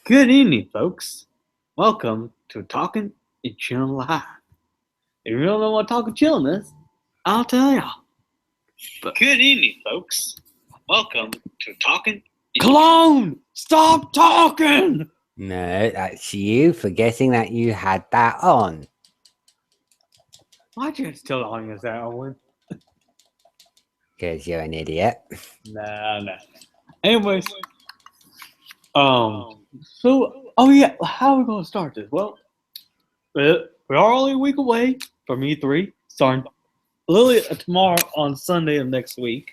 Good evening, folks. Welcome to Talking and Chilling Live. If you don't know what Talking Chilling is, I'll tell y'all. But good evening, folks. Welcome to Talking. Cologne, stop talking. No, that's you forgetting that you had that on. Why'd you still on us that, Owen? Because you're an idiot. Nah. Anyways, so how are we gonna start this? Well, we're only a week away from E3 starting literally tomorrow on Sunday of next week.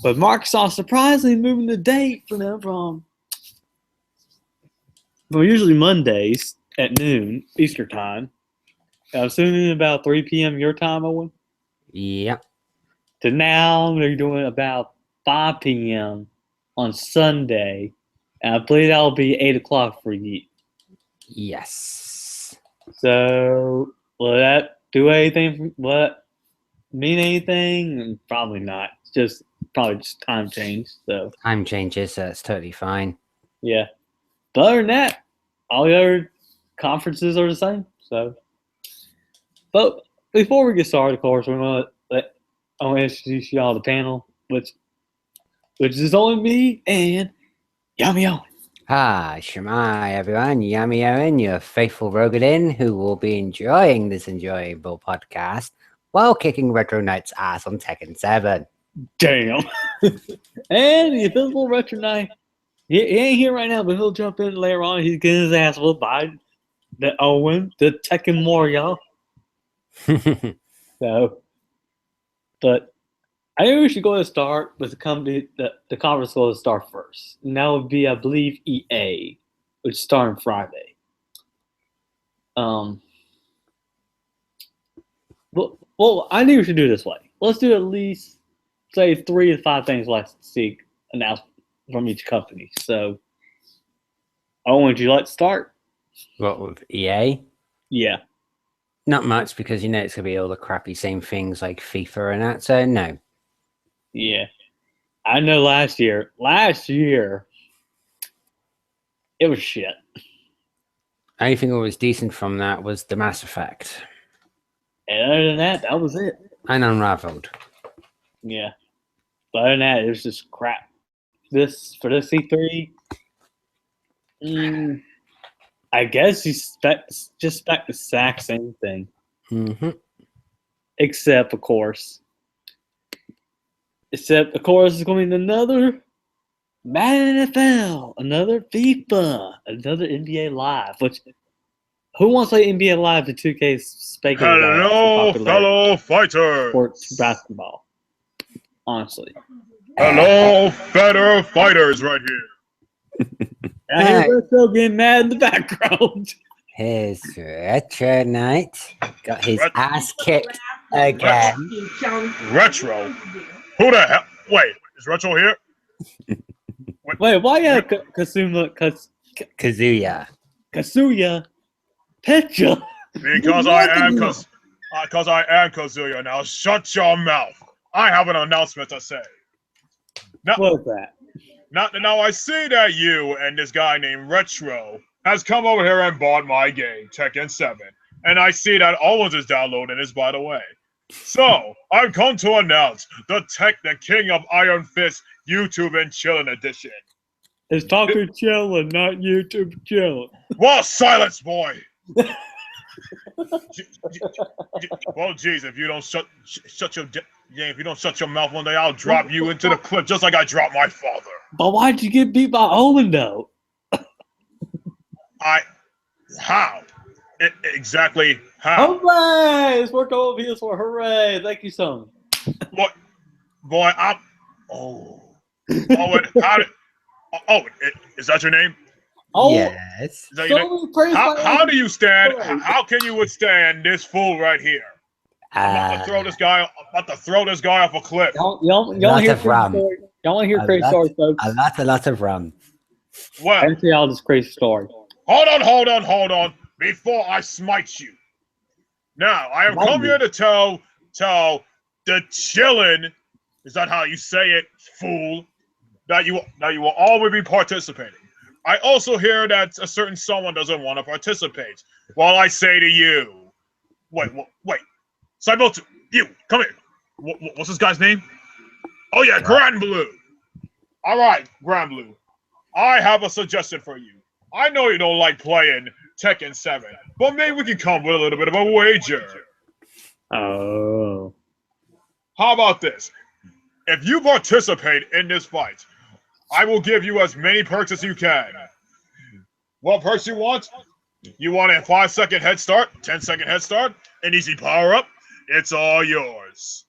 But Microsoft surprisingly moving the date for them from usually Mondays at noon Eastern time. I'm assuming about 3 p.m. your time, Owen. Yep. To now they're doing about 5 p.m. on Sunday, and I believe that'll be 8 o'clock for you. Yes. So will that do anything? Will that mean anything? Probably not. It's probably just time change. So Time changes, so it's totally fine. yeah. But other than that, all the other conferences are the same. So, but before we get started, of course, I want to introduce y'all to the panel, which is only me and Yami Owen. Hi, Shemai, everyone. Yami Owen, your faithful Rogadin, who will be enjoying this enjoyable podcast while kicking Retro Knight's ass on Tekken 7. Damn. And the invisible Retro Knight, he ain't here right now, but he'll jump in later on. He's getting his ass whooped by the Owen, the Tekken Warrior. So, but I think we should go ahead and start with the company. The conference will start first, and that would be, I believe, EA, which is starting Friday. Well, I think we should do it this way. Let's do at least say 3 to 5 things like to see announced from each company. So, Owen, would you like to start? What, with EA? Yeah. Not much, because you know it's going to be all the crappy same things like FIFA and that, so no. Yeah. I know last year, it was shit. Only thing that was decent from that was the Mass Effect. And other than that, that was it. And Unraveled. Yeah. But other than that, it was just crap. For this C3, I guess you just expect the exact same thing. Mm-hmm. Except, of course, it's going to be another Madden NFL, another FIFA, another NBA Live. Which, who wants to play NBA Live to 2K speculated? Hello, fellow fighters. Sports basketball. Honestly. Hello, better fighters right here. I hear Retro getting mad in the background. Here's Retro Knight. Got his ass kicked again. Retro? Who the hell? Wait, is Retro here? Wait, why you had Kazuya picture? Because I am Kazuya. Now shut your mouth. I have an announcement to say. Now, what is that? Now I see that you and this guy named Retro has come over here and bought my game, Tekken 7. And I see that Owens is downloading this, by the way. So, I've come to announce the King of Iron Fist YouTube and Chillin' edition. It's Talking Chillin', not YouTube Chillin'. Well, silence, boy! Well, geez, if you don't shut your mouth one day, I'll drop you into the cliff just like I dropped my father. But why'd you get beat by Owen, though? How? Exactly how? Hooray! It's worked over PS4. Hooray! Thank you, son. Boy, is that your name? Oh, yes. How do you stand? How can you withstand this fool right here? I'm about to throw this guy off a cliff. Y'all want to hear crazy stories, folks? A lot of rum. Well, I'll tell y'all this crazy story. Hold on. Before I smite you. Now, I have come here to tell the chillin', is that how you say it, fool? That you will always be participating. I also hear that a certain someone doesn't want to participate. Well, I say to you, wait. Cybotu, you, come here. What's this guy's name? Oh yeah, TheGranBlue. All right, TheGranBlue. I have a suggestion for you. I know you don't like playing Tekken 7, but maybe we can come with a little bit of a wager. Oh. How about this? If you participate in this fight, I will give you as many perks as you can. What perks you want? You want a 5-second head start, 10-second head start, an easy power-up? It's all yours.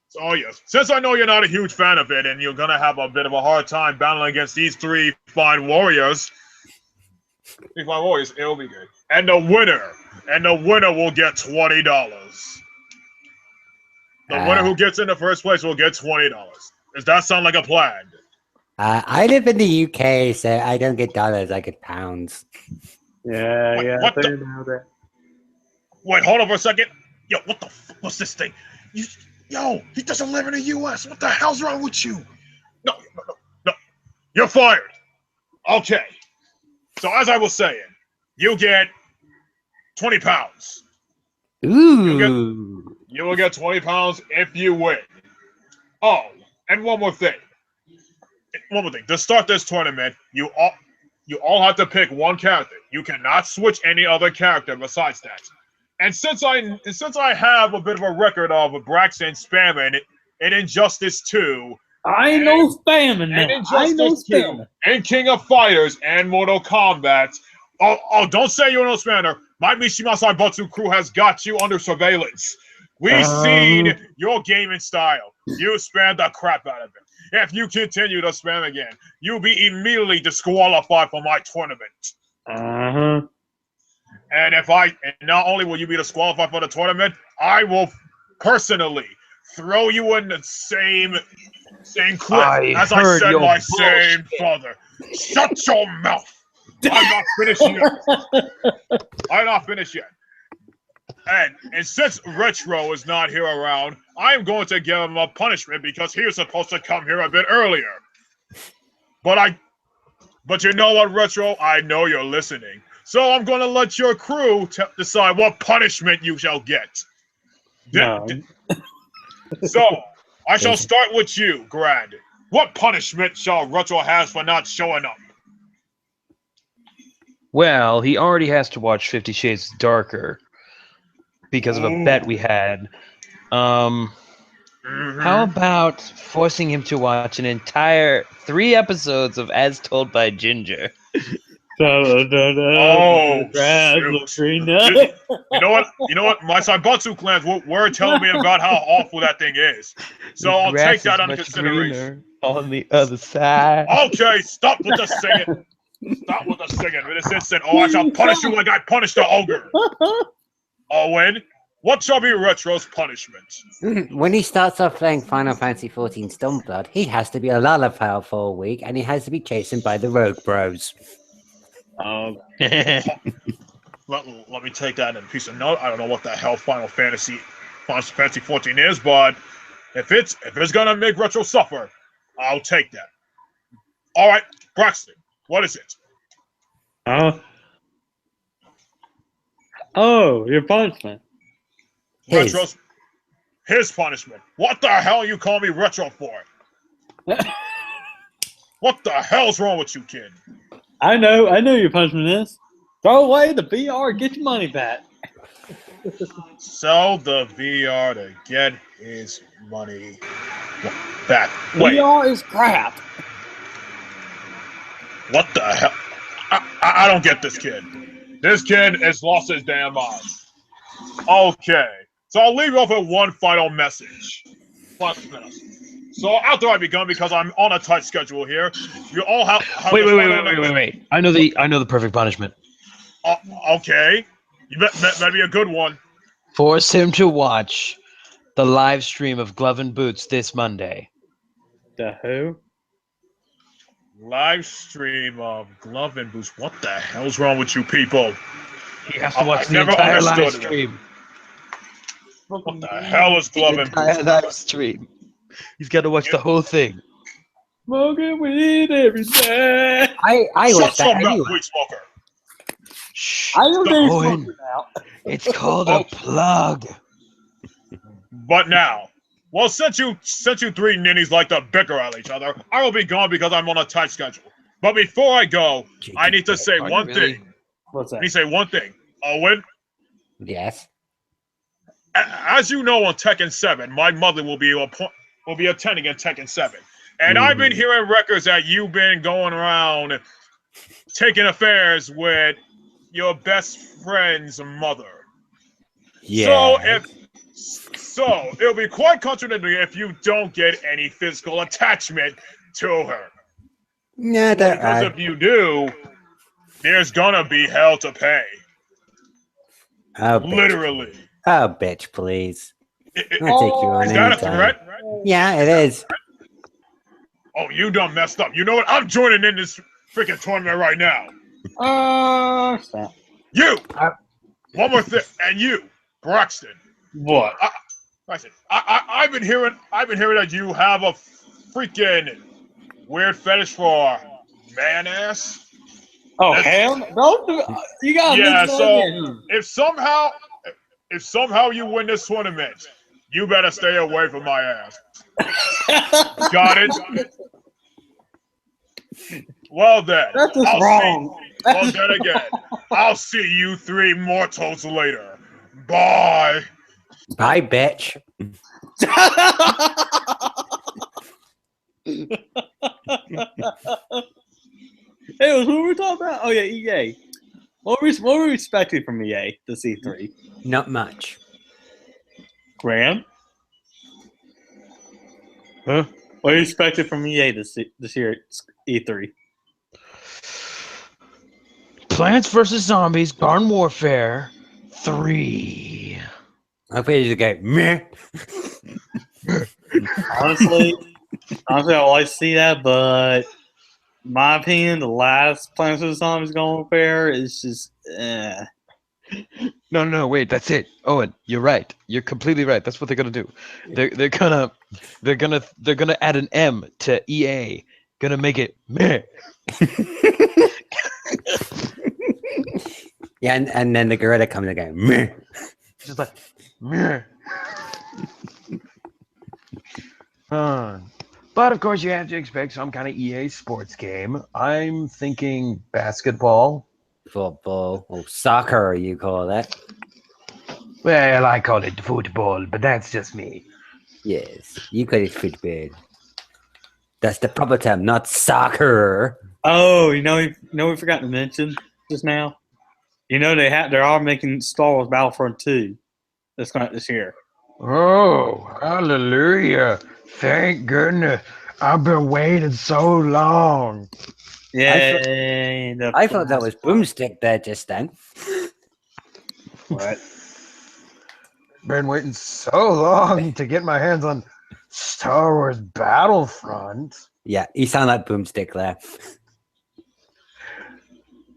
It's all yours. Since I know you're not a huge fan of it and you're going to have a bit of a hard time battling against these three fine warriors, it'll be good. And the winner will get $20. The winner who gets in the first place will get $20. Does that sound like a plan? I live in the UK, so I don't get dollars, I get pounds. Yeah, Wait, yeah. what the- Now that. Wait, hold on for a second. Yo, what the what's this thing? Yo, he doesn't live in the US. What the hell's wrong with you? No. You're fired. Okay. So as I was saying, you get 20 pounds. Ooh. You will get 20 pounds if you win. Oh, and one more thing. To start this tournament, you all have to pick one character. You cannot switch any other character besides that. And since I have a bit of a record of Braxton spamming in Injustice 2, I ain't no spamming and now. I ain't no Injustice 2, spamming. and King of Fighters, and Mortal Kombat. Oh, don't say you're no spammer. My Mishima Saibutsu crew has got you under surveillance. We've seen your gaming style. You spam the crap out of it. If you continue to spam again, you'll be immediately disqualified from my tournament. And not only will you be disqualified for the tournament, I will personally throw you in the same cliff as I said my same father. Shut your mouth! I'm not finished yet. And since Retro is not here around, I'm going to give him a punishment because he was supposed to come here a bit earlier. But you know what, Retro? I know you're listening. So I'm going to let your crew decide what punishment you shall get. No. So, I shall start with you, Grand. What punishment shall Retro have for not showing up? Well, he already has to watch 50 Shades Darker because of a bet we had. How about forcing him to watch an entire 3 episodes of As Told by Ginger? Oh, shoot. You know what? My Saibutsu clans were telling me about how awful that thing is. So I'll take that under consideration. On the other side. Okay, stop with the singing. Stop with the singing. In this instant, I shall punish you like I punished the ogre. Owen, what shall be Retro's punishment? When he starts off playing Final Fantasy XIV Stormblood, he has to be a Lalafell for a week, and he has to be chastened by the Rogue Bros. Let me take that in a piece of note. I don't know what the hell Final Fantasy XIV is, but if it's gonna make Retro suffer, I'll take that. All right, Braxton, what is it? Your punishment. His punishment. What the hell you call me Retro for? What the hell's wrong with you, kid? I know your punishment is. Throw away the VR, get your money back. Sell the VR to get his money back. Wait, VR is crap. what the hell? I don't get this kid. This kid has lost his damn mind. Okay, so I'll leave you off with one final message. So after I begin, because I'm on a tight schedule here, you all have Wait. I know the perfect punishment. Okay, that be a good one. Force him to watch the live stream of Glove and Boots this Monday. The who? Live stream of Glove and Boots. What the hell's wrong with you people? He has to watch I the never entire live understood it. stream. What the hell is Glove and Boots? Entire live stream. He's got to watch the whole thing. Smoking weed every day. I Shut wish that your mouth, anyway. weed smoker. Shh. I don't think Owen, smoking now. it's called a plug. But now, well, since you three ninnies like to bicker at each other, I will be gone because I'm on a tight schedule. But before I go, I need to say Are you one really? thing. What's I need that? to say one thing. Owen, Yes. as you know, on Tekken 7, my mother will be attending in Tekken 7. And I've been hearing records that you've been going around taking affairs with your best friend's mother. Yeah. So it'll be quite contradictory if you don't get any physical attachment to her. No, don't Because I. if you do, there's gonna be hell to pay. Oh, bitch. Literally. Oh, bitch, please. Is I'll take you on that a anytime. threat? Yeah, it is. Oh, you done messed up. You know what? I'm joining in this freaking tournament right now. Stop. You! One more thing. And you, Braxton. What? I've been hearing that you have a freaking weird fetish for man ass. Oh, hell no. Don't do, you gotta Yeah, mention that so again. if somehow you win this tournament, you better stay away from my ass. Got it? Well then. That's just I'll wrong. Well then again, I'll see you three mortals later. Bye. Bye, bitch. Hey, what were we talking about? Oh yeah, EA. What were we expecting from EA this E3? Not much. Graham? Huh? What are you expecting from EA this year at E3? Plants vs. Zombies Garden Warfare 3. I feel you go, meh. Honestly, I would like to see that, but in my opinion, the last Plants vs. Zombies Garden Warfare is just No, wait, that's it. Owen, you're right. You're completely right. That's what they're gonna do. They're gonna add an M to EA. Gonna make it meh. Yeah, and then the gorilla comes and goes, meh. Just like meh. But of course, you have to expect some kind of EA sports game. I'm thinking basketball. Football, or soccer, you call it. Well, I call it football, but that's just me. Yes, you call it football. That's the proper term, not soccer. oh, we forgot to mention just now. They are making Star Wars Battlefront 2 that's coming out this year. Oh, hallelujah. Thank goodness. I've been waiting so long. Yeah, I thought that was Boomstick there just then. What? Been waiting so long to get my hands on Star Wars Battlefront. Yeah, you sound like Boomstick there.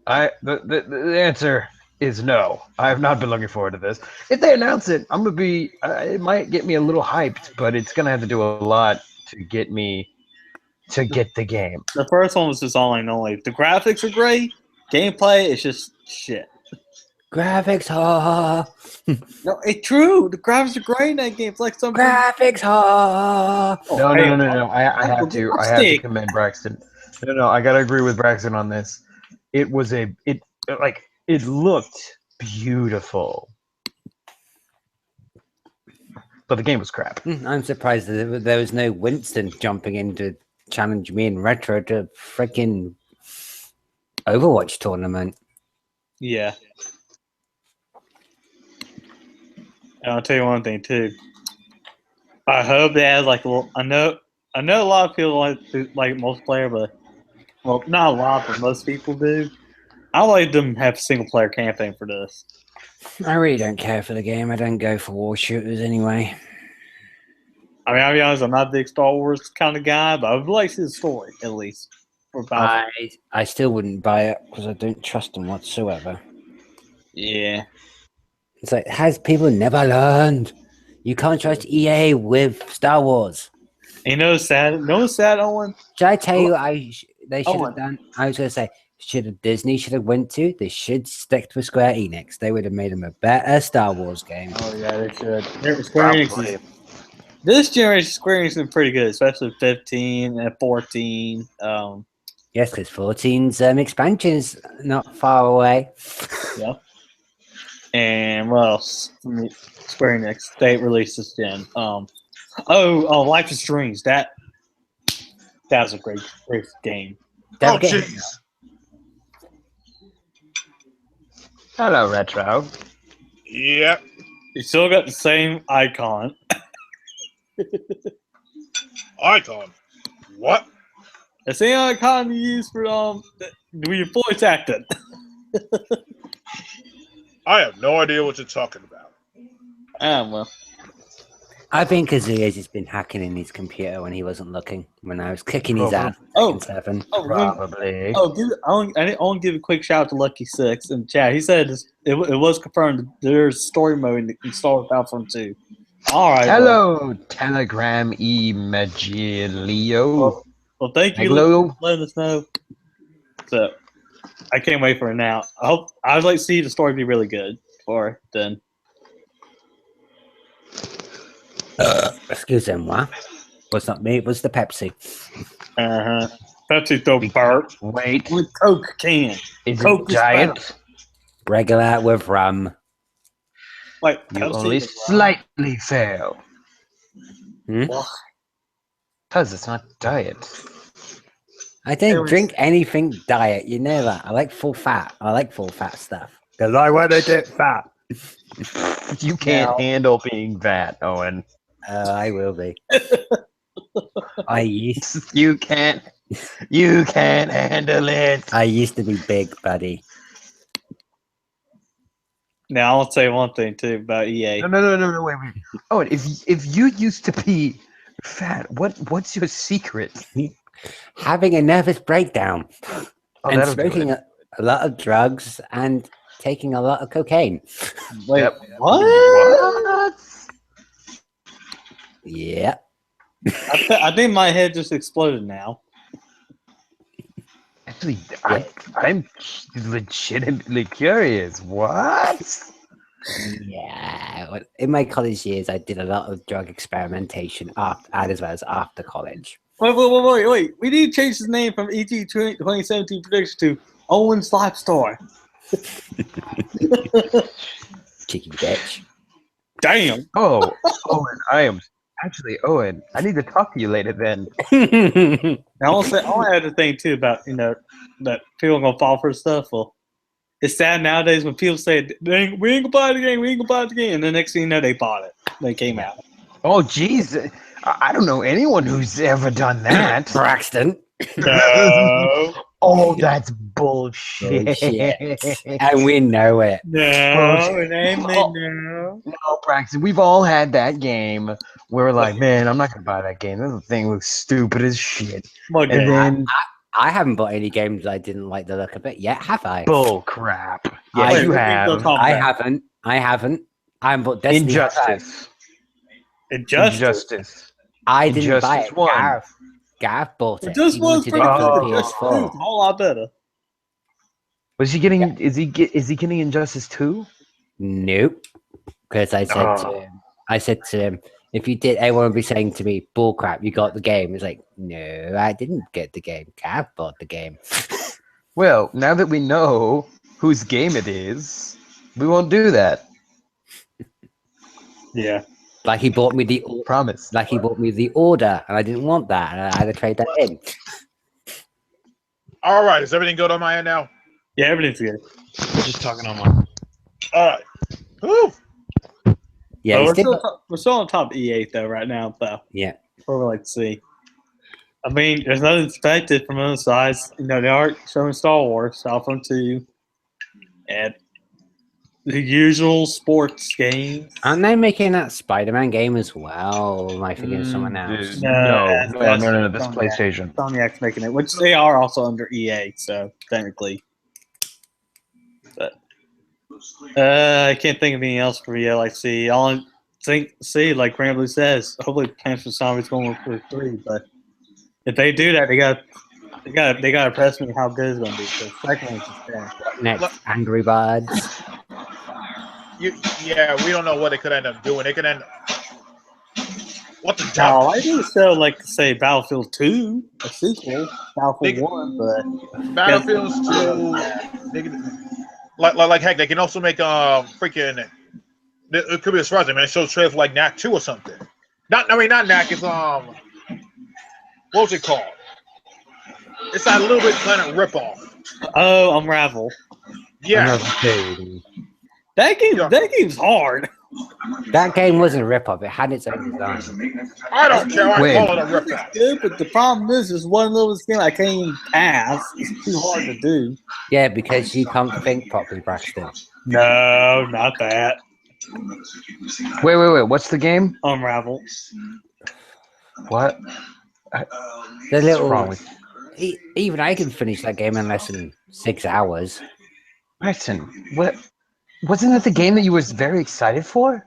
The answer is no. I have not been looking forward to this. If they announce it, I'm gonna be. It might get me a little hyped, but it's gonna have to do a lot to get me to get the game. The first one was just only. The graphics are great. Gameplay is just shit. Graphics, ha. No, it's true. The graphics are great in that game. It's like some Graphics, ha. No. I have to commend Braxton. No. I gotta agree with Braxton on this. It looked beautiful, but the game was crap. I'm surprised that there was no Winston jumping in to challenge me in retro to freaking Overwatch tournament. Yeah. And I'll tell you one thing too. I hope they have like a little. I know a lot of people like multiplayer, but not a lot, but most people do. I like them to have a single player campaign for this. I really don't care for the game. I don't go for war shooters anyway. I mean, I'll be honest, I'm not a big Star Wars kind of guy, but I would like to see the story at least. I still wouldn't buy it because I don't trust them whatsoever. Yeah. It's like, has people never learned? You can't trust EA with Star Wars. You know, sad. No sad, Owen. Should I tell you what they should Oh, have done? I was going to say, Disney should have went to? They should stick to Square Enix. They would have made them a better Star Wars game. Oh yeah, they should. Square Enix is, this generation Square Enix has been pretty good, especially 15 and 14. Yes, because 14's expansion is not far away. Yeah. And what else? Square Enix, they released this gen. Life is Strange. That was a great game. Oh, Don't get- jeez. Hello, Retro. Yep. You still got the same icon. Icon. What? The same icon you use for when you voice acted. I have no idea what you're talking about. Well. I think Aziz has been hacking in his computer when he wasn't looking, when I was kicking his ass. Oh. 7. Probably. I want to give a quick shout out to Lucky Six in chat. He said it was confirmed there's story mode installed with Battlefront 2. All right. Hello, Telegram Magilio. Well, thank you Hello. for letting us know. So, I can't wait for it now. I'd like to see the story be really good for then. Excuse moi. Was not me, it was the Pepsi. Pepsi don't burp. Wait, Only Coke can. is Coke it is giant? Regular with rum. Like You Pepsi only is wrong. slightly fail. Well, Because it's not diet. I don't drink anything diet. You know that. I like full fat. I like full fat stuff. Because I want to get fat. You can't handle being fat, Owen. I will be. You can't handle it. I used to be big, buddy. now I want to say one thing too about EA. No, wait. Owen, if you used to be fat, what's your secret? Having a nervous breakdown. Oh, And that'll do smoking it. a lot of drugs and taking a lot of cocaine. Wait, Yep. what? Yeah. I think my head just exploded now. Actually, I'm legitimately curious. What? Yeah. In my college years, I did a lot of drug experimentation as well as after college. Wait. We need to change his name from ET 2017 prediction to Owen's Life Story. Cheeky bitch. Damn. Oh, Owen, Owen, I need to talk to you later then. Now, I want to add a thing too about that people are gonna fall for stuff. Well, it's sad nowadays when people say we ain't gonna buy the game, and the next thing you know they bought it. They came out. Oh, jeez. I don't know anyone who's ever done that. Braxton. No, Oh, that's bullshit. Bullshit. And we know it. it ain't me. No. No, Braxton, we've all had that game where we're like, man, I'm not gonna buy that game. That thing looks stupid as shit. What And game? then I haven't bought any games I didn't like the look of it yet, have I? bull crap. Yeah, Wait, you what game have. you're talking I about? haven't. I haven't bought Destiny. have I? Injustice. I didn't buy Injustice it. 1. Gareth bought it. It just He was wanted pretty it for the good. Just PS4. a whole lot better. Was he getting? Is he getting Injustice 2? Nope. Because I said to him, if you did, everyone would be saying to me, bullcrap, you got the game. It's like, no, I didn't get the game. Gareth bought the game. Well, now that we know whose game it is, we won't do that. Yeah. Like he bought me the Promise. Like he bought me the order, and I didn't want that, and I had to trade that in. All right, is everything good on my end now? Yeah, everything's good. We're just talking online. All right. Whew. Yeah, But he's we're still on top of E8 though right now, though. yeah. What we like to see. I mean, there's nothing expected from other sides. You know, they are showing Star Wars, Battlefront 2, and the usual sports games. Aren't they making that Spider-Man game as well? Or am I thinking of someone else? Dude, No, no, that's this Sony. PlayStation. Sony's making it, which they are also under EA, so technically. But I can't think of anything else for EA. Like, see, see, like TheGranBlue says, hopefully Plants vs Zombies going for 3. But if they do that, they got to impress me how good it's going to be. The second one's just bad. Next, Angry Birds. Yeah, we don't know what they could end up doing. They could end. What the Now, devil? I do still like to say Battlefield 2, a sequel, Battlefield 1, but Battlefield's 2. They can, like heck, they can also make freaking. It could be a surprise. I mean, it shows trailers for like Knack 2 or something. Not Knack. It's what was it called? It's that Little Big Planet ripoff. oh, Unravel. Yeah. That game's hard. That game wasn't a rip-off. It had its own design. I don't care. I Wait. call it a ripoff. Good, but the problem is one little game I can't even pass. It's too hard to do. Yeah, because you can't think properly, Braxton. No, not that. Wait. What's the game? Unravel. What? The What's little, wrong with even I can finish that game in less than 6 hours. Braxton? What? Wasn't that the game that you was very excited for?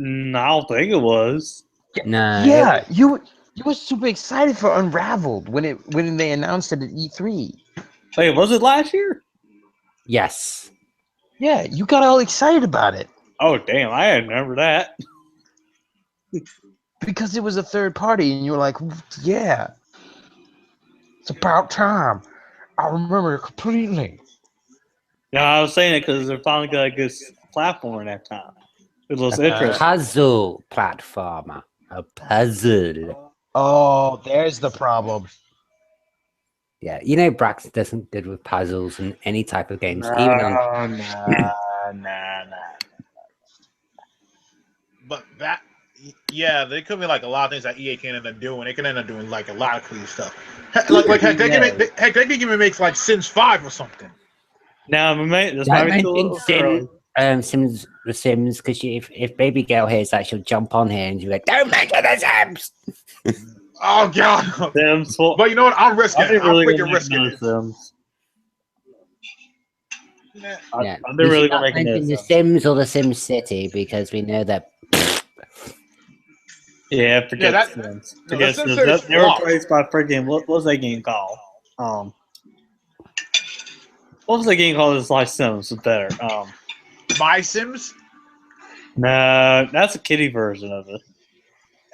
I don't think it was. No. Yeah, you was super excited for Unraveled when they announced it at E3. Wait, was it last year? Yes. Yeah, you got all excited about it Oh, damn. I didn't remember that. because it was a third party, and you were like, "Yeah, it's about time." I remember it completely. Yeah, I was saying it because they're finally got a good platform at that time. It was interesting. Puzzle platformer. A puzzle. Oh, there's the problem. Yeah, you know Braxton doesn't good with puzzles and any type of games. Even on Nah. But that, yeah, there could be like a lot of things that EA can end up doing. They can end up doing like a lot of cool stuff. Like heck, they can even make like Sims 5 or something. Now, this Don't might be too mention little early. Sims, the Sims, because if baby girl hears that, she'll jump on here and she'll be like, "Don't mention the Sims." Oh god! Sims, well, But you know what? I'm risking it. I'm freaking risking those it. Sims. Yeah, They're we really should gonna not make mention the those. Sims or the Sim City because we know that. Yeah, forget Yeah, Sims. no, Forget the Sims Sims. series They were flopped. replaced by freaking what was that game called? What was the game called? It's like Sims, it's better. My Sims? No, that's a kiddie version of it.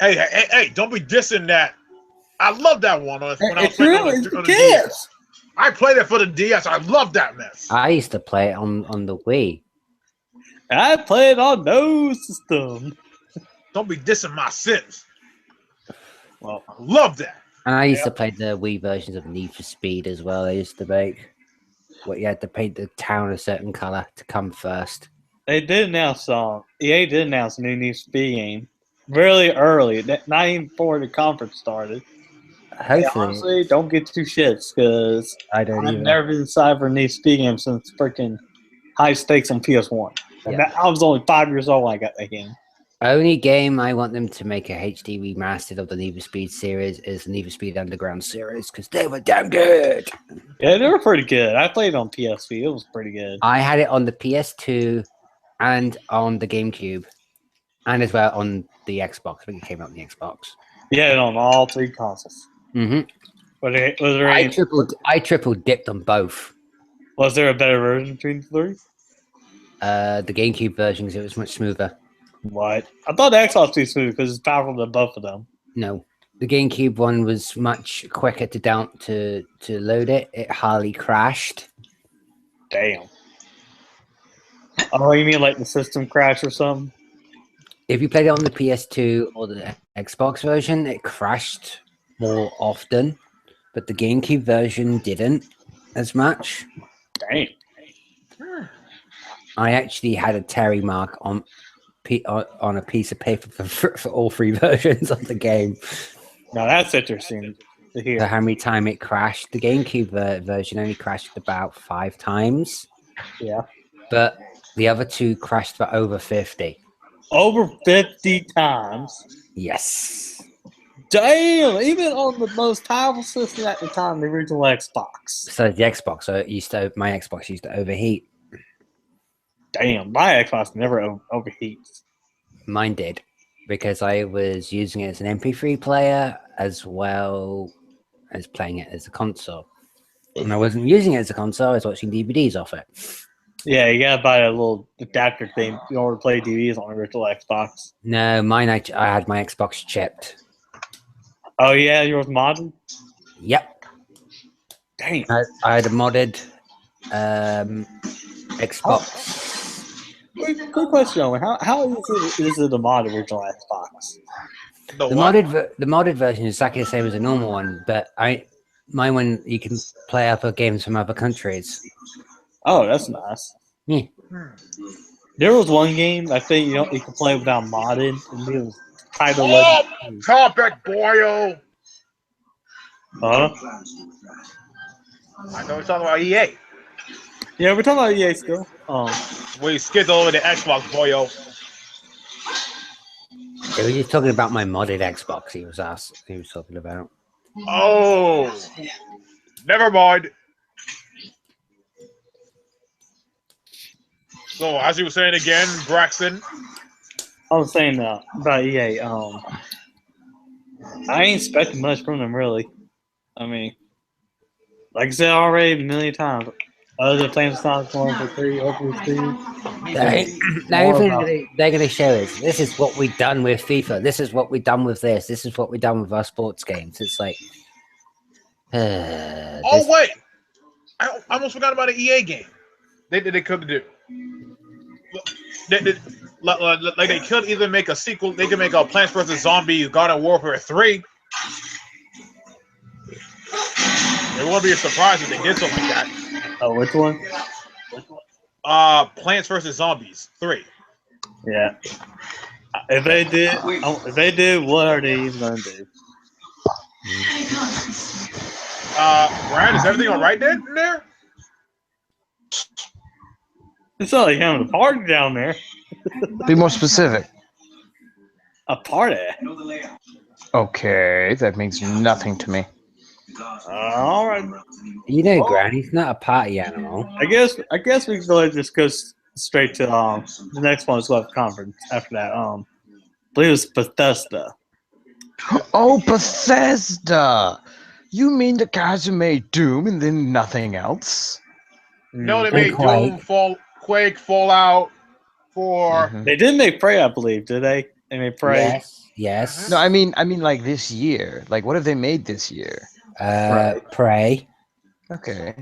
Hey! Don't be dissing that. I love that one. When I was It's playing really on for the kids. DS. I played it for the DS. I love that mess. I used to play it on the Wii. I played on no system. Don't be dissing my Sims. Well, I love that. And I used to play the Wii versions of Need for Speed as well. I used to make what you had to paint the town a certain color to come first. they did announce EA did announce a new Need for Speed game really early, not even before the conference started. Hey, Hopefully, honestly, don't get too shits because I don't I've either. never been excited for a Need for Speed game since freaking High Stakes on PS1. And Yeah. I was only 5 years old when I got that game. Only game I want them to make a HD remastered of the Need for Speed series is the Need for Speed Underground series because they were damn good. Yeah, they were pretty good. I played it on PSP. It was pretty good. I had it on the PS2 and on the GameCube, and as well on the Xbox. I think it came out on the Xbox. Yeah, on all 3 consoles. Mm-hmm. Was there I triple dipped on both. Was there a better version between the 3? The GameCube versions, it was much smoother. What? I thought the Xbox was too smooth because it's powerful than both of them. No, the GameCube one was much quicker to load it. It hardly crashed. Damn. Oh, you mean like the system crash or something? If you played it on the PS2 or the Xbox version, it crashed more often, but the GameCube version didn't as much. Damn. I actually had a Terry mark on a piece of paper for all 3 versions of the game. Now that's interesting to hear. For how many times it crashed. The GameCube version only crashed about 5 times. Yeah. But the other 2 crashed for over 50. Over 50 times. Yes. Damn! Even on the most powerful system at the time, the original Xbox. So the Xbox, my Xbox used to overheat. Damn, my Xbox never overheats. Mine did, because I was using it as an MP3 player as well as playing it as a console. And I wasn't using it as a console, I was watching DVDs off it. Yeah, you gotta buy a little adapter thing in order to play DVDs on a virtual Xbox. No, mine, I had my Xbox chipped. Oh yeah, yours modded? Yep. Dang. I had a modded Xbox. Quick question, Owen. How is it a modded virtual Xbox? The The what? modded version is exactly the same as a normal one, but mine one you can play other games from other countries. Oh, that's nice. Yeah. There was one game I think you could play without modding, and it was title Oh, Legend. topic, boyo. Huh? I know we're talking about EA. Yeah, we're talking about EA still. We skipped over the Xbox, boyo. He was just talking about my modded Xbox. He was talking about. Oh, never mind. So, as you were saying again, Braxton. I was saying about EA. I ain't expecting much from them really. I mean, like I said already a million times. Other than playing Sonic 1 for free, hopefully free. They're going to show us this is what we've done with FIFA. This is what we've done with this. This is what we've done with our sports games. It's like, Oh wait, I almost forgot about an EA game. They could do. Like they could either make a sequel. They could make a Plants vs Zombies Garden Warfare 3. It wouldn't be a surprise if they did something like that. Oh, which one? Plants vs Zombies 3. Yeah. If they did, what are they even gonna do? Brad, is everything all right in there? It's not like having a party down there. Be more specific. A party. Okay, that means nothing to me. All right. You know, Granny's not a party animal. I guess we can go ahead and just go straight to the next one is left conference after that. I believe it's Bethesda. Oh, Bethesda! You mean the guys who made Doom and then nothing else? No, they And made Quake. Doom, Quake, Fallout 4. Mhm. They did make Prey, I believe. Did they? They made Prey. Yes. No, I mean like this year. Like, what have they made this year? Prey. Okay.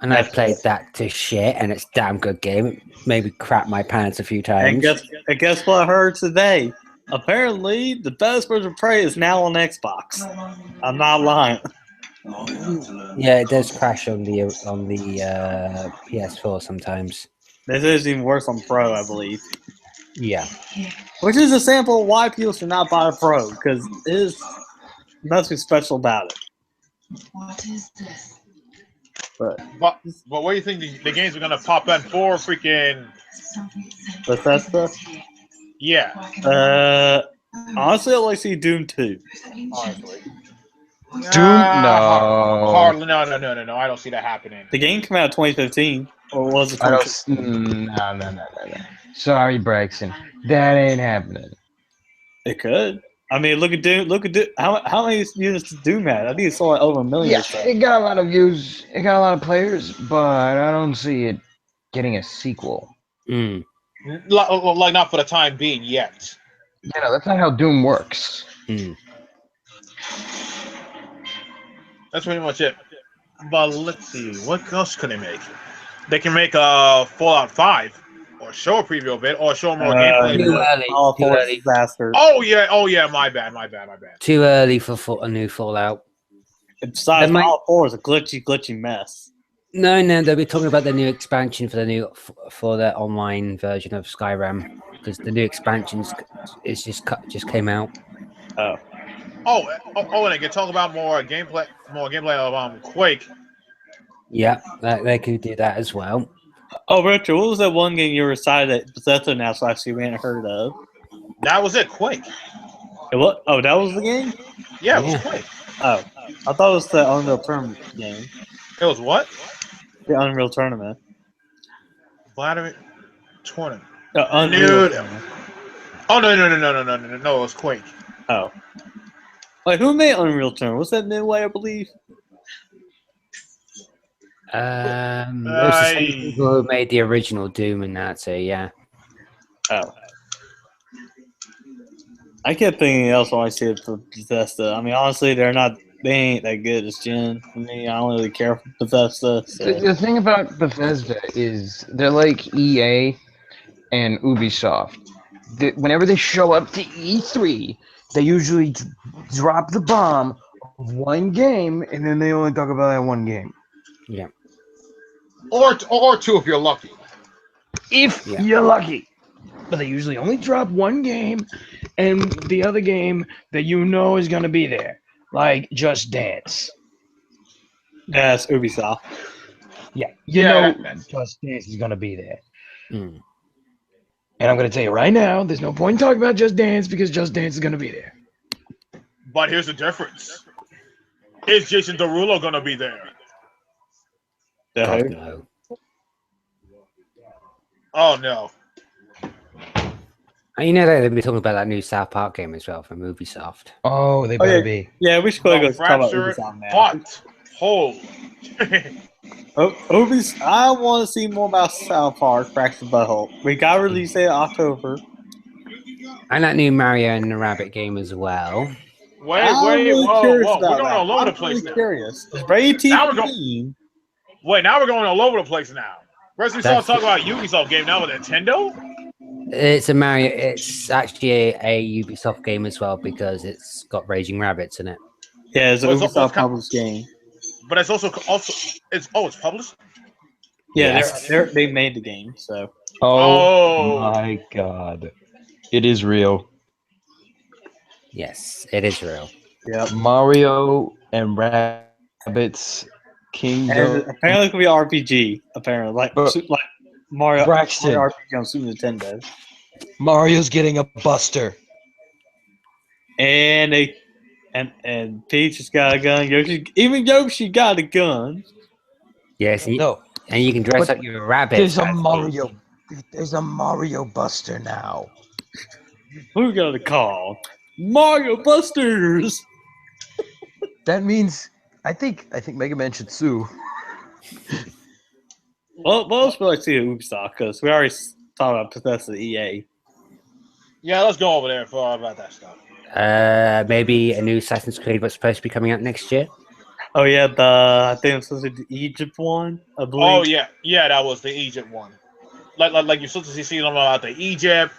And I've played that to shit, and it's a damn good game. It maybe crap my pants a few And times. guess what I heard today? Apparently, the best version of Prey is now on Xbox. I'm not lying. Yeah, it does crash on the PS4 sometimes. This is even worse on Pro, I believe. Yeah. Which is a sample of why people should not buy a Pro, because it is nothing special about it. What is this? But But what do you think the games are gonna pop in for freaking Bethesda? Yeah. Honestly, I'd like to see Doom 2. Honestly. Doom? No. Hardly. No. I don't see that happening. The game came out in 2015, or was it I 2015? don't. No. Sorry, Braxton. That ain't happening. It could. I mean, look at Doom. How many units did Doom had? I think it sold like over 1 million. Yeah, or so. it got a lot of views. It got a lot of players, but I don't see it getting a sequel. Mm. Like not for the time being yet. You know, that's not how Doom works. Mm. That's pretty much it. But let's see, what else can they make? They can make a Fallout 5, or show a preview of it, or show more gameplay. Too early. All Too Force early. disaster. Oh yeah, my bad. Too early for a new Fallout. Besides, They might- Fallout 4 is a glitchy mess. No, they'll be talking about the new expansion for the online version of Skyrim, because the new expansions is just came out. And they can talk about more gameplay of Quake. Yeah, they could do that as well. Oh, Richard, what was that one game you were excited that Bethesda announced last year we hadn't heard of? That was it, Quake. What? Oh, that was the game? Yeah, it was Yeah. Quake. Oh, I thought it was the Unreal Tournament game. It was what? The Unreal Tournament. Vladimir Tournament. Unreal Dude. Tournament. Oh no! It was Quake. Oh. Wait, who made Unreal Tournament? Was that Midway, I believe? It was the same people who made the original Doom and that, so yeah. Oh. I kept thinking else when I see it for Bethesda. I mean, honestly, they ain't that good as Gen for me. I don't really care for Bethesda. So. The thing about Bethesda is they're like EA and Ubisoft. Whenever they show up to E3, they usually drop the bomb of one game, and then they only talk about that one game. Yeah. Or two if you're lucky. If you're lucky. But they usually only drop one game, and the other game that you know is going to be there. Like Just Dance. Yeah, it's Ubisoft. Yeah, you know Just Dance is going to be there. Mm. And I'm going to tell you right now, there's no point in talking about Just Dance because Just Dance is going to be there. But here's the difference. Is Jason Derulo going to be there? God, no. Oh, no. And you know they'll be talking about that new South Park game as well from Ubisoft. Oh, they better be. Yeah, we should go talk about Fractured, Ubisoft now. but hold. Ubisoft, I want to see more about South Park, Braxton Butthole. We got released in October. And that new Mario and the Rabbit game as well. Whoa. We're going all over the place now. Curious. Is Brady Now we're going all over the place now. First we saw talk about Ubisoft game, now with Nintendo? It's a Mario. It's actually a Ubisoft game as well because it's got Raging Rabbits in it. Yeah, it's an Ubisoft published game. But it's also it's published? Yeah, they made the game, so. Oh my god. It is real. Yes, it is real. Yeah. Mario and Rabbids Kingdom. And apparently it could be RPG, apparently. Like Mario Braxton. RPG on Super Nintendo. Mario's getting a buster. And Peach has got a gun. Yoshi got a gun. Yes, No. And you can dress up your rabbit. There's a Mario buster now. Who got a call? Mario Busters. That means I think Mega Man should sue. Well, let's really see Ubisoft because we already talked about Bethesda EA. Yeah, let's go over there for about that stuff. Maybe a new Assassin's Creed was supposed to be coming out next year. Oh yeah, I think it's supposed to be the Egypt one, I believe. Oh yeah, that was the Egypt one. Like you're supposed to see something about the Egypt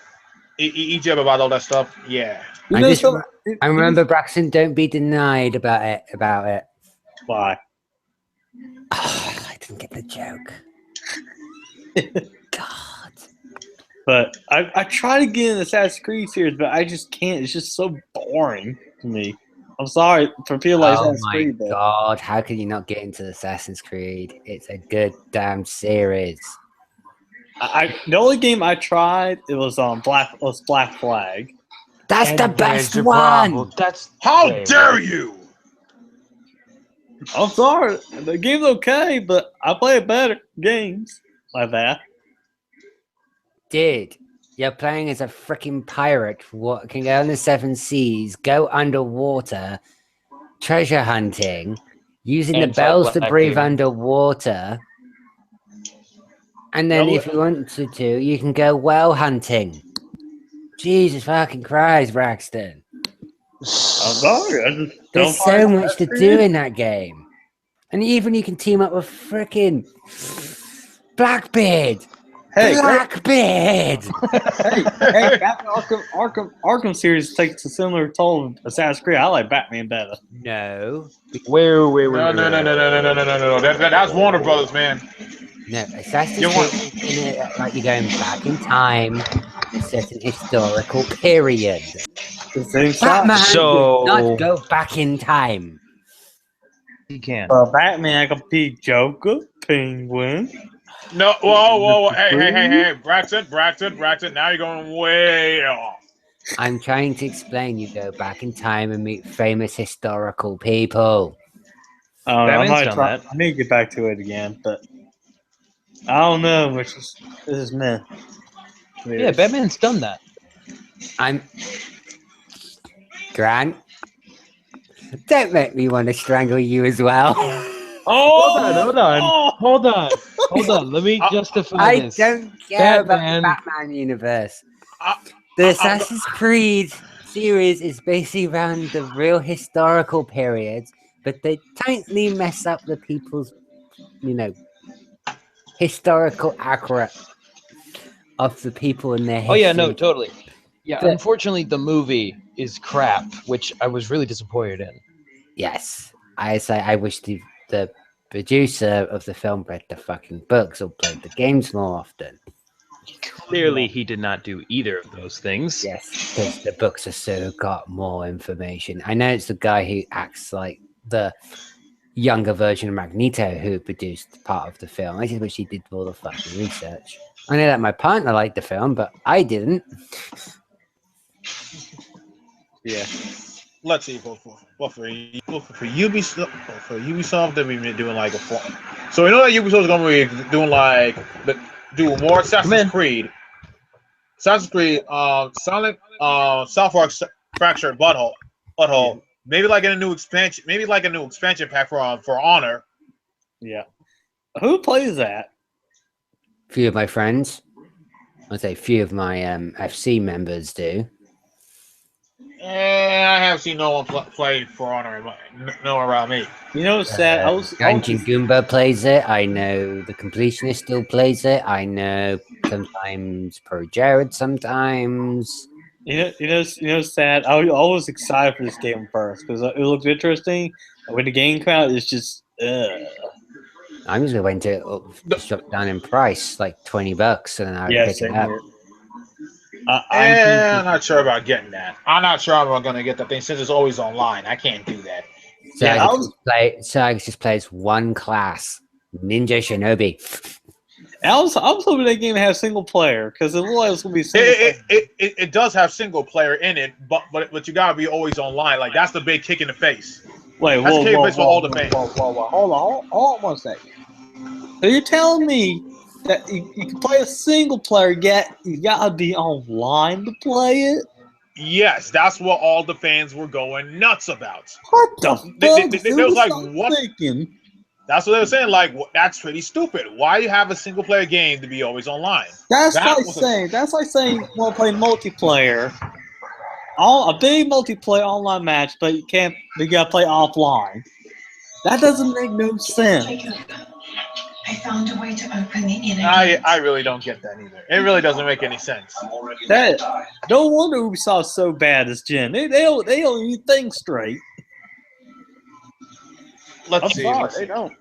about all that stuff. Yeah. I remember Braxton. Don't be denied about it. Why? Oh, I didn't get the joke. God. But I try to get in the Assassin's Creed series, but I just can't. It's just so boring to me. I'm sorry for people like Assassin's Creed. Oh my god! How can you not get into Assassin's Creed? It's a good damn series. The only game I tried was Black Flag. That's the best one. How dare you! I'm sorry, the game's okay, but I play better games like that. Dude, you're playing as a freaking pirate what can go on the seven seas, go underwater, treasure hunting, using the bells to breathe underwater. And then if you want to, you can go whale hunting. Jesus fucking Christ, Braxton. I'm sorry. There's so much to do in that game. And even you can team up with freaking Blackbeard. Hey, Blackbeard! hey, Arkham series takes a similar toll of Assassin's Creed. I like Batman better. No. Wait. No. That's Warner Brothers, man. No, Assassin's Creed is like you're going back in time, a certain historical period. Batman does not go back in time. He can. Batman, I can be Joker, Penguin. No, whoa. Hey, Braxton. Now you're going way off. I'm trying to explain. You go back in time and meet famous historical people. I need to get back to it again, but I don't know. This is meh. Yeah, Batman's done that. I'm Grant. Don't make me want to strangle you as well. Hold on. Let me justify I this. don't care about Batman. the Batman universe. I- The I- Assassin's Creed series is basically around the real historical periods, but they tightly mess up the people's, historical accurate of the people in their Oh history. yeah, no, totally. Yeah, The- unfortunately, the movie is crap, which I was really disappointed in. Yes, I wish the producer of the film read the fucking books or played the games more often. Clearly, he did not do either of those things. Yes, because the books have so got more information. I know it's the guy who acts like the younger version of Magneto who produced part of the film. I just wish he did all the fucking research. I know that my partner liked the film, but I didn't. Yeah. Let's see. For Ubisoft, they've been doing like a. So we know that Ubisoft is going to be doing do more Assassin's Creed. Assassin's Creed, Silent, Southwark Fractured Butthole. Yeah. Maybe like in a new expansion. Maybe like a new expansion pack for Honor. Yeah. Who plays that? Few of my friends, I'd say few of my FC members do. I haven't seen no one play For Honor. No one around me. You know what's sad? Ganjin Goomba plays it. I know the completionist still plays it. I know sometimes Pro Jared sometimes. You know, sad. I was excited for this game first because it looks interesting. When the game came out, it's just. I'm just going to shut down in price, like $20, and then I would pick it up. I'm not sure about getting that. I'm not sure I'm going to get that thing since it's always online. I can't do that. So I just plays one class, Ninja Shinobi. I was hoping that game has single player because it looks like it's gonna be single player. It does have single player in it, but you gotta be always online. Like that's the big kick in the face. Wait, That's whoa, the kick in the whoa, face for whoa, all the whoa, fans. whoa. Hold on 1 second. So you're telling me that you can play a single player, yet you gotta be online to play it? Yes, that's what all the fans were going nuts about. What the fuck? They was like, what? Thinking? That's what they were saying. Like, that's pretty stupid. Why do you have a single player game to be always online? That's like saying you want to play multiplayer. A big multiplayer online match, but you gotta play offline. That doesn't make no sense. I found a way to open the inner gate. I really don't get that either. It really doesn't make any sense. No wonder Ubisoft's so bad as Gen. They don't even think straight. Let's see. They don't.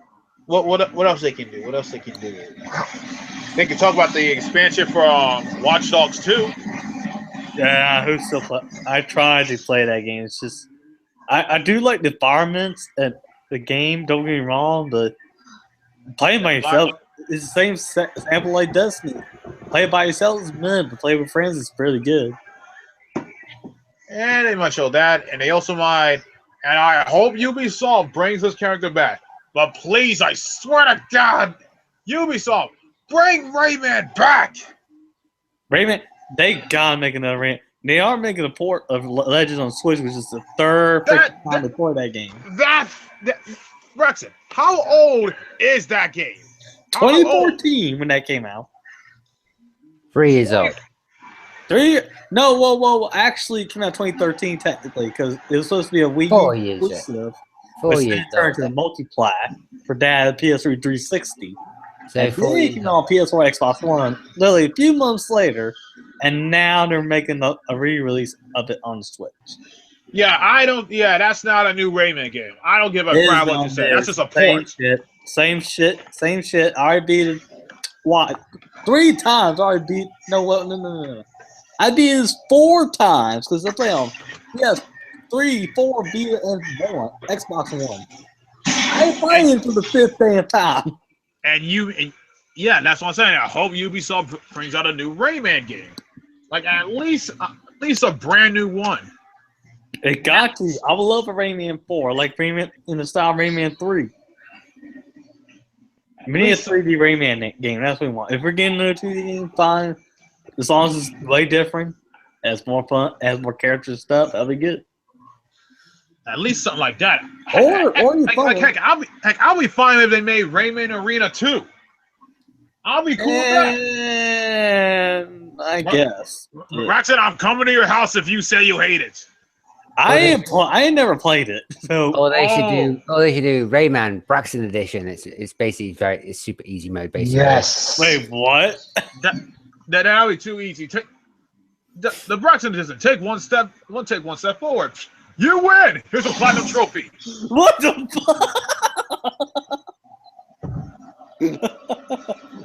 What else they can do? What else they can do? They can talk about the expansion for Watch Dogs 2. Yeah, who still play? I tried to play that game. It's just I do like the environments and the game. Don't get me wrong, but playing by yourself is the same sample like Destiny. Play by yourself is good, but play with friends is pretty good. And they might show that, and they also might. And I hope Ubisoft brings this character back. But please, I swear to God, Ubisoft, bring Rayman back. Rayman, they gotta make another Rayman. They are making a port of Legends on Switch, which is the third time to play that game. Braxton, how old is that game? 2014 when that came out. 3 years old. 3 years? No, whoa. Actually, it came out 2013 technically because it was supposed to be a Wii 4 years. exclusive. 4 years turned to the multiply for Dad PS3 360. So and then it came out on PS4, Xbox One, literally a few months later, and now they're making a re-release of it on the Switch. Yeah, that's not a new Rayman game. I don't give a crap what you say. That's just a port. Same shit. I already beat it. What? 3 times I already beat. No. I beat it 4 times because I play on PS3, 4, Vita, and 1. Xbox One. I ain't playing for the 5th damn time. And that's what I'm saying. I hope Ubisoft brings out a new Rayman game. Like at least a brand new one. It got to. I would love a Rayman 4, like Rayman in the style of Rayman 3. We need a 3D Rayman game. That's what we want. If we're getting another 2D game, fine. As long as it's way different. has more fun, has more character stuff, that'll be good. At least something like that. Or you Heck, I'll be fine if they made Rayman Arena 2. I'll be cool with that. And I guess. Braxton, I'm coming to your house if you say you hate it. I ain't never played it. So They should do Rayman Braxton Edition. It's basically it's super easy mode basically. Yes. wait, what? That'll be too easy. Take the Braxton Edition. Take one step forward. You win. Here's a platinum trophy. What the fuck?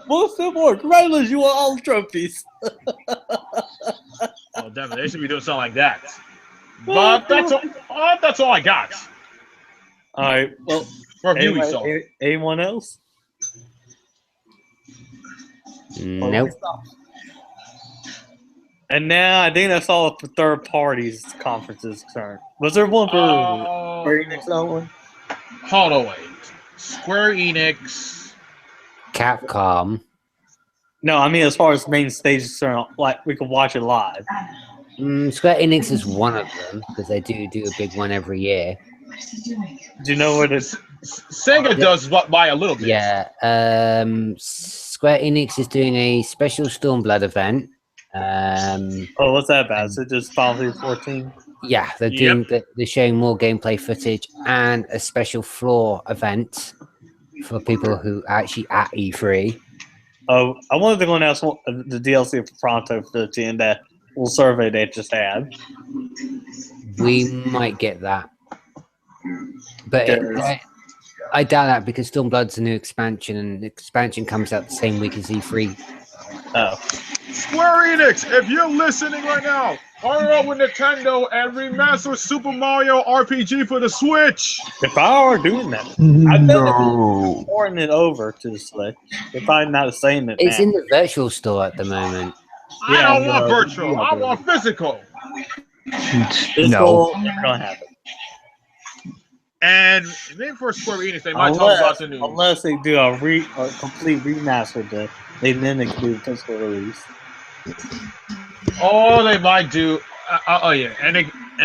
Most more. Congratulations, you won all the trophies. Oh damn it! They should be doing something like that. But that's all I got. All right. Well, For Ubisoft. anyone else? Nope. And now I think that's all for third parties conferences concerned. Was there one for Square Enix one? Hold on, wait. Square Enix. Capcom. No, I mean as far as main stage is concerned, like we can watch it live. Square Enix is one of them because they do a big one every year. Do you know what it's? Sega does by a little bit. Yeah. Square Enix is doing a special Stormblood event. What's that about? Is it just Final Fantasy 14? Yeah, they're showing more gameplay footage and a special floor event for people who are actually at E3. Oh, I wanted to go and ask the DLC for Pronto 15 that little survey they just had. We might get that, but I doubt that because Stormblood's a new expansion, and the expansion comes out the same week as E3. Oh. Square Enix, if you're listening right now, partner up with Nintendo and remaster Super Mario RPG for the Switch. If I were doing that, I bet they're porting it over to the Switch. They're probably not saying it. It's in the virtual store at the moment. I don't want virtual. I want physical. Physical, never gonna happen. And maybe for Square Enix, they might talk about the new. Unless they do a complete remaster, they then they can do physical release. Oh, they might do. Yeah, and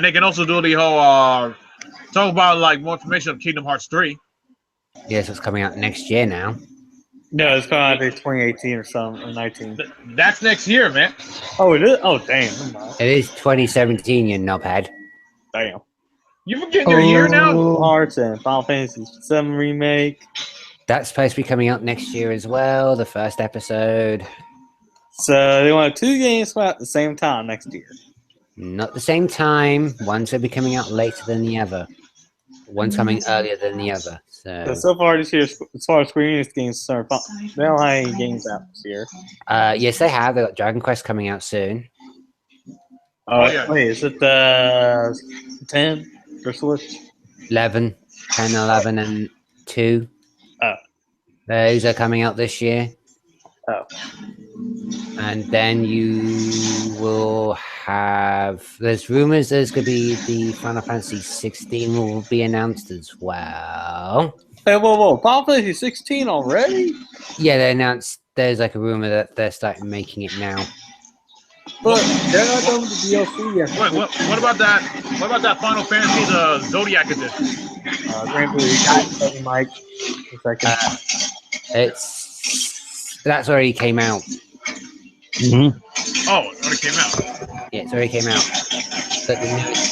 they can also do the whole talk about like more information of Kingdom Hearts 3. Yes, it's coming out next year now. No, it's coming out in 2018 or something, or 19. That's next year, man. Oh, it is. Oh, damn. It is 2017, you knobhead. Damn. You forgetting your year now? Kingdom Hearts and Final Fantasy VII remake. That's supposed to be coming out next year as well. The first episode. So they want 2 games come out at the same time next year. Not the same time. One's going to be coming out later than the other. One's coming earlier than the other. So far this year, as far as Square Enix games are concerned, they don't have any games out this year. Yes, they have. They've got Dragon Quest coming out soon. Yeah. Wait, is it the 10 for Switch? 11, 10, 11, and 2. Oh. Those are coming out this year. Oh. And then you will have... There's rumors there's going to be the Final Fantasy 16 will be announced as well. Hey, whoa. Final Fantasy 16 already? Yeah, they announced... There's like a rumor that they're starting making it now. But they're not done with the DLC yet. Wait, what about that? What about that Final Fantasy, the Zodiac edition? TheGranBlue, Mike. That's already came out. Mm-hmm. Oh, it already came out. Yeah, it's already came out. But the newest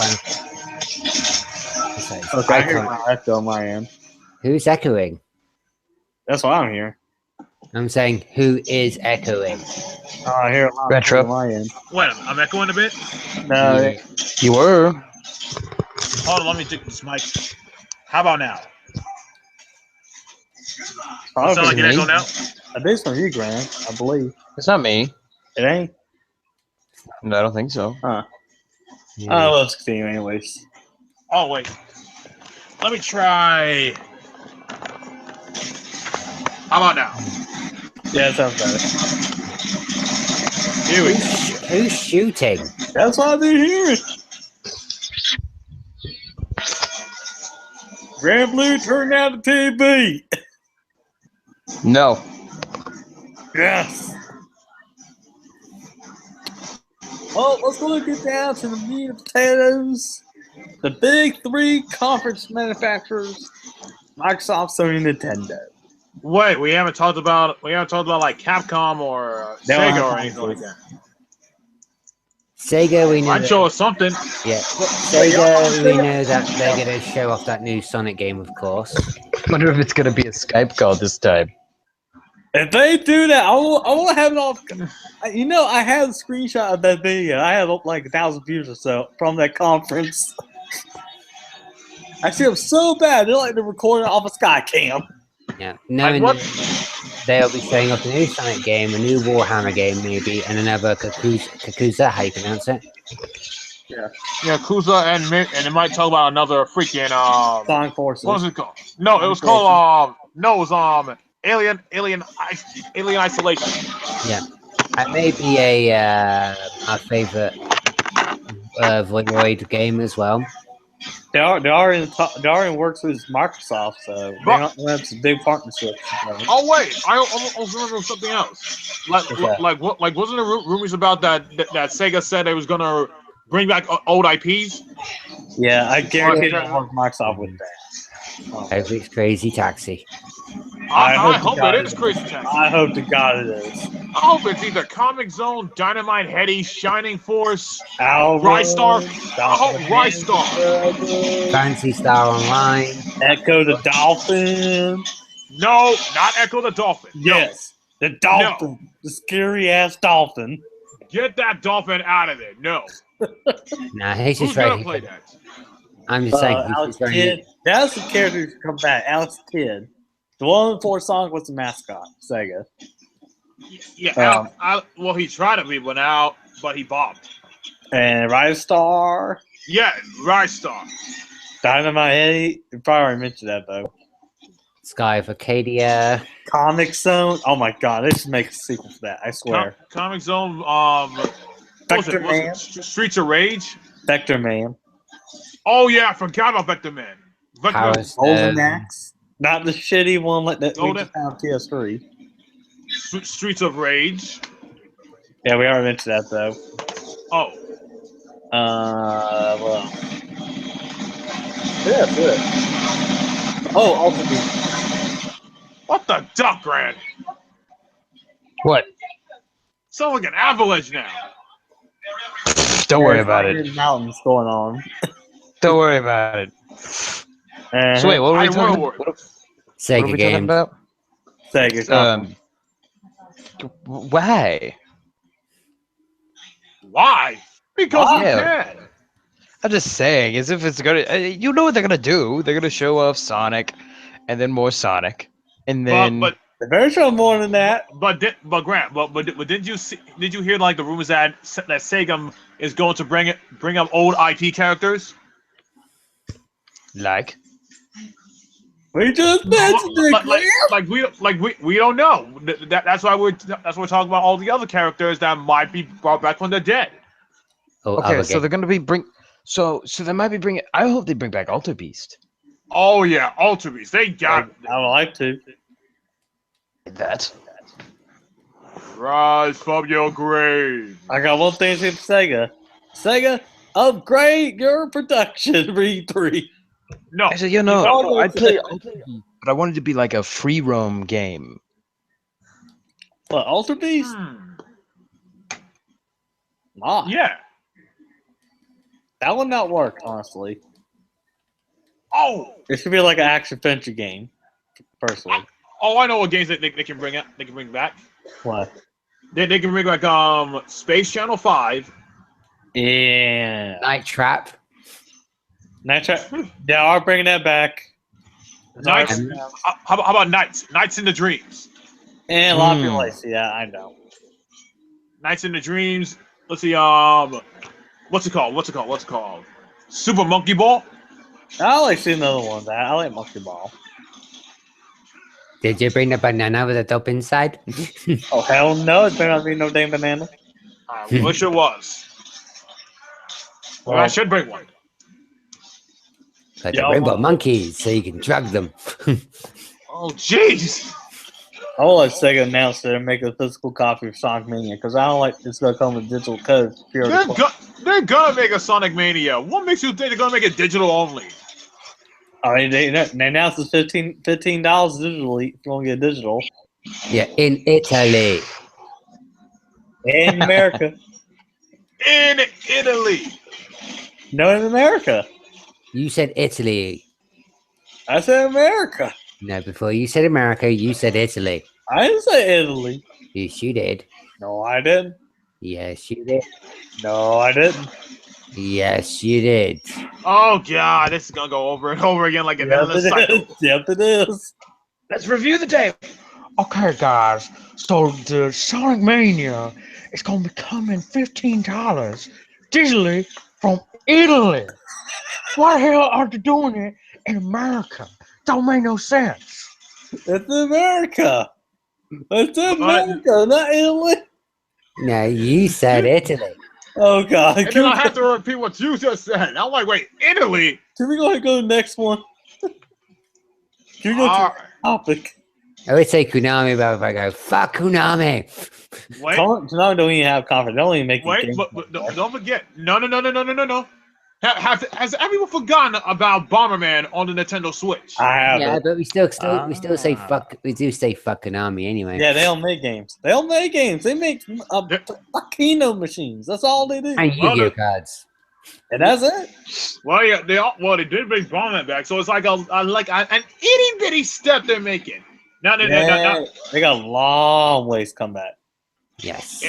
Final. Okay, I hear my echo on my end. Who's echoing? That's what I'm hearing. I'm saying, who is echoing? I hear a lot Retro. on my end. Wait, I'm echoing a bit. No, You were. Hold on, let me take this mic. How about now? Sound like an echo now? I think it's from you, Grant. I believe. It's not me. It ain't? No, I don't think so. Huh. Oh, let's continue anyways. Oh, wait. Let me try. How about now? Yeah, that sounds better. Here we go. Who's shooting? That's what I've been hearing. TheGranBlue, turn down the TV. No. Yes. Well, let's go and get down to the meat and potatoes. The big three conference manufacturers: Microsoft, Sony, Nintendo. Wait, we haven't talked about like Capcom or They don't Sega have or anything like consoles. that. Sega, we know I'd that, show us something. yeah. Sega, we know that they're going to show off that new Sonic game, of course. I wonder if it's gonna be a Skype call this time. If they do that, I will have it off. You know, I had a screenshot of that video. I had like 1,000 views or so from that conference. I see them so bad. They're like they're recording off a Skycam. Yeah, knowing what? that they'll be showing off a new Sonic game, a new Warhammer game, maybe, and another Kakuza, how you pronounce it? Yeah, Kuza and it might talk about another freaking Sonic Forces. what was it called? No, it was called no, it was Alien Isolation. Yeah, that may be my favorite Void game as well. They are in works with Microsoft, so they have some big partnerships. Oh wait, I was remembering something else. Like wasn't there rumors about that Sega said they was gonna bring back old IPs? Yeah, I guarantee they'll work Microsoft with that. Hope it's Crazy Taxi. I hope it is Crazy Taxi. I hope to God it is. I hope it's either Comic Zone, Dynamite Heady, Shining Force, Alvin, Rystar. I hope Rystar. Fancy Star Online. Echo the Dolphin. No, not Echo the Dolphin. Yes, the dolphin. The scary ass dolphin. Get that dolphin out of there. No. Nah, he's Who's just gonna right. play that? I'm just saying. Alex Kidd. That's the character who come back. Alex Kidd. The one before Sonic was the mascot. Sega. Yeah. Well, he tried to be, but he bombed. And Rystar. Yeah, Rystar. Dynamite Heady. You probably already mentioned that though. Sky of Arcadia. Comic Zone. Oh my God, they should make a sequel for that. I swear. Comic Zone. Vector Man. Streets of Rage. Vector Man. Oh yeah, I forgot about Vector Man. Golden Axe. Not the shitty one like that we Golden- just found PS3. Streets of Rage. Yeah, we already mentioned that though. Oh. Well. Yeah, good. Oh, Ultra Beast. What the duck, Grant? What? Sounds like an avalanche now. Don't worry about it. There's mountains going on. Don't worry about it. So wait, what were we talking about? What are Sega we talking games. about? Sega. Why? Why? Because Why? we can. I'm just saying, as if it's gonna. You know what they're gonna do? They're gonna show off Sonic, and then more Sonic, and then. But They better show more than that. But Grant, but did you hear like the rumors that Sega is going to bring up old IP characters? Like. We just mentioned it. We don't know. That's why we're talking about all the other characters that might be brought back from the dead. Oh, Okay, other so game. they're gonna be So they might be bringing. I hope they bring back Alter Beast. Oh yeah, Ultra Beast. They got I would like to. That. rise from your grave. I got one thing to say for Sega. Sega, upgrade your production. Read 3. No, I said, I'd play Alter Beast, but I wanted to be like a free roam game. What, Ultra Beast? Nah. Yeah. That would not work, honestly. Oh. It should be like an action adventure game, personally. Oh, I know what games that they can bring out. They can bring back. What? They can bring back Space Channel 5. Yeah. Night Trap. Night Trap. They are bringing that back. Nights. How about Nights? Nights in the Dreams. And a lot of people like, yeah, I know. Nights in the Dreams. Let's see. What's it called? Super Monkey Ball. I like seeing another one. I like Monkey Ball. Did you bring the banana with the top inside? Oh hell no! It better not be no damn banana. I wish it was. Well, I should bring one. Like the rainbow monkeys, so you can drug them. Oh jeez. I will let Sega announce that and make a physical copy of Sonic Mania because I don't like it's gonna come with digital code. They're gonna make a Sonic Mania. What makes you think they're gonna make it digital only? I mean, they announced it's $15 digitally if you want to get digital. Yeah, in Italy. In America. In Italy. No, in America. You said Italy. I said America. No, before you said America, you said Italy. I didn't say Italy. Yes, you did. No, I didn't. Yes, you did. No, I didn't. Yes, you did. Oh god, this is gonna go over and over again like an endless cycle. Yep, it is. Let's review the tape. Okay, guys. So the Sonic Mania is gonna be coming $15 digitally from Italy. Why the hell are they doing it in America? Don't make no sense. It's America. It's America, not Italy. No, you said Italy. Oh God! And then I have to repeat what you just said. I'm like, wait, Italy? Can we go ahead and go to the next one? Can we go to the topic? I would say Konami, but if I go, fuck Konami. Wait, Konami don't even have confidence. They don't even make wait, games but don't forget. No. Has everyone forgotten about Bomberman on the Nintendo Switch? I have. Yeah, it. but we still say fuck. We do say fuck Konami anyway. Yeah, they don't make games. They don't make games. They make Kino machines. That's all they do. And Yu-Gi-Oh cards. And that's it. Well, yeah, they did bring Bomberman back, so it's like an itty bitty step they're making. Now, They got a long ways to come back. Yes.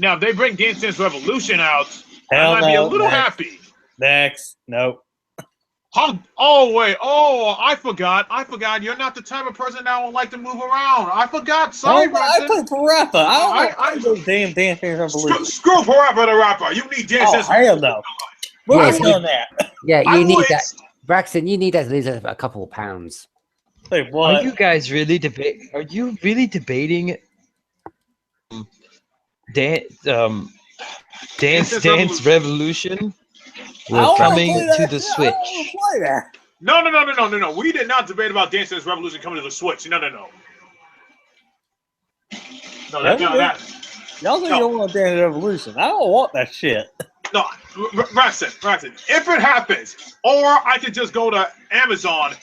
Now, if they bring Dance Dance Revolution out, Hell I might be a no, little next. happy. Next, nope. I forgot. You're not the type of person that would like to move around. I forgot. Sorry, I Braxton. play Parappa. I don't know damn Dance Revolution. Screw Parappa the rapper. You need Dance Oh, Dance. hell no. We're Yes, not doing that. Yeah, I you need would- that. Braxton, you need that to lose a couple of pounds. Say what? Are you guys really Are you really debating Dance Revolution I don't wanna coming play to that the shit. I don't wanna Switch? play that. No. We did not debate about Dance Dance Revolution coming to the Switch. No. No, that's not that. Y'all say you don't want Dance Revolution. I don't want that shit. No, Braxton. If it happens, or I could just go to Amazon,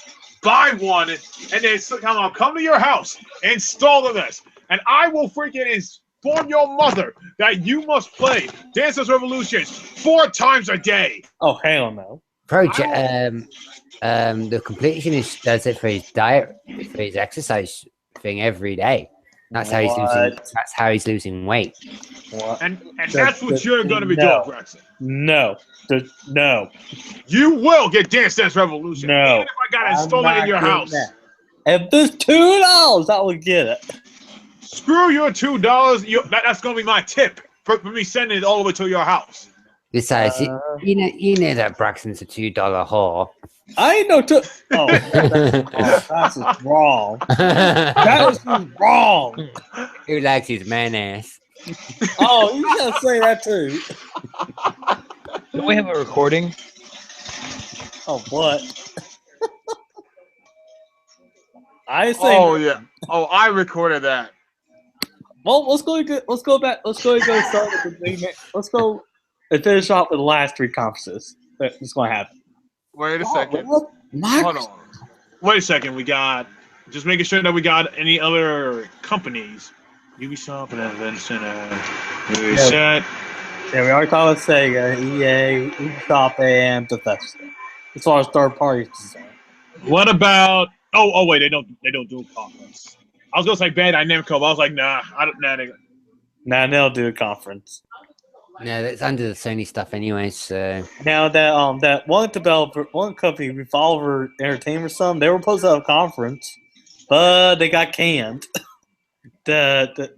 buy one, and then I'll come to your house, install this, and I will freaking inform your mother that you must play Dance Dance Revolution 4 times a day. Oh hell no. Project. The completionist does it for his diet, for his exercise thing every day. That's how he's losing. What? That's how he's losing weight. What? And that's what you're going to be doing, Braxton. No. No. You will get Dance Dance Revolution. No. Even if I got to install it in your house. That. If there's $2, I would get it. Screw your $2. That's going to be my tip for me sending it all the way to your house. Besides, you know that Braxton's a $2 whore. I ain't no two. Oh, that's just wrong. That is just wrong. Who likes his man ass? Oh, you gotta say that too. Don't we have a recording? Oh, what? I say. Oh yeah. Oh, I recorded that. Well, let's go back. Let's go start with the big man. Let's go and finish off with the last 3 conferences. That's going to happen. Wait a second. Hold Hold on. Wait a second. We got just making sure that we got any other companies. Ubisoft and Event Center. Reset. Yeah, we already talked about Sega, EA, Ubisoft, and Bethesda. As far as third parties concerned. What about? Oh wait, they don't do a conference. I was gonna say Bandai Namco, but I was like, nah, I don't. Nah, Nah, they'll do a conference. No, that's under the Sony stuff anyway. So Now that one company, Revolver Entertainment, they were supposed to have a conference, but they got canned. The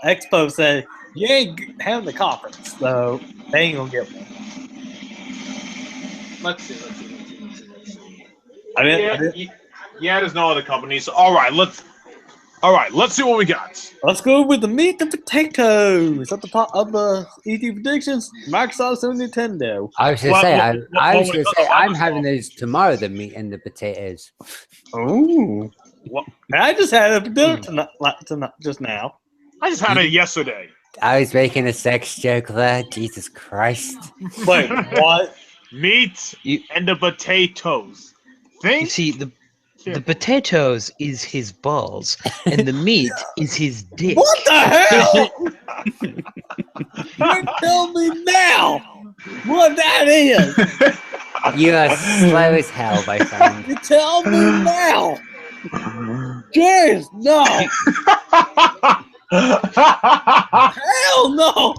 expo said you ain't having the conference, so they ain't gonna get one. Let's see. Yeah, there's no other companies. All right, let's see what we got. let's go with the meat and potatoes at the top of the ET predictions. Microsoft and Nintendo. I was gonna say, I'm having those tomorrow. The meat and the potatoes. Ooh. And I just had it for dinner tonight, just now. I just had it yesterday. I was making a sex joke there. Jesus Christ. Wait, what? Meat You- and the potatoes. You Think? see, the potatoes is his balls, and the meat is his dick. What the hell? You tell me now what that is. You are slow as hell, my friend. You tell me now. Jeez, no. Hell no.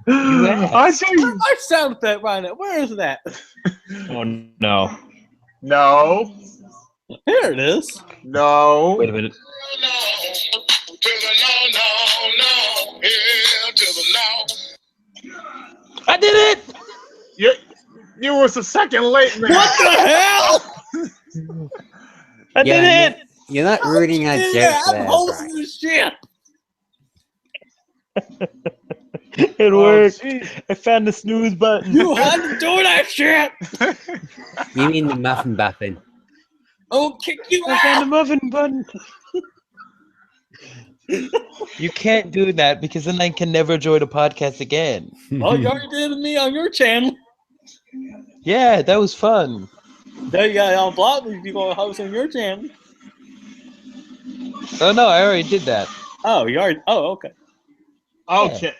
You asked. I see. Where's my sound effect right now? Where is that? Oh no! No. Here it is. No. Wait a minute. I did it! You was a second late, man. What the hell? I did it! You're not ruining our joke Yeah, I'm there. hosting Brax. this shit. It worked. I found the snooze button. You had to do that shit. You mean the muffin buffin? I'll kick you I found the out. muffin button. You can't do that because then I can never join a podcast again. Oh, you already did it to me on your channel. Yeah, that was fun. There you go. Unblock me if you're going to host on your channel. Oh no, I already did that. Oh, you already. Oh, okay. Okay.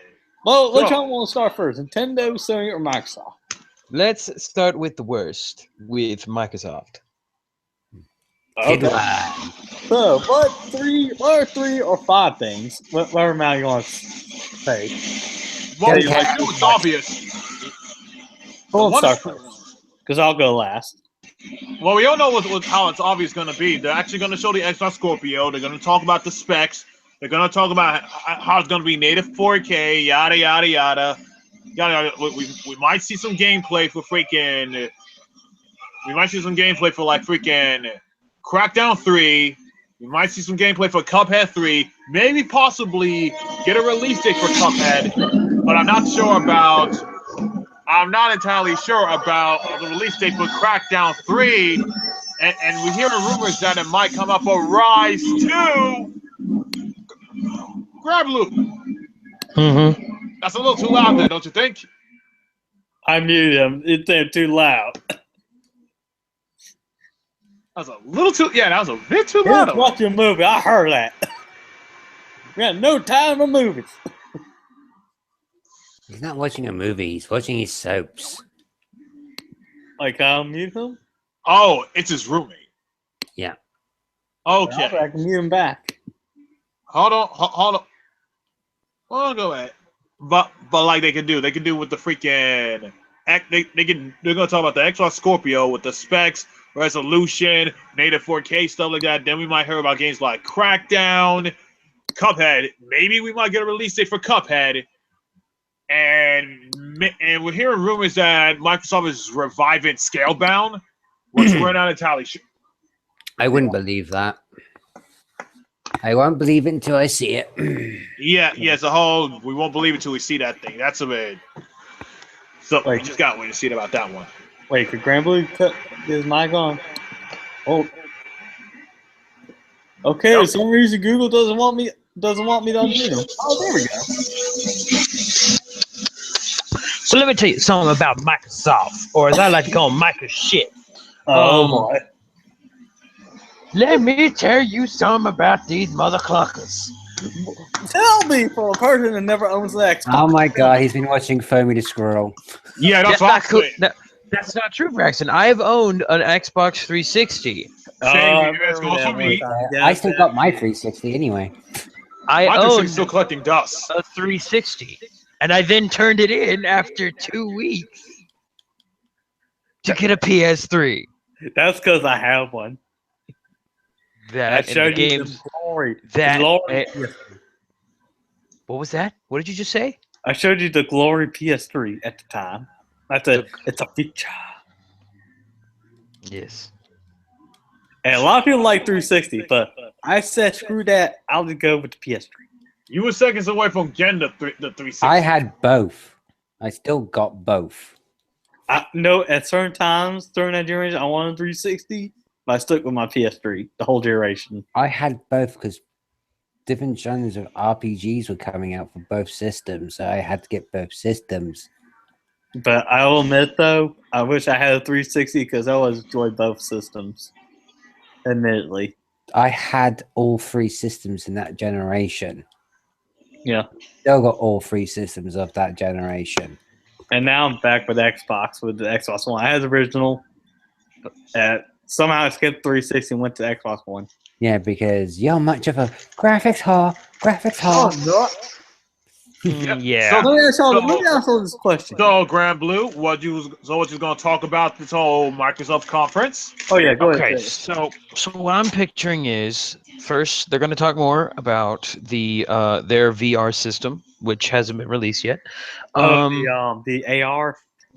Well, which So- one want to start first? Nintendo, Sony, or Microsoft? Let's start with the worst, with Microsoft. Kid Okay. one. So, what are three or five things? Whatever amount you want to say. Well, Okay. you know it's obvious. Who wants to One- start first? Because I'll go last. Well, we all know how it's obvious going to be. They're actually going to show the Xbox Scorpio. They're going to talk about the specs. They're going to talk about how it's going to be native 4K, yada, yada, yada. Yada, yada. We might see some gameplay for freaking... We might see some gameplay for, like, freaking Crackdown 3. We might see some gameplay for Cuphead 3. Maybe possibly get a release date for Cuphead. But I'm not entirely sure about the release date for Crackdown 3. And we're hearing rumors that it might come up for Rise 2. GranBlue. Mm-hmm. That's a little too loud there, don't you think? I muted him. It's too loud. That was a little too... Yeah, that was a bit too He was loud. watching a movie. I heard that. We got no time for movies. He's not watching a movie. He's watching his soaps. Like, I'll mute him? Oh, it's his roommate. Yeah. Okay. I can mute him back. Hold on. Well, go ahead. But like they can do with the freaking they're gonna talk about the Xbox Scorpio with the specs, resolution, native 4K stuff like that. Then we might hear about games like Crackdown, Cuphead. Maybe we might get a release date for Cuphead. And we're hearing rumors that Microsoft is reviving Scalebound, which we're not entirely sure. I wouldn't believe that. I won't believe it until I see it. Yeah, as a whole, we won't believe it until we see that thing. That's a bit. So we just got to wait to see about that one. Wait, could GranBlue cut his mic on? Oh. Okay, for some reason Google doesn't want me to unmute him. Oh, there we go. So let me tell you something about Microsoft, or as I like to call them, Microshit. Oh boy. Let me tell you something about these mother cluckers. Tell me, for a person that never owns the Xbox. Oh my god, he's been watching Foamy the Squirrel. Yeah, that's That's what not, that's not true, Braxton. I've owned an Xbox 360. Same here. It's going for me. I still got my 360 anyway. I My owned still collecting dust. a 360, and I then turned it in after 2 weeks to get a PS3. That's because I have one. I That and the showed you games. the glory. That Glory. what was that? What did you just say? I showed you the glory PS3 at the time. It's a feature. Yes. And a lot of people like 360, but I said screw that. I'll just go with the PS3. You were seconds away from getting the 360. I had both. I still got both. I know at certain times during that generation, I wanted 360, but I stuck with my PS3 the whole duration. I had both because different genres of RPGs were coming out for both systems, so I had to get both systems. But I will admit, though, I wish I had a 360 because I always enjoyed both systems. Admittedly, I had all three systems in that generation. yeah. Still got all three systems of that generation. And now I'm back with Xbox with the Xbox One. I had the original. Somehow I skipped 360 and went to Xbox One. Yeah, because you're much of a graphics whore. Graphics whore. Yeah. Let me ask you this question. So, GranBlue, what you gonna talk about this whole Microsoft conference? Oh yeah, go Okay, ahead. so what I'm picturing is first they're going to talk more about their VR system, which hasn't been released yet. The AR.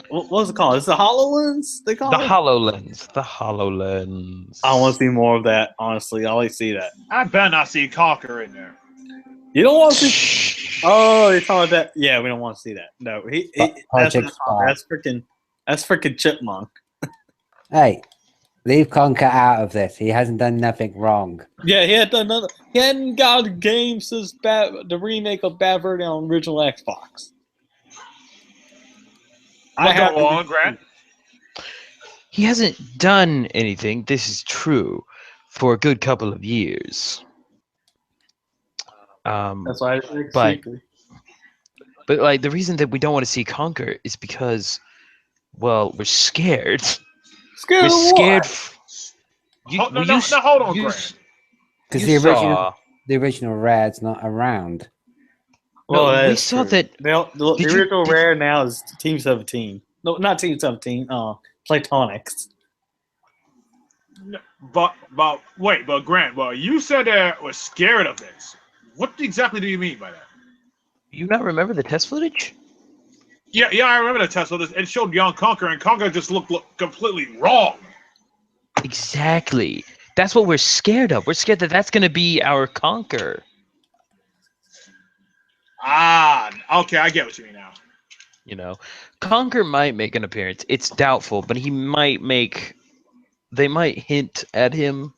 What was it called? Is it the HoloLens? They call The it. HoloLens. The HoloLens. I want to see more of that. Honestly, I like to see that. I better not see Conker in there. You don't want to see. Oh, you're talking about that? Yeah, we don't want to see that. No, Project Spark. that's freaking Chipmunk. Hey, leave Conker out of this. He hasn't done nothing wrong. Yeah, he had done nothing. He hadn't got a game since the remake of Bad Verde on original Xbox. Go on, Grant. He hasn't done anything. This is true for a good couple of years. That's why. But like the reason that we don't want to see Conker is because, well, we're scared. Scared We're of scared. Hold on, Grant. Because You the original Rare's not around. Well, No, that we is saw true. that. The Did you- original did- Rare now is Team 17. No, not Team 17. Platonics. But Grant, you said that we're scared of this. What exactly do you mean by that? You not remember the test footage? Yeah, I remember the Tesla. It showed young Conker, and Conker just looked completely wrong. Exactly. That's what we're scared of. We're scared that that's going to be our Conker. Ah, okay, I get what you mean now. You know, Conker might make an appearance. It's doubtful, but he might make. They might hint at him.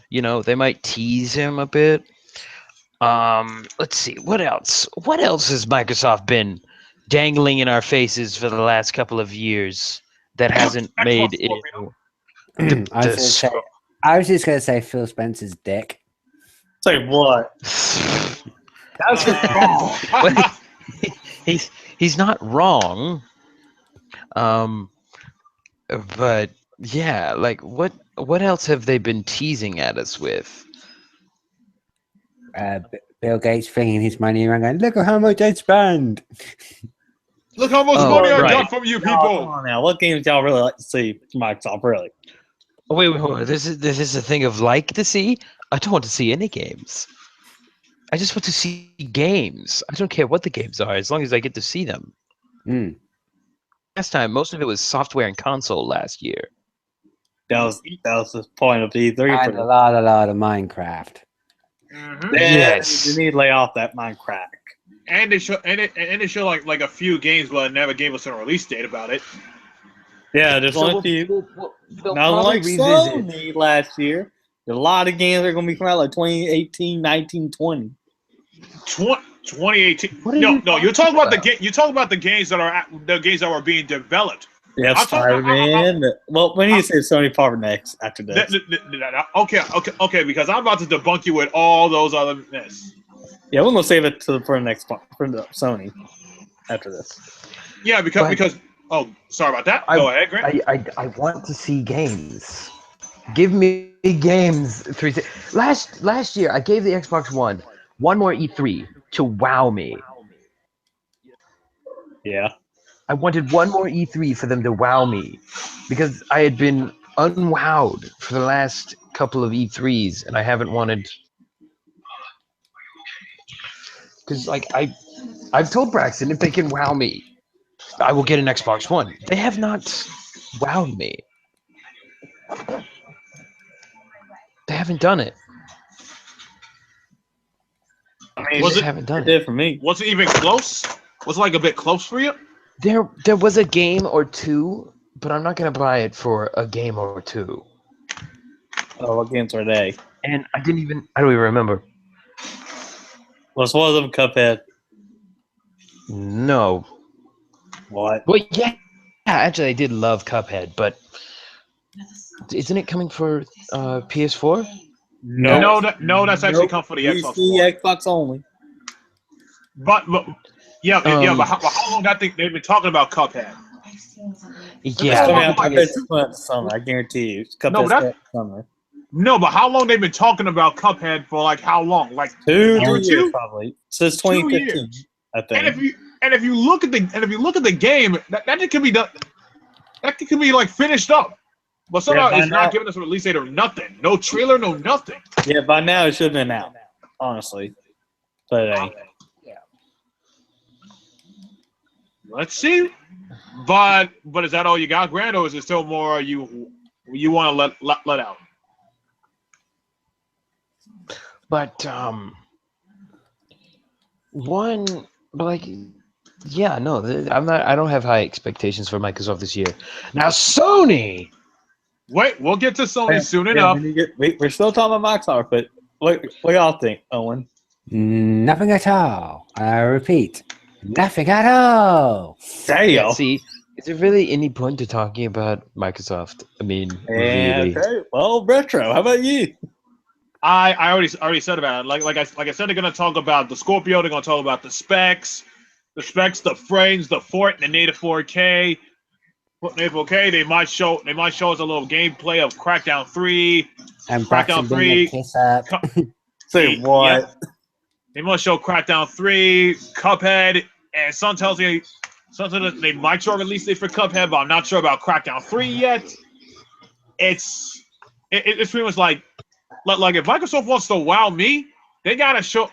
You know, they might tease him a bit. Let's see. What else? What else has Microsoft been dangling in our faces for the last couple of years that hasn't Xbox made it? Scorpio. I was just gonna say Phil Spencer's dick. Say what? That's Well, he's not wrong. But yeah, like what else have they been teasing at us with? Bill Gates flinging his money around going, look at how much I spend. Look how much Oh, money I right. got from you No, come people. on now. What games y'all really like to see from Microsoft? Really? Oh, wait. This is a thing of like to see. I don't want to see any games. I just want to see games. I don't care what the games are, as long as I get to see them. Mm. Last time, most of it was software and console last year. That was the point of the E3. And a lot of Minecraft. Mhm. Yes. You need to lay off that Minecraft. And they show like a few games, but never gave us a release date about it. Yeah, there's only a few. Not like Sony last year. There's a lot of games that are going to be coming out like 2018, 19, 20. 2018. What are No, you you're talking about the game. You talk about the games that are being developed. Yeah, I'm talking- Spider-Man. Well, when you say Sony Power next after this. Okay, because I'm about to debunk you with all those other mess. Yeah, we're going to save it for the next part, for the Sony after this. Yeah, because oh, sorry about that. Go ahead, Grant. I want to see games. Give me games. Last year, I gave the Xbox One more E3 to wow me. Yeah. I wanted one more E3 for them to wow me because I had been unwowed for the last couple of E3s, and I haven't wanted. Because like I've told Braxton, if they can wow me, I will get an Xbox One. They have not wowed me. They haven't done it. I mean, Was They it- haven't done it it. did for me. Was it even close? Was it like a bit close for you? There was a game or two, but I'm not gonna buy it for a game or two. Oh, what games are they? and I don't even remember. Was one of them Cuphead? No. What? Well, yeah. Actually, I did love Cuphead, but isn't it coming for PS4? No, that's actually come for the Xbox PC, One. Xbox only. But yeah, but how long that thing they've been talking about Cuphead? Yeah, Coming out I- Cuphead's coming out this summer. I guarantee you. Cuphead's No, coming out this summer. No, but how long they've been talking about Cuphead for? Like how long? Like 2 year or 3 two? years probably since 2015. years. I think. And if you look at the game, that could be done. That could be like finished up. But somehow by it's now- not giving us a release date or nothing. No trailer, no nothing. Yeah, by now it should have been out. Honestly, but it ain't. Let's see. But is that all you got, Grant, or is there still more you want to let out? but yeah, no, I'm not. I don't have high expectations for Microsoft this year. Now, Sony. Wait, we'll get to Sony soon Yeah, enough. we're still talking about Microsoft, but what y'all think, Owen? Nothing at all. I repeat, nothing at all. Damn. Yeah, see, is there really any point to talking about Microsoft? I mean, really. Okay. Well, Retro, how about you? I already said about it. Like I said, they're gonna talk about the Scorpio. They're gonna talk about the specs, the frames, the Fort, and the native 4K. Native 4K. They might show us a little gameplay of Crackdown 3. And Crackdown Braxton being 3. a kiss up. Say what? Yep. They must show Crackdown 3, Cuphead, and some tells me they might show a release date for Cuphead, but I'm not sure about Crackdown 3 yet. It's pretty much like if Microsoft wants to wow me, they gotta show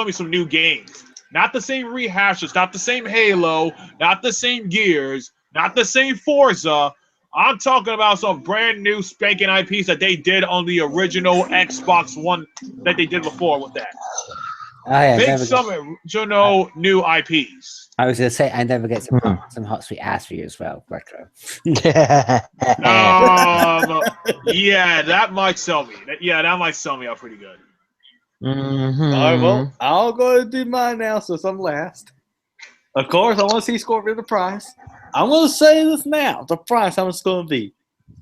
me some new games. Not the same rehashes, not the same Halo, not the same Gears, not the same Forza. I'm talking about some brand new spanking IPs that they did on the original Xbox One that they did before with that. Oh, yeah, Make never some original new IPs. I was gonna say, I never get some hot sweet ass for you as well, Retro. Yeah, that might sell me. That might sell me out pretty good. Mhm. All right, well, I'll go and do mine now since I'm last. Of course, I want to see Scorpio the price. I'm going to say this now. The price, how much it's going to be.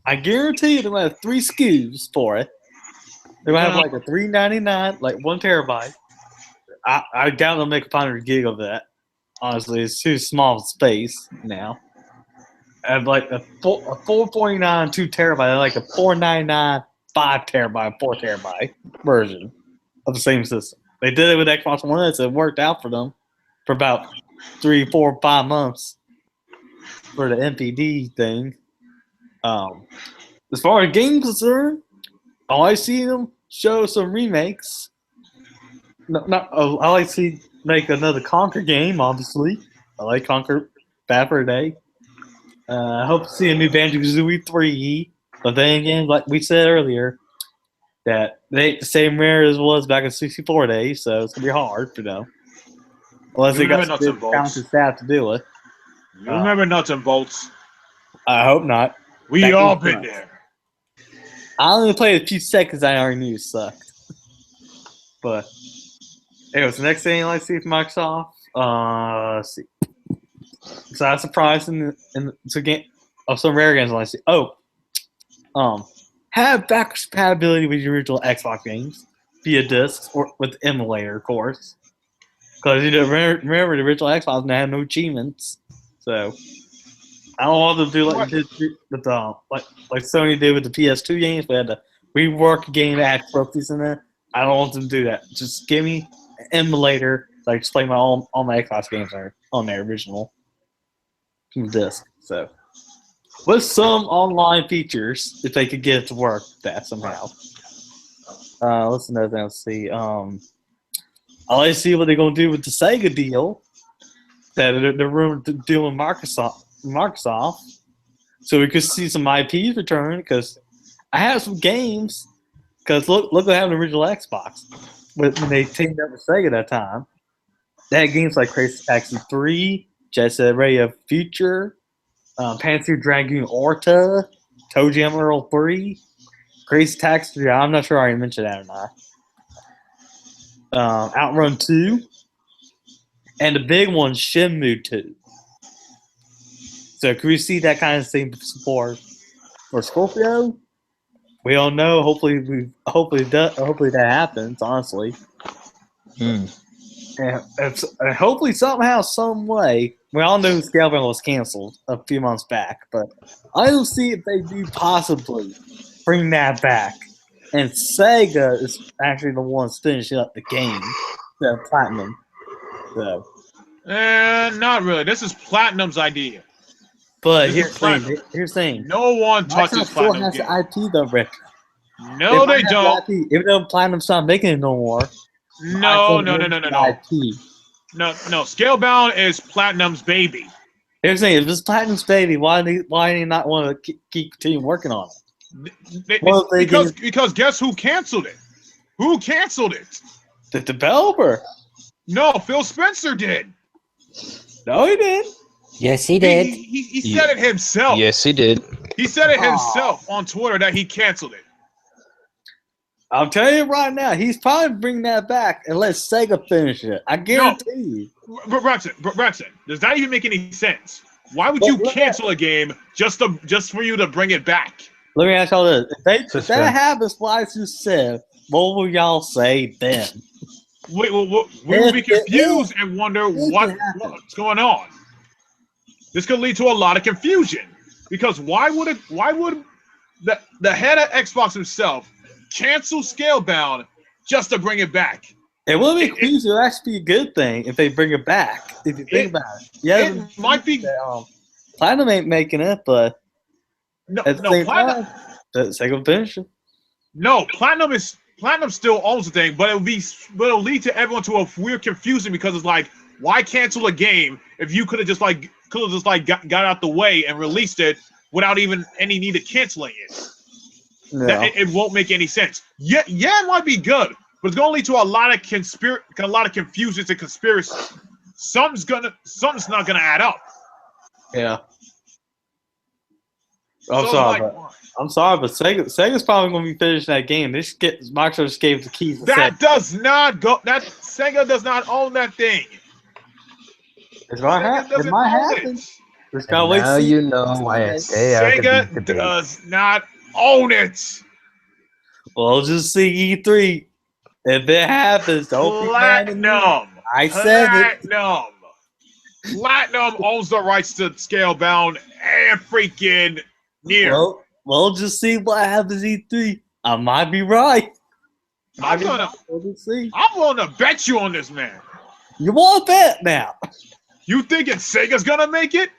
I guarantee you they're going to have 3 SKUs for it. They're going to have like a $399, like 1 terabyte. I doubt they'll make a 500 gig of that. Honestly, it's too small space now. I have like a 449 2 terabyte, like a 499 5 terabyte, 4 terabyte version of the same system. They did it with Xbox One. It worked out for them for about 3, 4, 5 months for the NPD thing. As far as games concerned, all I see them show some remakes. I like to see make another Conquer game, obviously. I like Conquer Bad for a Day. I hope to see a new Banjo-Kazooie 3. But then again, like we said earlier, that they ain't the same rare as it was back in 64 days, so it's going to be hard for them. Unless they got Remember nuts some and bolts. talented staff to do it. You remember nuts and bolts? I hope not. We That all was been nuts. there. I only played a few seconds. I already knew it sucked. But anyways, the next thing I like to see from Microsoft, let's see. So I was surprised in the game of some rare games I like to see. Have backwards compatibility with the original Xbox games via discs or with the emulator, of course. Because remember the original Xbox didn't have no achievements, so I don't want them to do like they did with like Sony did with the PS2 games. We had to rework a game that had trophies in it. I don't want them to do that. Just give me an emulator so I can just play all my Xbox games on their original disc. So with some online features, if they could get it to work, that somehow. What's another thing? Let's see. I like to see what they're gonna do with the Sega deal that they're rumored to do with Microsoft, so we could see some IPs return. Because I have some games. Because look what happened to the original Xbox when they teamed up with Sega that time. They had games like Crazy Taxi 3, Jet Set Radio Future, Panzer Dragoon Orta, Toe Jam Earl 3. Crazy Taxi. I'm not sure I already mentioned that or not. Outrun 2, and the big one, Shenmue 2. So can we see that kind of thing support for Scorpio? We don't know. Hopefully that happens. Honestly, and hopefully somehow, some way. We all know Scalebound was canceled a few months back, but I don't see if they do possibly bring that back. And Sega is actually the ones finishing up the game, the Platinum. So, Not really. This is Platinum's idea. but This here's is the thing. Platinum. Here's the thing. No one touches Microsoft still Platinum has game. the IP though, Rick. No, they don't. IP, even though Platinum's not making it no more. No. IP. No. Scalebound is Platinum's baby. Here's the thing. If it's Platinum's baby, why do they not want to keep continuing working on it? Because guess who canceled it? Who canceled it? The developer. No, Phil Spencer did. No, he did. Yes, he did. He said it himself. Yes, he did. He said it himself on Twitter that he canceled it. I'll tell you right now, he's probably bringing that back and let Sega finish it. I guarantee you. Braxton, does that even make any sense? Why would you cancel a game just for you to bring it back? Let me ask y'all this: if that happens, like you said, what will y'all say then? We will be confused and wonder what's going on. This could lead to a lot of confusion because why would the head of Xbox himself cancel Scalebound just to bring it back? It would be confusing. It would actually be a good thing if they bring it back. If you think about it, yeah, it might be. Platinum ain't making it, but at the same Platinum. time, Sega finish it. No, Platinum still owns the thing, but it'll lead to everyone to a weird confusion because it's like, why cancel a game if you could have just got out the way and released it without even any need of canceling it? No. It won't make any sense. Yeah, it might be good, but it's gonna lead to a lot of confusions and conspiracy. Something's not gonna add up. Yeah. I'm sorry, but Sega's probably going to be finishing that game. Microsoft just gave the keys. That Sega does not own that thing. It might happen. Just gotta wait. Now you know why I stay out of Sega these debates. does not own it. Well, just see E3. If it happens, don't be mad at me. Platinum. I said it. Platinum owns the rights to Scalebound and freaking Nier. Well, just see what happens E3. I might be right. I'm willing to bet you on this, man. You want to bet now? You thinking Sega's gonna make it?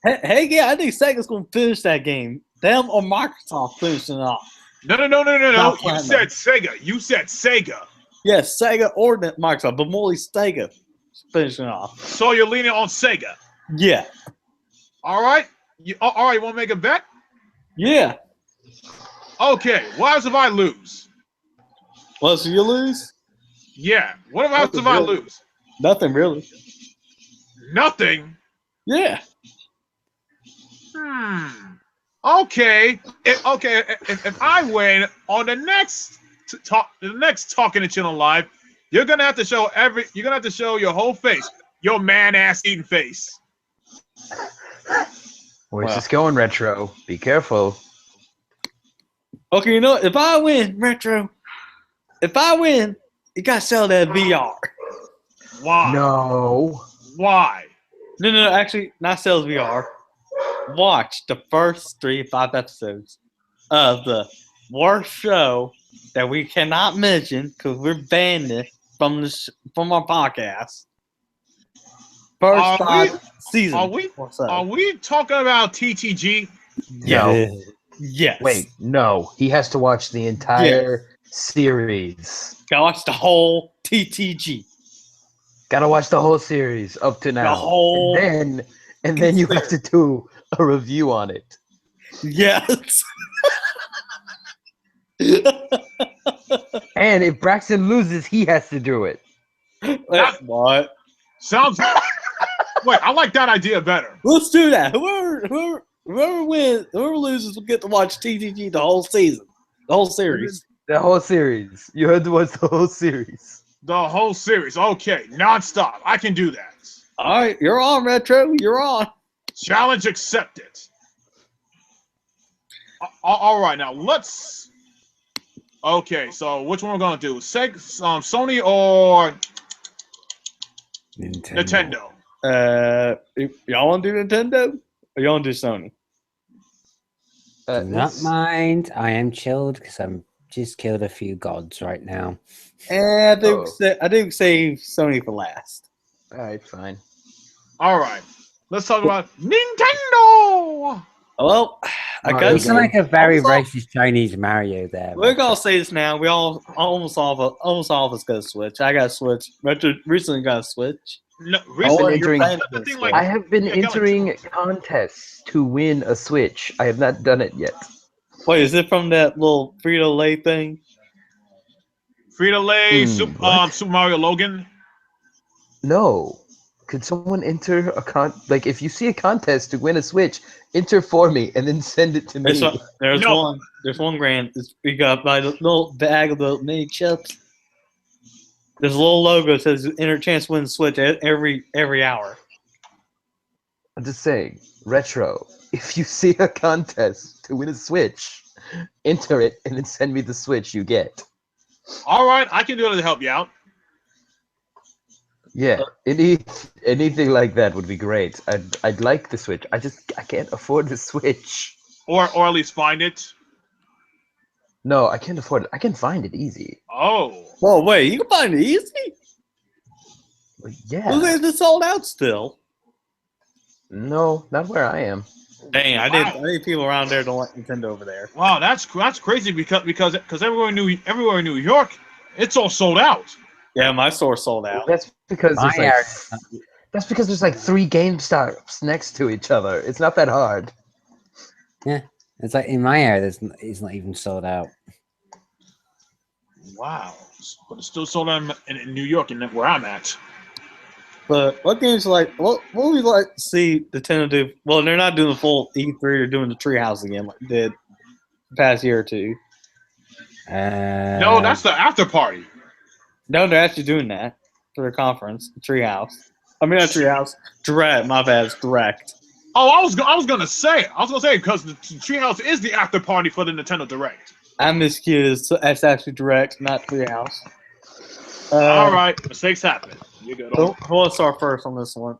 Hey, yeah, I think Sega's gonna finish that game. Them or Microsoft finishing it off. No. You said Sega. Yes, Sega or Microsoft, but mostly Sega finishing it off. So you're leaning on Sega. Yeah. All right. You want to make a bet? Yeah. Okay. What happens if I lose? Well, so you lose? Yeah. What happens if I lose? Nothing really. Nothing? Yeah. Okay. If I win on the next Talking to Channel Live, you're gonna have to show your whole face, your man-ass eating face. Where's this going, Retro? Be careful. Okay, you know, if I win, Retro, you gotta sell that VR. Why? No. Why? No, actually, not sell VR. Watch the first 5 episodes of the worst show that we cannot mention because we're banned it from our podcast. First 5 seasons. Are we talking about TTG? No. Yes. Wait, no. He has to watch the entire series. Gotta watch the whole TTG. Gotta watch the whole series up to now. And then you have to do a review on it. Yes. And if Braxton loses, he has to do it. What? Sounds. Wait, I like that idea better. Let's do that. Whoever wins, whoever loses will get to watch TTG the whole season. The whole series. The whole series. You heard the words, the whole series. The whole series. Okay, nonstop. I can do that. All right, you're on, Retro. You're on. Challenge accepted. All right, now let's. Okay, so which one we're gonna do? Sony or Nintendo? Y'all want to do Nintendo or y'all want to do Sony? Do not mind. I am chilled because I'm just killed a few gods right now. I do save Sony for last. All right, fine. All right, let's talk about Nintendo. Well, I Mario You guess sound like a very almost racist Chinese Mario there. we're gonna say this now. We almost all of us got a Switch. I got a Switch. Retro recently got a Switch. No, I've recently, been you're entering- the thing like I have been Yeah, got like entering contests to win a Switch. I have not done it yet. Wait, is it from that little Frito-Lay thing? Frito-Lay, what? Super Mario Logan. No. Could someone enter like if you see a contest to win a Switch, enter for me and then send it to me. There's No. one. There's one grand. We got by the little bag of the mini chips. There's a little logo that says "Enter chance to win Switch" every hour. I'm just saying, Retro, if you see a contest to win a Switch, enter it and then send me the Switch you get. All right, I can do it to help you out. Yeah, anything like that would be great. I'd like the Switch. I can't afford the Switch. Or at least find it. No, I can't afford it. I can find it easy. Oh. Whoa, wait! You can find it easy. But Who yeah. says it's sold out still? No, not where I am. Dang, I Wow. think people around there don't like Nintendo over there. Wow, that's crazy because everywhere in New York, it's all sold out. Yeah, my store sold out. That's because My there's like 3 GameStops next to each other. It's not that hard. It's like in my area, it's not even sold out. Wow, but it's still sold out in New York and where I'm at. But what games what would we like to see Nintendo do? Well, they're not doing the full E3. They're doing the Treehouse again, like they did the past year or two. No, that's the after party. No, they're actually doing that for their conference, the Treehouse. I mean, not Treehouse, Direct. My bad, it's Direct. Oh, I was gonna say because the Treehouse is the after party for the Nintendo Direct. I miscued. It's actually Direct, not Treehouse. All right, mistakes happen. You good? Who wants to start first on this one?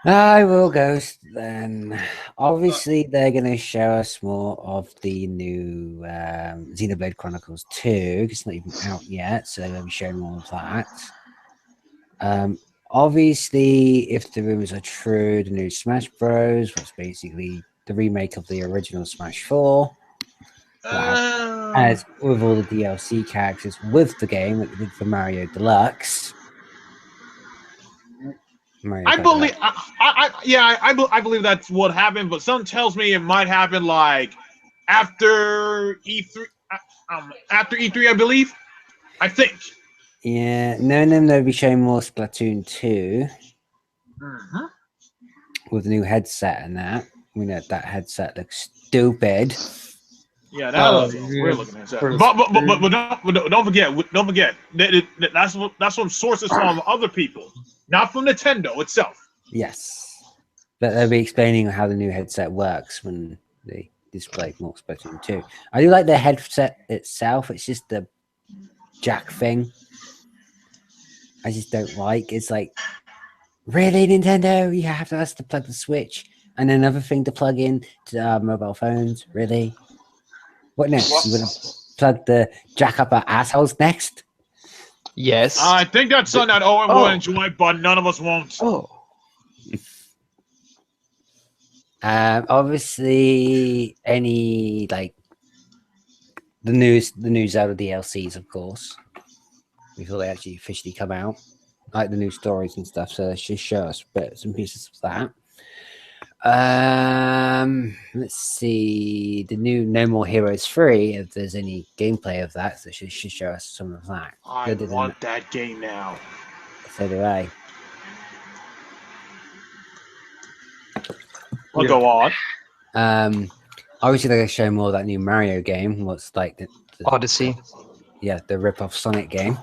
I will go then. Obviously, they're going to show us more of the new Xenoblade Chronicles 2. It's not even out yet, so they're going to be showing more of that. Obviously, if the rumors are true, the new Smash Bros. Was basically the remake of the original Smash 4. As with all the DLC characters with the game, like they did for Mario Deluxe. I believe, I believe that's what happened, but something tells me it might happen like after E3. After E3, I believe. I think. Yeah, knowing them, they'll be showing more Splatoon 2 with the new headset and that. We know that headset looks stupid. Yeah, we're looking at that. But don't forget. That's from sources from other people, not from Nintendo itself. Yes, but they'll be explaining how the new headset works when they display more Splatoon 2. I do like the headset itself. It's just the jack thing. I just don't like. It's like, really, Nintendo? You have to ask to plug the Switch and another thing to plug in to mobile phones. Really? What next? You gonna plug the jack up our assholes next? Yes. I think that's something that Owen will enjoy, but none of us won't. Oh. Obviously, any like the new Zelda DLCs, of course, before they actually officially come out, like the new stories and stuff. So let's just show us bits and pieces of that. Let's see the new No More Heroes 3. If there's any gameplay of that, so should show us some of that. I want that game now. So do I. We'll go on. Obviously they're gonna show more of that new Mario game. What's like the Odyssey. Yeah, the rip-off Sonic game.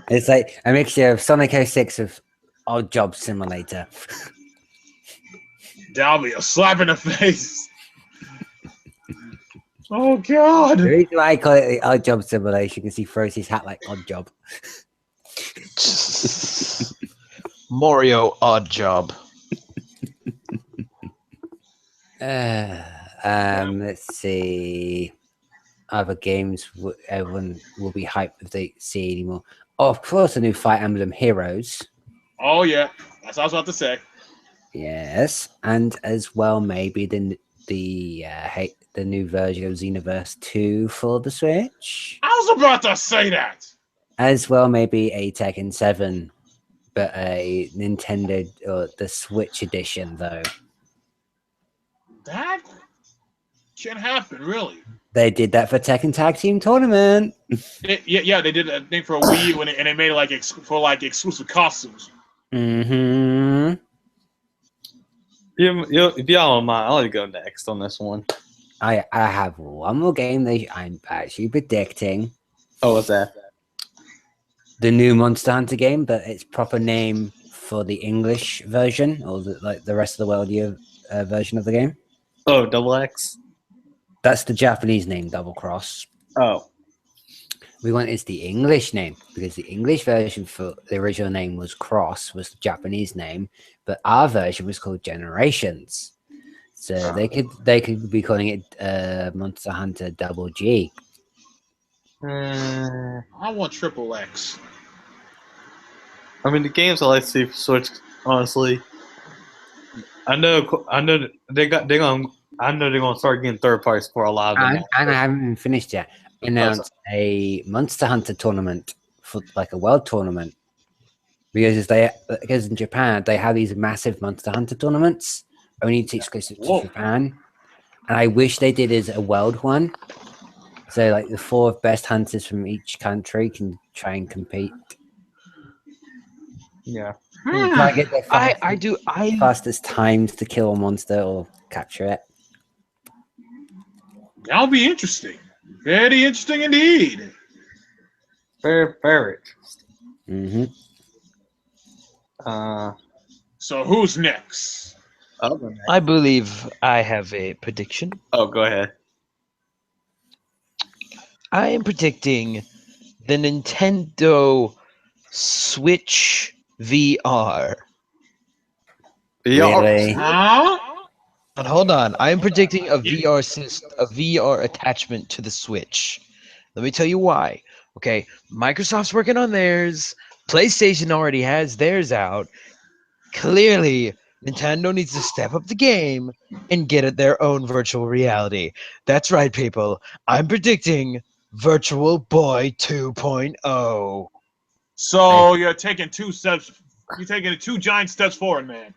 It's like a mixture of Sonic 06 with Odd Job Simulator. That'll be a slap in the face. Oh God. The reason why I call it the Odd Job Simulation because he throws his hat like Odd Job. Mario Odd Job. Let's see. Other games everyone will be hyped if they see anymore. Oh, of course, the new Fire Emblem Heroes. Oh yeah, that's what I was about to say. Yes, and as well maybe the new version of Xenoverse 2 for the Switch. I was about to say that. As well maybe a Tekken 7, but a Nintendo or the Switch edition though. That can happen, really. They did that for Tekken Tag Team Tournament. Yeah, they did a thing for a Wii U, and they made it like for exclusive costumes. Mm-hmm. If y'all don't mind, I'll let you go next on this one. I have one more game that I'm actually predicting. Oh, what's that? The new Monster Hunter game, but its proper name for the English version, or the rest of the world version of the game. Oh, Double X? That's the Japanese name, Double Cross. Oh. We want is the English name, because the English version for the original name was Cross, was the Japanese name, but our version was called Generations. So they could be calling it Monster Hunter Double G. I want Triple X. I mean, the games I like to see for Switch, honestly. I know they're gonna start getting third parties for a lot of them. And I haven't even finished yet. Announced a Monster Hunter tournament for like a world tournament because in Japan they have these massive Monster Hunter tournaments only exclusive to Japan, and I wish they did as a world one. So like the 4 best hunters from each country can try and compete. Yeah. Try and get their I fastest times to kill a monster or capture it. That'll be interesting. Very interesting indeed. Very, very Mm-hmm. So who's next? I'll go next. I believe I have a prediction. Oh, go ahead. I am predicting the Nintendo Switch VR. Really? Huh? But hold on, I am predicting a VR attachment to the Switch. Let me tell you why. Okay, Microsoft's working on theirs. PlayStation already has theirs out. Clearly, Nintendo needs to step up the game and get at their own virtual reality. That's right, people. I'm predicting Virtual Boy 2.0. So you're taking 2 steps. You're taking 2 giant steps forward, man.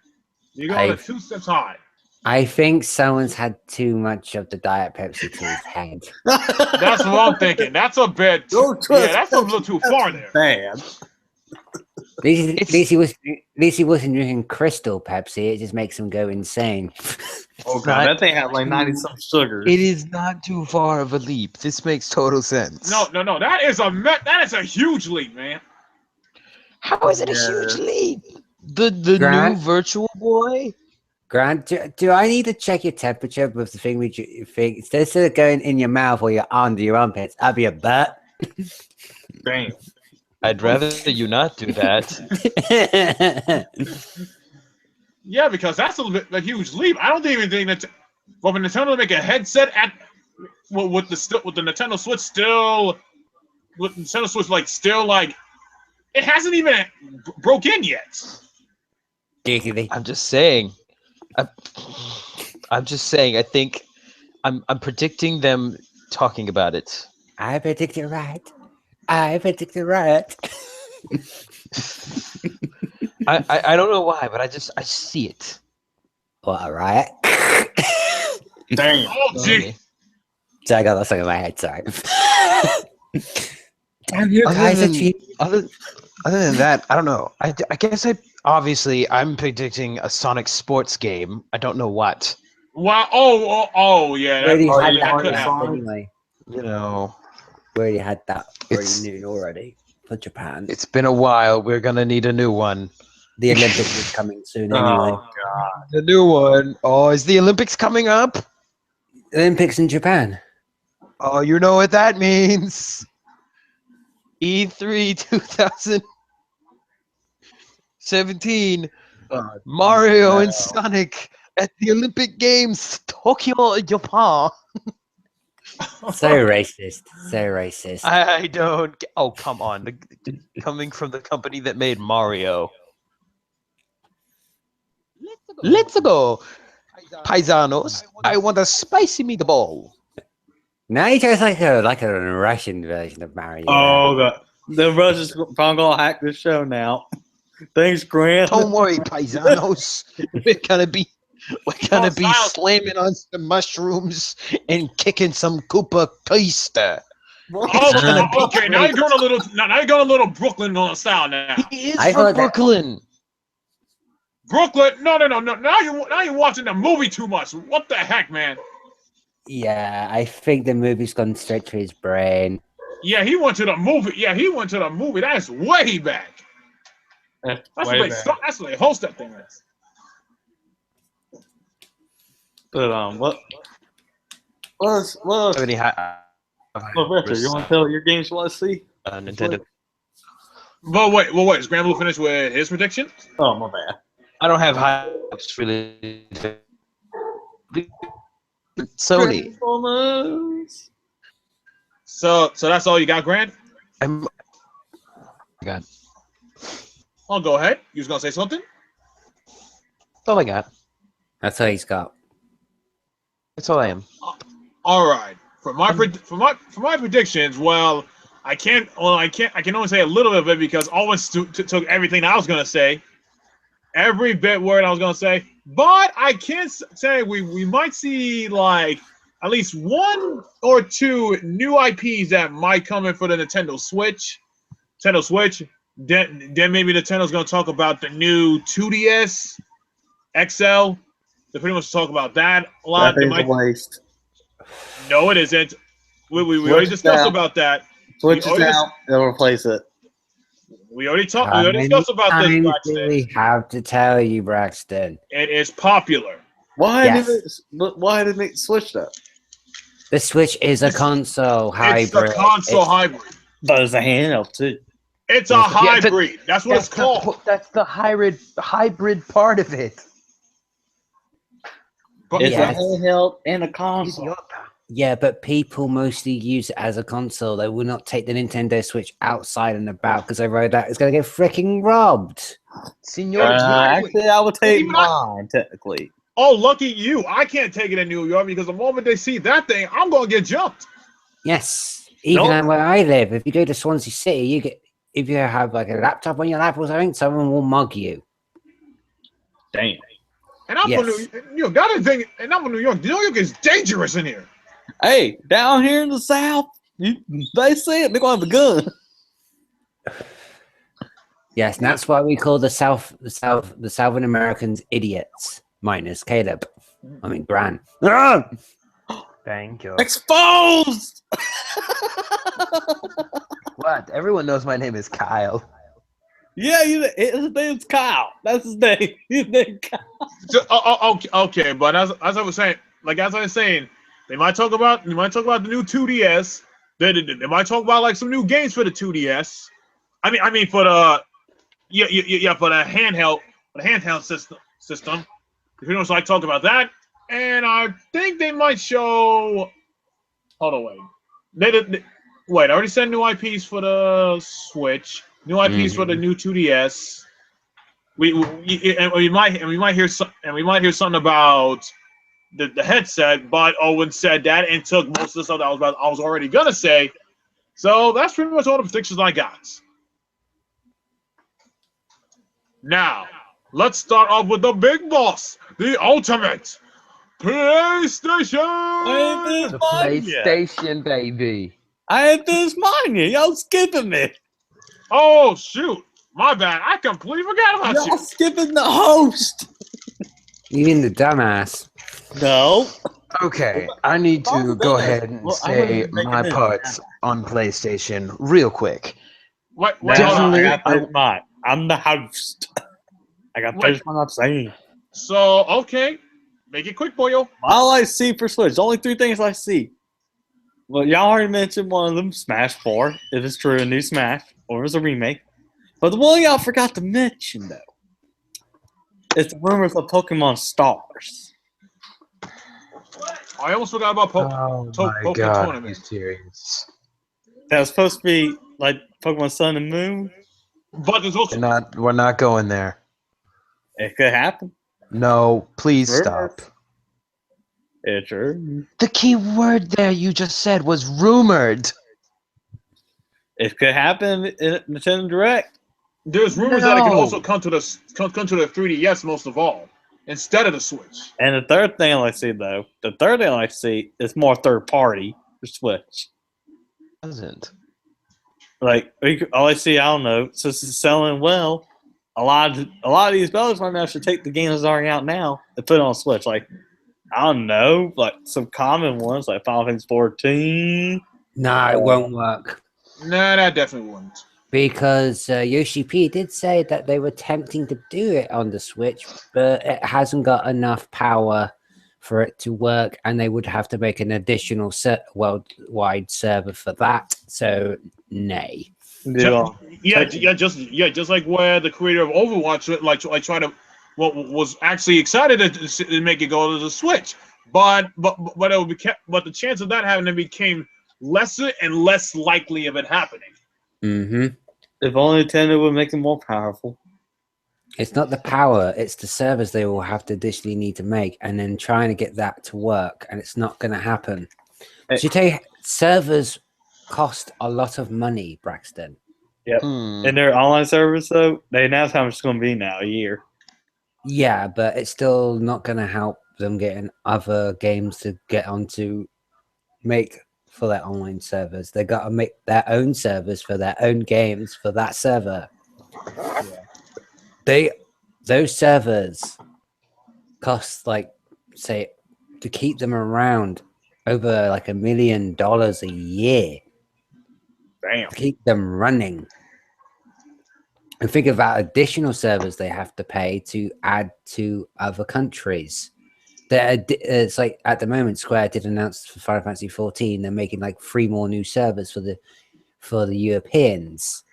You're going 2 steps high. I think someone's had too much of the Diet Pepsi to his head. That's what I'm thinking. That's a bit. That's a little too far there. Man. At least he wasn't drinking Crystal Pepsi. It just makes him go insane. Oh god, that thing had like 90-some sugars. It is not too far of a leap. This makes total sense. No. That is a huge leap, man. How is it a huge leap? The new Virtual Boy? Grant, do I need to check your temperature with the thing you think instead of going in your mouth or under your armpits, up your butt? Damn. I'd rather you not do that. Yeah, because that's a huge leap. I don't even think that for Nintendo to make a headset with the Nintendo Switch it hasn't even broke in yet. I'm just saying. I'm just saying. I think I'm predicting them talking about it. I predict it right. I don't know why, but I see it. What, right? Damn. Oh, gee. So I got that song in my head, sorry. Damn, you guys are cheap. Other than that, I don't know. I guess I'm predicting a Sonic sports game. I don't know what. Wow. Oh, yeah. We already had That that could planned happen. anyway. You know, We already had that It's- already noon already for Japan. it's been a while. We're gonna need a new one. The Olympics is coming soon anyway. Oh God. The new one. Oh, is the Olympics coming up? Olympics in Japan. Oh, you know what that means. E3 2017. Mario and Sonic at the Olympic Games, Tokyo, Japan. So racist. So racist. I don't. Oh, come on. Coming from the company that made Mario. Let's go. Paisanos, I want a spicy meatball. Now he goes like a Russian version of Mario. Oh, the Russians probably gonna hack this show now. Thanks, Grant. Don't worry, paisanos. We're gonna be slamming on some mushrooms and kicking some Koopa Keister. Okay. Now you're going a little Brooklyn style now. He is I from heard that- Brooklyn. Brooklyn? No. Now you're watching the movie too much. What the heck, man? Yeah, I think the movie's gone straight to his brain. Yeah, he went to the movie. That's way back. That's That's way what back. that's what they host that thing as. But what else? Richard, you want to tell your games? Let's see. Nintendo. But wait. Is GranBlue finished with his prediction? Oh, my bad. I don't have high hopes really. Sony. Transformers. So that's all you got, Grant? God. Oh, go ahead. You was gonna say something? That's all I got. That's all he's got. That's all I am. All right. For my predictions, well, I can only say a little bit of it because Owen took everything I was gonna say, every bit word I was gonna say. But I can say we might see like at least one or two new IPs that might come in for the Nintendo Switch. Then maybe Nintendo's gonna talk about the new 2DS XL. They pretty much talk about that a lot. That thing's a waste. No, it isn't. We already discussed about that. Switch it out. They'll replace it. We already discussed about this, Do Braxton. we have to tell you, Braxton? It is popular. Why Yes. didn't it switch that? The Switch is a console hybrid. It's a console hybrid. But it's a handheld too. It's a Yeah, but hybrid. That's what it's called. That's the hybrid part of it. But It's Yes. a handheld and a console. Yeah, but people mostly use it as a console. They will not take the Nintendo Switch outside and about because they worry that it's going to get freaking robbed. Senor, Actually, I would take Even I- mine technically. oh, lucky you! I can't take it in New York because the moment they see that thing, I'm gonna get jumped. Yes, even where I live, if you go to Swansea City, you get if you have like a laptop on your lap or something, someone will mug you. Damn. And I'm Yes. from New York. That is thing, and I'm from New York. New York is dangerous in here. Hey, down here in the South, they say it. They're gonna have a gun. Yes, and that's why we call the Southern Americans idiots. Minus Caleb. I mean Grant. Ah! thank you. Exposed. What? Everyone knows my name is Kyle. Yeah, his name's Kyle. That's his name. His name Kyle. Okay, but as I was saying, they might talk about the new 2DS. They might talk about like some new games for the 2DS. I mean for the for the handheld system. They pretty much like talk about that, and I think they might show. Hold on, wait. Wait, I already said new IPs for the Switch. New IPs for the new 2DS. We might hear something about the headset, but Owen said that and took most of the stuff that I was already gonna say. So that's pretty much all the predictions I got. Now, let's start off with the big boss, the ultimate PlayStation. The PlayStation, baby. I ain't finished mine yet. Y'all skipping me. Oh shoot, my bad. I completely forgot about Y'all you. skipping the host. You mean the dumbass? No. Okay, I need to Well, go then, ahead and well, I'm gonna say make my it in. parts on PlayStation real quick. Wait, No, hold on. Definitely- I got I- this mine. I'm the host. I got Wait. this one I'm saying. So, okay. Make it quick, boyo. All I see for Switch, only 3 things I see. Well, y'all already mentioned one of them, Smash 4, if it's true, a new Smash, or it's a remake. But the one y'all forgot to mention, though, it's the rumors of Pokemon Stars. I almost forgot about Oh my Pokemon god, Tournament. are you serious? That was supposed to be like Pokemon Sun and Moon. But there's also We're not going there. It could happen. No, please Rumors. stop. It's true. The key word there you just said was rumored. It could happen in Nintendo Direct. there's rumors that it can No. also come to the 3DS most of all, instead of the Switch. And the third thing I like to see, though, is more third party for Switch. Doesn't. Like, all I see, I don't know, since it's selling well, a lot of these developers right now should take the games that's already out now and put it on Switch. Like, I don't know, like some common ones like Final Fantasy 14. No, it won't work. Nah, that definitely wouldn't. Because Yoshi P did say that they were attempting to do it on the Switch, but it hasn't got enough power for it to work, and they would have to make an additional worldwide server for that. So, nay. Just like where the creator of Overwatch tried to was actually excited to make it go to the Switch, but it would be but the chance of that happening became lesser and less likely of it happening. Mm-hmm. If only Nintendo would make it more powerful. It's not the power, it's the servers they will have to additionally need to make, and then trying to get that to work, and it's not going to happen. Hey. So you tell you, servers cost a lot of money, Braxton. Yep. Hmm. And their online service, though, they announced how much it's going to be now, a year. Yeah, but it's still not going to help them getting other games to get onto make for their online servers. They got to make their own servers for their own games for that server. Those servers cost, like, say, to keep them around over like $1 million a year Damn. to keep them running. And think about additional servers they have to pay to add to other countries. It's like at the moment, Square did announce for Final Fantasy 14 they're making like 3 more new servers for the Europeans.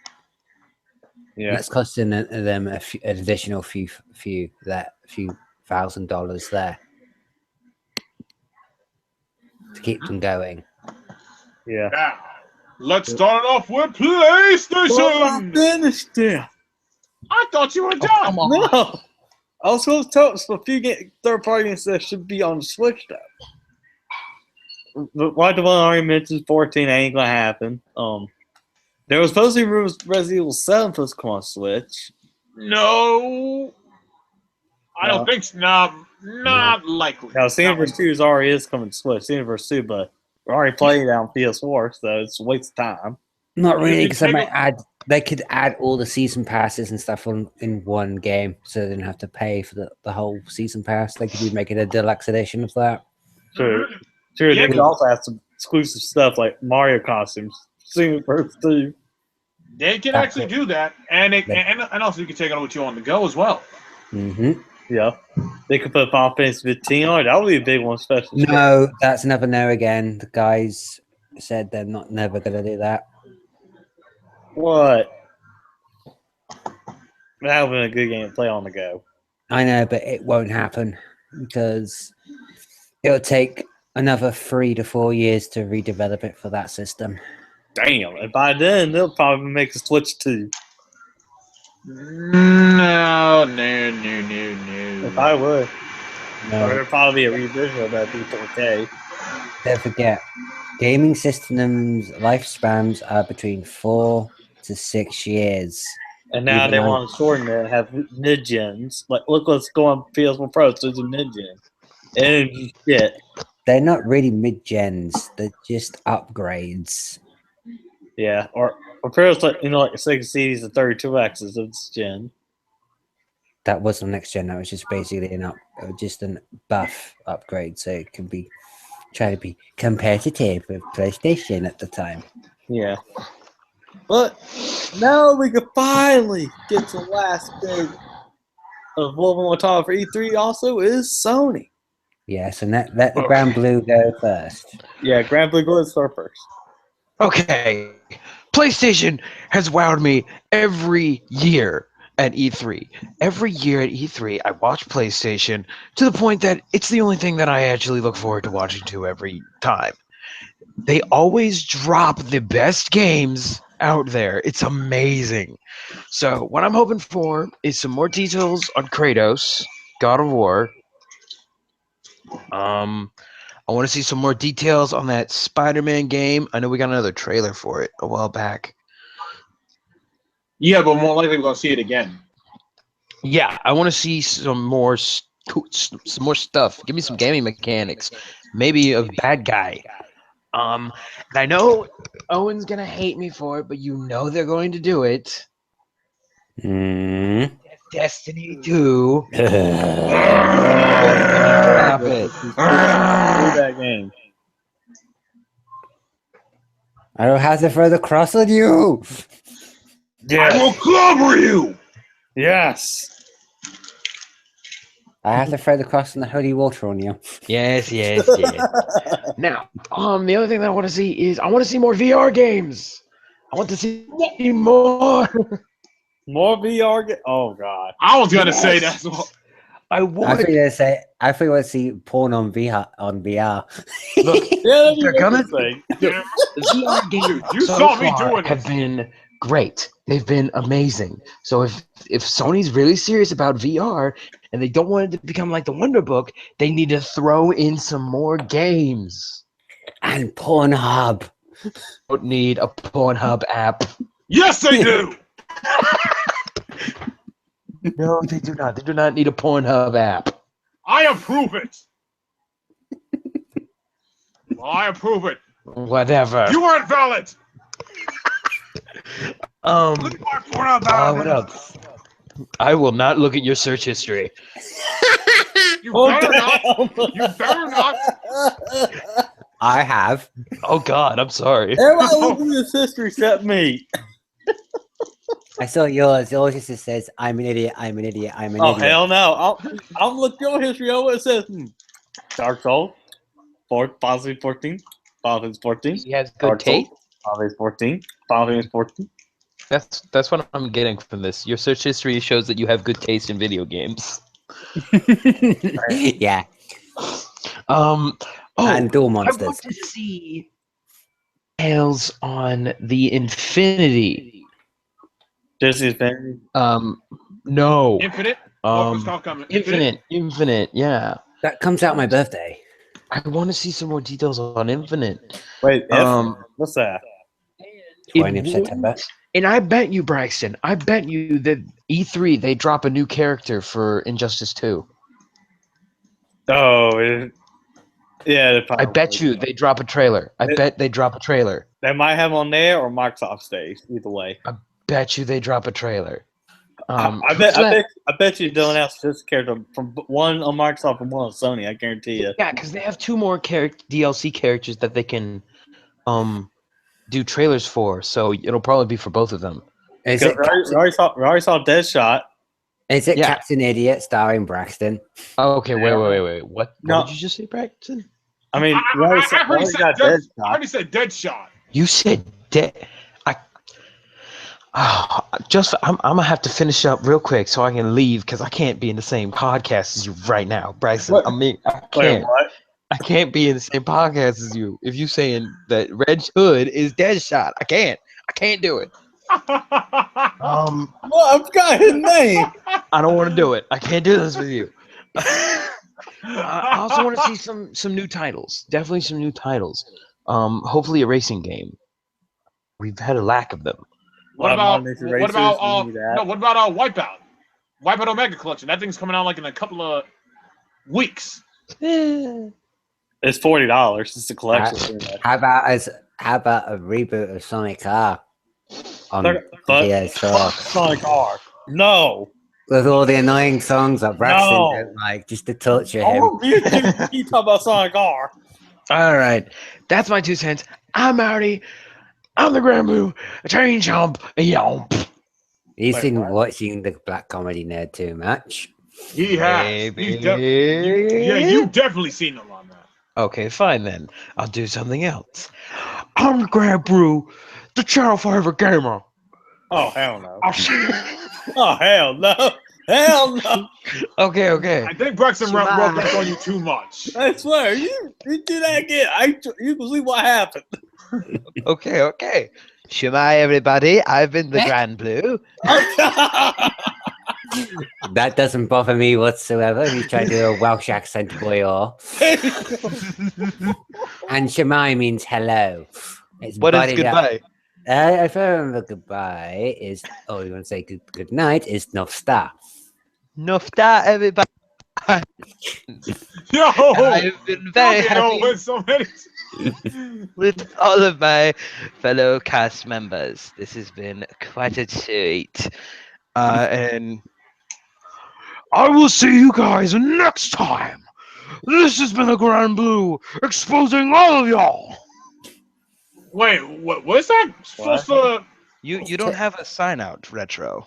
Yeah. And that's costing them an additional few $1,000 there to keep them going. Yeah. Now, let's start it off with PlayStation. Finished it. I thought you were done. Come on. No. I was supposed to tell us a few third-party games that should be on the Switch, though. But like the one I already mentioned, 14 ain't going to happen. There was supposed to be Resident Evil 7 supposed to come on Switch. No, I don't think so. Not likely. Now, Xenoverse 2 already is coming to Switch. Xenoverse 2, but we already played it on PS4, so it's a waste of time. Not really, you because take they could add all the season passes and stuff in one game, so they didn't have to pay for the whole season pass. They could be making a deluxe edition of that. True. True. Yeah, They could also have some exclusive stuff like Mario costumes. Xenoverse 2. They can That's actually it. do that, and also you can take it with you on the go as well. Mm-hmm. Yeah. They could put Final Fantasy 15 on it. That would be a big one, especially. No, that's another no again. The guys said they're never going to do that. What? That would have been a good game to play on the go. I know, but it won't happen because it'll take another 3 to 4 years to redevelop it for that system. Damn. And by then, they'll probably make a Switch 2. No. If I would. Or No, there'd probably be a revision of that 4K. don't forget, gaming systems lifespans are between 4 to 6 years. And now Even they though- want to shorten it and have mid-gens. Like, look what's going on PS4 Pro. So it's a mid-gen. And shit. They're not really mid-gens. They're just upgrades. Yeah. Or pretty much like, like the Sega CDs and 32Xs of this gen. That wasn't next gen. That was just basically just an buff upgrade, so it can be try to be competitive with PlayStation at the time. Yeah. But now we can finally get to the last big of what we want to talk for E3 also is Sony. Yeah, so let the TheGranBlue go first. Yeah, GranBlue goes first. Okay, PlayStation has wowed me every year at E3. Every year at E3, I watch PlayStation to the point that it's the only thing that I actually look forward to watching to every time. They always drop the best games out there. It's amazing. So what I'm hoping for is some more details on Kratos, God of War. I want to see some more details on that Spider-Man game. I know we got another trailer for it a while back. Yeah, but more likely we're gonna see it again. Yeah, I want to see some more stuff. Give me some gaming mechanics. Maybe a bad guy. And I know Owen's gonna hate me for it, but you know they're going to do it. Destiny 2. Stop it. That game. I don't have to throw the cross on you. I will clobber you. Yes. I have to throw the cross and the holy water on you. Yes. Now, the other thing that I want to see is I want to see more VR games. I want to see more. More VR game. Oh god. I was gonna say that. As well. I think they say I think we'll see porn on VR Look, Yeah, they're gonna say. the VR games You so saw me far doing have it. been great. They've been amazing. So if Sony's really serious about VR and they don't want it to become like the Wonder Book, they need to throw in some more games. and Pornhub. Don't need a Pornhub app. Yes, they do. No, they do not. They do not need a Pornhub app. I approve it. I approve it. Whatever. You weren't valid. You are Pornhub valid. what else? I will not look at your search history. You better not. You better not. I have. Oh God, I'm sorry. Everybody looking at this history except me. I saw yours. Yours just says, "I'm an idiot. I'm an idiot. I'm an Oh idiot." hell no! I'll look your history over. It says Dark Souls, Final Fantasy 14, Final Fantasy 14, He has good Dark Souls, taste. Final Fantasy 14, Final Fantasy 14. That's what I'm getting from this. Your search history shows that you have good taste in video games. Yeah, and dual I monsters. want to see details on the Infinity. Disney's Infinity. No. Infinite. Welcome to Coming. Infinite, yeah. That comes out my birthday. I want to see some more details on Infinite. Wait, what's that? 20th of September. And I bet you, Braxton, I bet you that E3 they drop a new character for Injustice 2. Oh, yeah. I bet you they drop a trailer. I bet they drop a trailer. They might have on there or Microsoft stage. Either way. Bet you they drop a trailer. I bet you they'll announce this character from one on Microsoft and one on Sony. I guarantee you. Yeah, because they have two more DLC characters that they can do trailers for, so it'll probably be for both of them. Is We it already saw Deadshot. Yeah. Captain Idiot starring Braxton? Oh, okay, wait. What No. did you just say, Braxton? I mean, I we already already said got dead. I Deadshot. already said Deadshot. You said dead. I'm gonna have to finish up real quick so I can leave because I can't be in the same podcast as you right now, Bryson. What? I mean, I Wait, can't. what? I can't be in the same podcast as you. If you saying that Red Hood is Deadshot, I can't do it. Well, I forgot his name. I don't want to do it. I can't do this with you. I also want to see some new titles. Definitely some new titles. Hopefully a racing game. We've had a lack of them. What about Wipeout? Wipeout Omega Collection. That thing's coming out like in a couple of weeks. It's $40. It's a collection. How about a reboot of Sonic R on But PS4? Sonic R. No. with all the annoying songs that Braxton No. don't like, just to torture him. Oh, you keep talking about Sonic R. All right, that's my 2 cents. I'm Marty. I'm the GranBlue. Chain chomp. Yomp. He's Wait, been what? watching the Black Comedy Nerd too much. He has. Maybe. Yeah, you've definitely seen him on that. Okay, fine then. I'll do something else. I'm the GranBlue, the channel forever gamer. Oh, hell no. Oh, Oh, hell no. Hell no. okay. I think Braxton rubbed Shema. that on you too much. I swear, you do that again. You can see what happened. Okay. Shemai, everybody. I've been the GranBlue. That doesn't bother me whatsoever. If you try to do a Welsh accent, boy, or. And Shemai means hello. It's What is bodied up. goodbye? If I remember, goodbye is. Oh, you want to say good night is Nofsta. Nofta, everybody. Yo, I've been very you know, happy with so many. with all of my fellow cast members. This has been quite a treat. And I will see you guys next time. This has been the GranBlue exposing all of y'all. Wait, what's that supposed to? You don't have a sign out, Retro.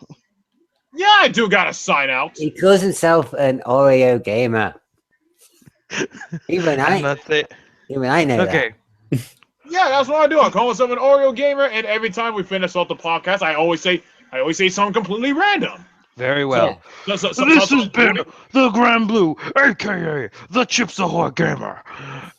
Yeah, I do got to sign out. He calls himself an Oreo gamer. Even I'm I not saying. know Okay. Yeah, that's what I do. I call myself an Oreo gamer, and every time we finish off the podcast, I always say something completely random. Very well. that. So, This has been the GranBlue, aka the Chips Ahoy Gamer,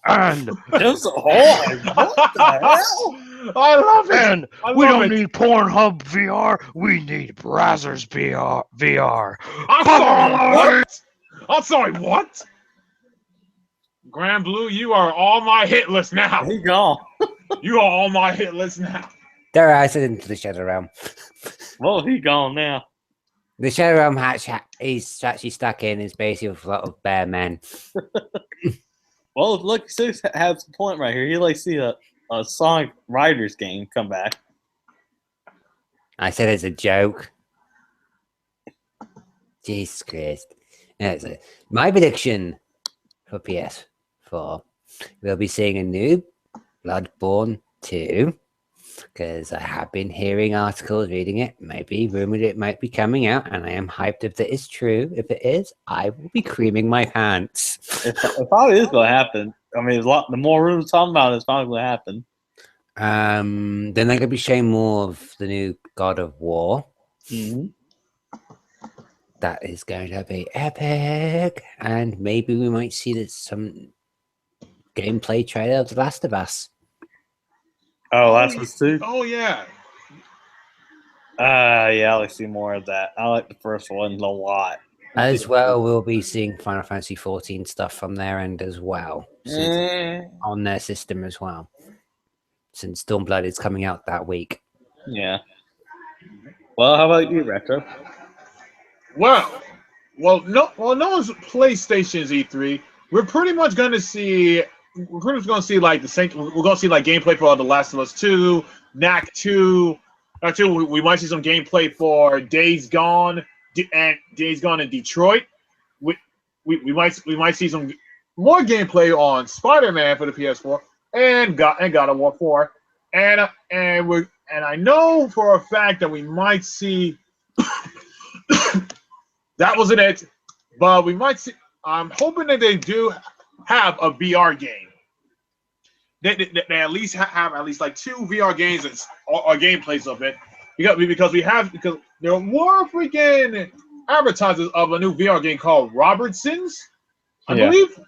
and That's hard. What the hell? I love it. and I we love don't it. need Pornhub VR. We need Brazzers VR. I'm sorry. What? I'm sorry. What? GranBlue, you are on my hit list now. He gone. You are on my hit list now. There, I said into the Shadow Realm. Well, he gone now. The Shadow Realm hatch he's actually stuck in is basically with a lot of bear men. Well, look, Six has a point right here. He like see a Sonic Riders game come back. I said it's a joke. Jesus Christ. My prediction for PS4, we'll be seeing a new Bloodborne 2, because I have been hearing articles, reading it, maybe rumored it might be coming out, and I am hyped if that is true. If it is, I will be creaming my pants. It probably is going to happen. I mean, the more rumors talking about it, it's probably going to happen. Then they're going to be showing more of the new God of War. Mm-hmm. That is going to be epic, and maybe we might see some gameplay trailer of The Last of Us. Oh, Last of Us 2? Oh yeah. Yeah, I like to see more of that. I like the first one a lot. As well, we'll be seeing Final Fantasy 14 stuff from their end as well, on their system as well, since Stormblood is coming out that week. Yeah. Well, how about you, Retro? No one's PlayStation's E3. We're pretty much going to see like the same. We're going to see like gameplay for The Last of Us 2, Knack 2. We might see some gameplay for Days Gone and Detroit. We might see some more gameplay on Spider-Man for the PS4 and God of War 4. And I know for a fact that we might see. That wasn't it, but we might see. I'm hoping that they do have a VR game. They at least have at least like 2 VR games or gameplays of it, because there are more freaking advertisers of a new VR game called Robertsons, I believe.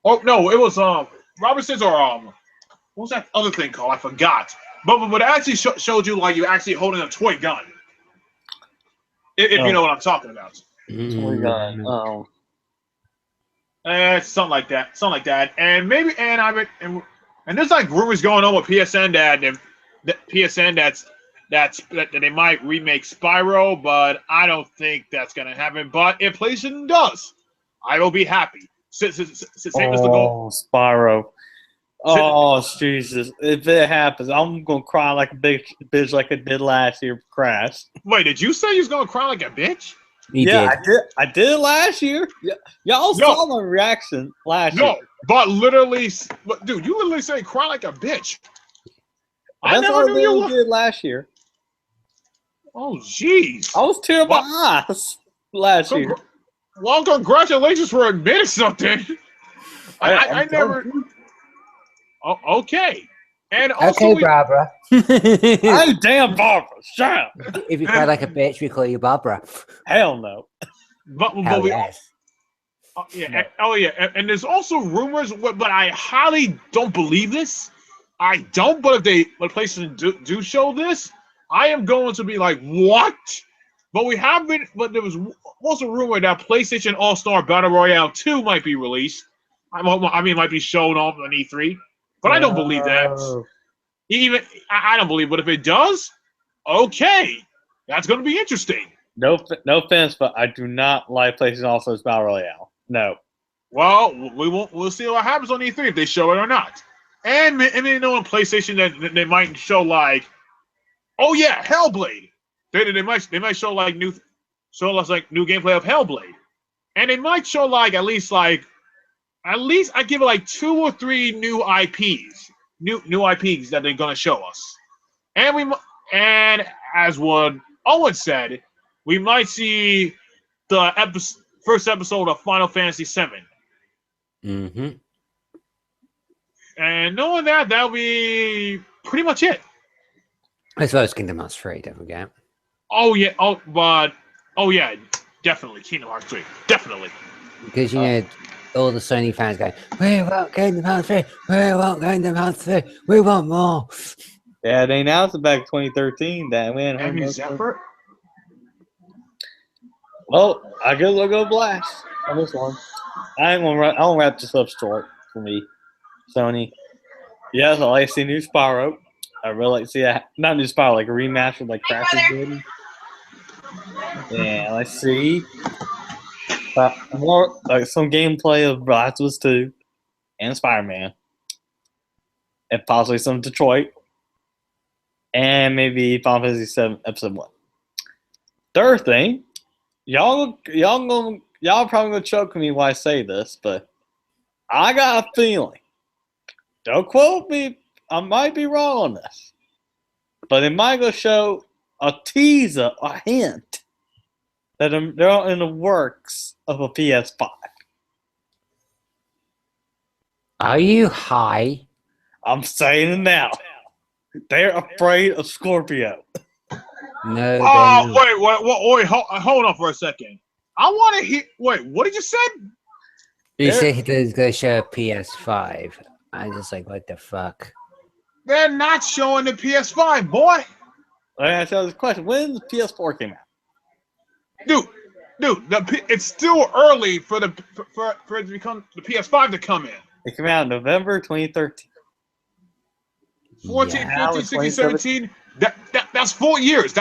Oh no, it was Robertsons or what was that other thing called? I forgot. But it actually showed you like you're actually holding a toy gun. If you know what I'm talking about. Oh, Something like that, and maybe and there's like rumors going on with PSN that they might remake Spyro, but I don't think that's gonna happen. But if PlayStation does, I will be happy. Same as the goal. Spyro. Oh, Jesus. If it happens, I'm going to cry like a bitch like I did last year for Crash. Wait, did you say you was gonna cry like a bitch? You yeah, did. I did it last year. Y'all No. saw my reaction last No, year. but literally, but dude, you literally say cry like a bitch. I That's never what I knew you literally were. did last year. Oh, jeez. I was tearing my eyes last year. Well, congratulations for admitting something. I I'm never. telling you. Oh, okay. And also, Okay, Barbara. Oh, damn, Barbara. Shut up. If you cry like a bitch, we call you Barbara. Hell no. but Hell we, yes. yeah, No. oh yeah, and there's also rumors, but I highly don't believe this. I don't, but if PlayStation do show this, I am going to be like, what? But we have been, but there was also rumor that PlayStation All Star Battle Royale 2 might be released. I mean, might be shown off on E3, but I don't believe that. No. Even I don't believe, but if it does, okay, that's going to be interesting. No offense, but I do not like PlayStation All Stars Battle Royale. No. Well, we'll see what happens on E3 if they show it or not. And you know, on PlayStation that they might show like, oh yeah, Hellblade. They might show like new gameplay of Hellblade, and they might show like at least I give it like 2 or 3 new IPs, new IPs that they're gonna show us, and as what Owen said, we might see the first episode of Final Fantasy VII. Mm-hmm. And knowing that, that'll be pretty much it. As well as Kingdom Hearts 3, don't forget. Oh yeah, yeah, definitely Kingdom Hearts 3, definitely. Because, you know, all the Sony fans go, we want Kingdom Hearts 3, we want Kingdom Hearts 3, we want more. Yeah, they announced it back in 2013 that we hadn't heard Amy much. Zephyr? Well, I guess we'll go blast on this one. I'll wrap this up short for me. Sony. Yes, I like to see new Spyro. I really like to see not new Spyro, like a remaster like Crafted did. Yeah, let's see. More like some gameplay of Last of Us 2 and Spider-Man. And possibly some Detroit. And maybe Final Fantasy 7 Episode 1. Third thing, y'all probably gonna choke me when I say this, but I got a feeling. Don't quote me. I might be wrong on this, but they might go show a teaser, a hint that they're in the works of a PS5. Are you high? I'm saying it now. They're afraid of Scorpio. No, Oh, they're not. wait, hold on for a second. I want to hear. Wait, what did you say? You said he's going to show a PS5. I'm just like, what the fuck? They're not showing the PS5, boy. I ask you this question: when the PS4 came out? Dude, it's still early for it to become the PS5 to come in. It came out in November 2013. 14, Yeah. 15, 16, 17. That's 4 years.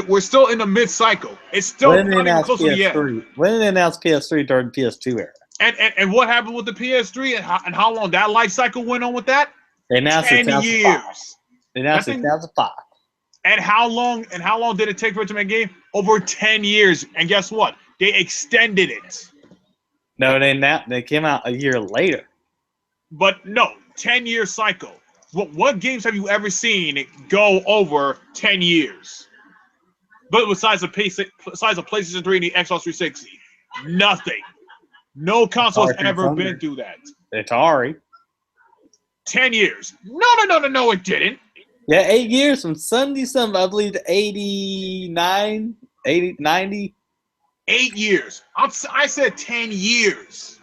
We're still in the mid-cycle. It's still When not they even announced close to the end. PS3? When did they announce PS3 during the PS2 era? And what happened with the PS3 and how long that life cycle went on with that? They announced 10 it 2005. years. They announced it Nothing- 2005. And how long did it take for it to make a game? Over 10 years. And guess what? They extended it. No, they came out a year later. But no, 10-year cycle. What games have you ever seen go over 10 years? But besides the PlayStation 3 and the Xbox 360, nothing. No console has Atari ever 300. been through that. Atari. 10 years. No, it didn't. Yeah, 8 years from 77, I believe, to 89, 80, 90. 8 years. I said 10 years.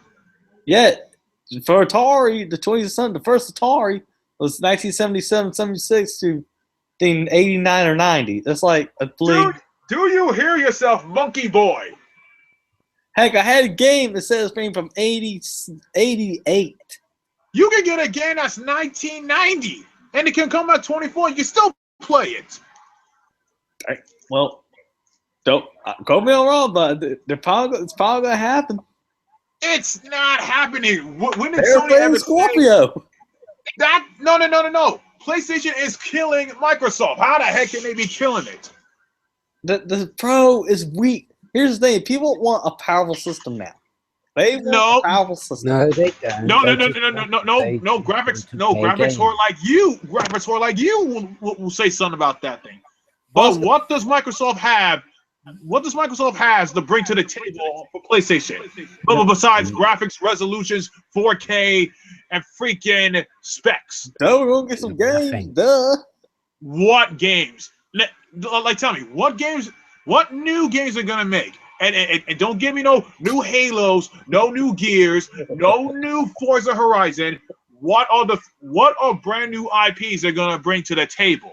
Yeah, for Atari, the first Atari was 1977, 76 to 89 or 90. That's like, I believe. Dude, do you hear yourself, monkey boy? Heck, I had a game that says being from 88. You can get a game that's 1990, and it can come out 24. You can still play it. Well, don't go me wrong, but it's probably gonna happen. It's not happening. When did They're Sony playing ever Scorpio. say that? No. PlayStation is killing Microsoft. How the heck can they be killing it? The Pro is weak. Here's the thing: people want a powerful system now. They want No. a powerful system. No, they don't. No, They no, no, just no, no, want- no, no, they no, just graphics, want to no, play a graphics game. whore like you, graphics whore like you will say something about that thing. But Well, what does Microsoft have? What does Microsoft has to bring to the table for PlayStation? But besides graphics, resolutions, 4K, and freaking specs, Duh, we're gonna get some games. Nothing. Duh. what games? Like, tell me, what games? What new games are gonna make? And don't give me no new Halos, no new Gears, no new Forza Horizon. What are brand new IPs they're gonna bring to the table?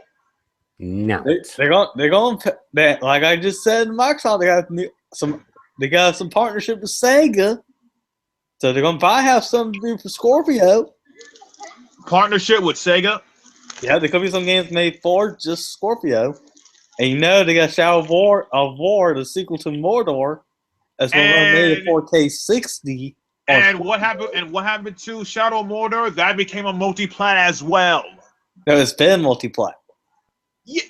No. They're going that, like I just said, Microsoft they got some partnership with Sega, so they're gonna probably have something to do for Scorpio. Partnership with Sega. Yeah, there could be some games made for just Scorpio, and you know they got Shadow of War, the sequel to Mordor, that's gonna run made at 4K 60. And what happened? And what happened to Shadow of Mordor? That became a multi-plat as well. No, it's been multiplayer. Yeah,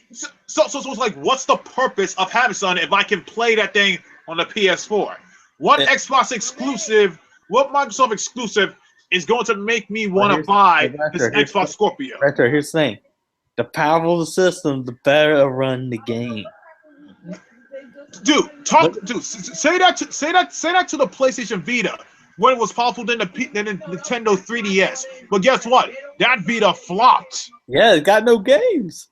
so it's like, what's the purpose of having something if I can play that thing on the PS4? What Xbox exclusive, what Microsoft exclusive is going to make me want to buy this Xbox Scorpio? Right there, here's the thing: the powerful the system, the better it'll run the game. Dude, say that to the PlayStation Vita when it was powerful than the Nintendo 3DS. But guess what? That Vita flopped. Yeah, it got no games.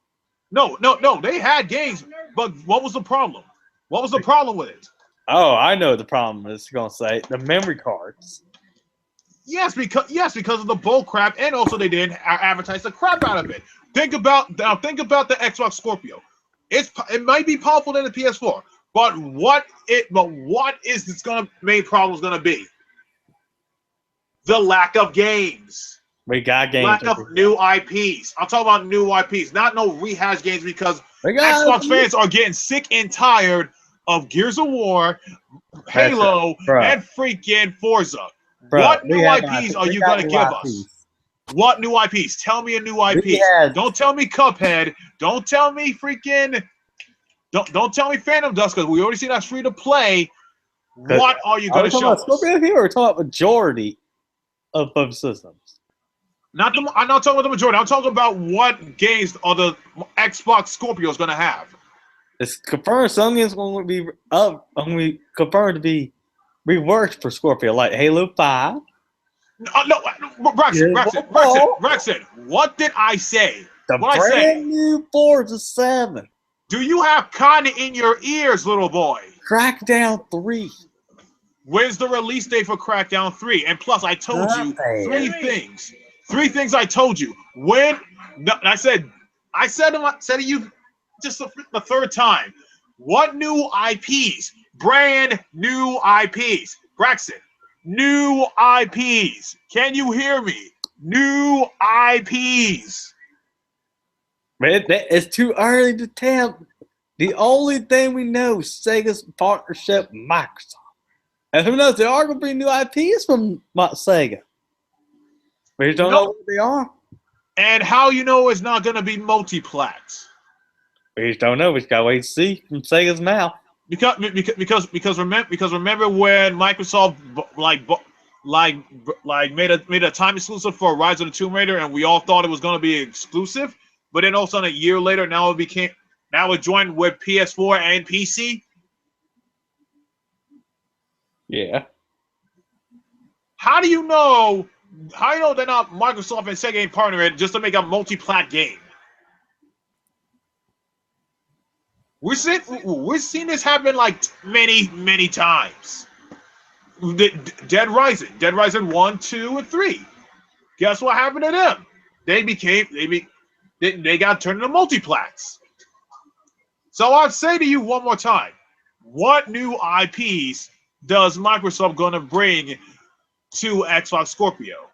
No, they had games, but what was the problem? What was the problem with it? Oh, I know the problem is gonna say the memory cards. Yes, because of the bull crap, and also they didn't advertise the crap out of it. Think about the Xbox Scorpio. It might be powerful than the PS4, but what is its main problem gonna be? The lack of games. We got games. Lack of new IPs. I'm talking about new IPs, not no rehash games, because got Xbox fans are getting sick and tired of Gears of War, Halo, and freaking Forza. What new IPs are you going to give us? What new IPs? Tell me a new IP. Don't tell me Cuphead. Don't tell me freaking... Don't tell me Phantom Dust, because we already see that's free to play. What are you going to show us? Scorpio here, or talking about majority of both systems? I'm not talking about the majority. I'm talking about what games are the Xbox Scorpio is going to have. It's confirmed some games going to be confirmed to be reworked for Scorpio, like Halo 5. No, Braxton. What did I say? The brand new Forza 7. Do you have Connie in your ears, little boy? Crackdown 3. When's the release date for Crackdown 3? And plus, I told you three things. 3 things I told you. I said to you just the third time. What new IPs? Brand new IPs. Braxton, new IPs. Can you hear me? New IPs. Man, it's too early to tell. The only thing we know is Sega's partnership with Microsoft. And who knows, there are going to be new IPs from Sega. We just don't know what they are. And how you know it's not going to be multi-plats? We just don't know. We just got to wait to see from Sega's mouth. Because remember when Microsoft made a time exclusive for Rise of the Tomb Raider, and we all thought it was going to be exclusive, but then all of a sudden a year later now it joined with PS4 and PC. Yeah. How do you know they're not Microsoft and Sega ain't partnering just to make a multi-plat game? We're seeing this happen like many times. Dead Rising 1, 2, and 3. Guess what happened to them? They got turned into multi-plats. So I'd say to you one more time, what new IPs does Microsoft gonna bring to Xbox Scorpio?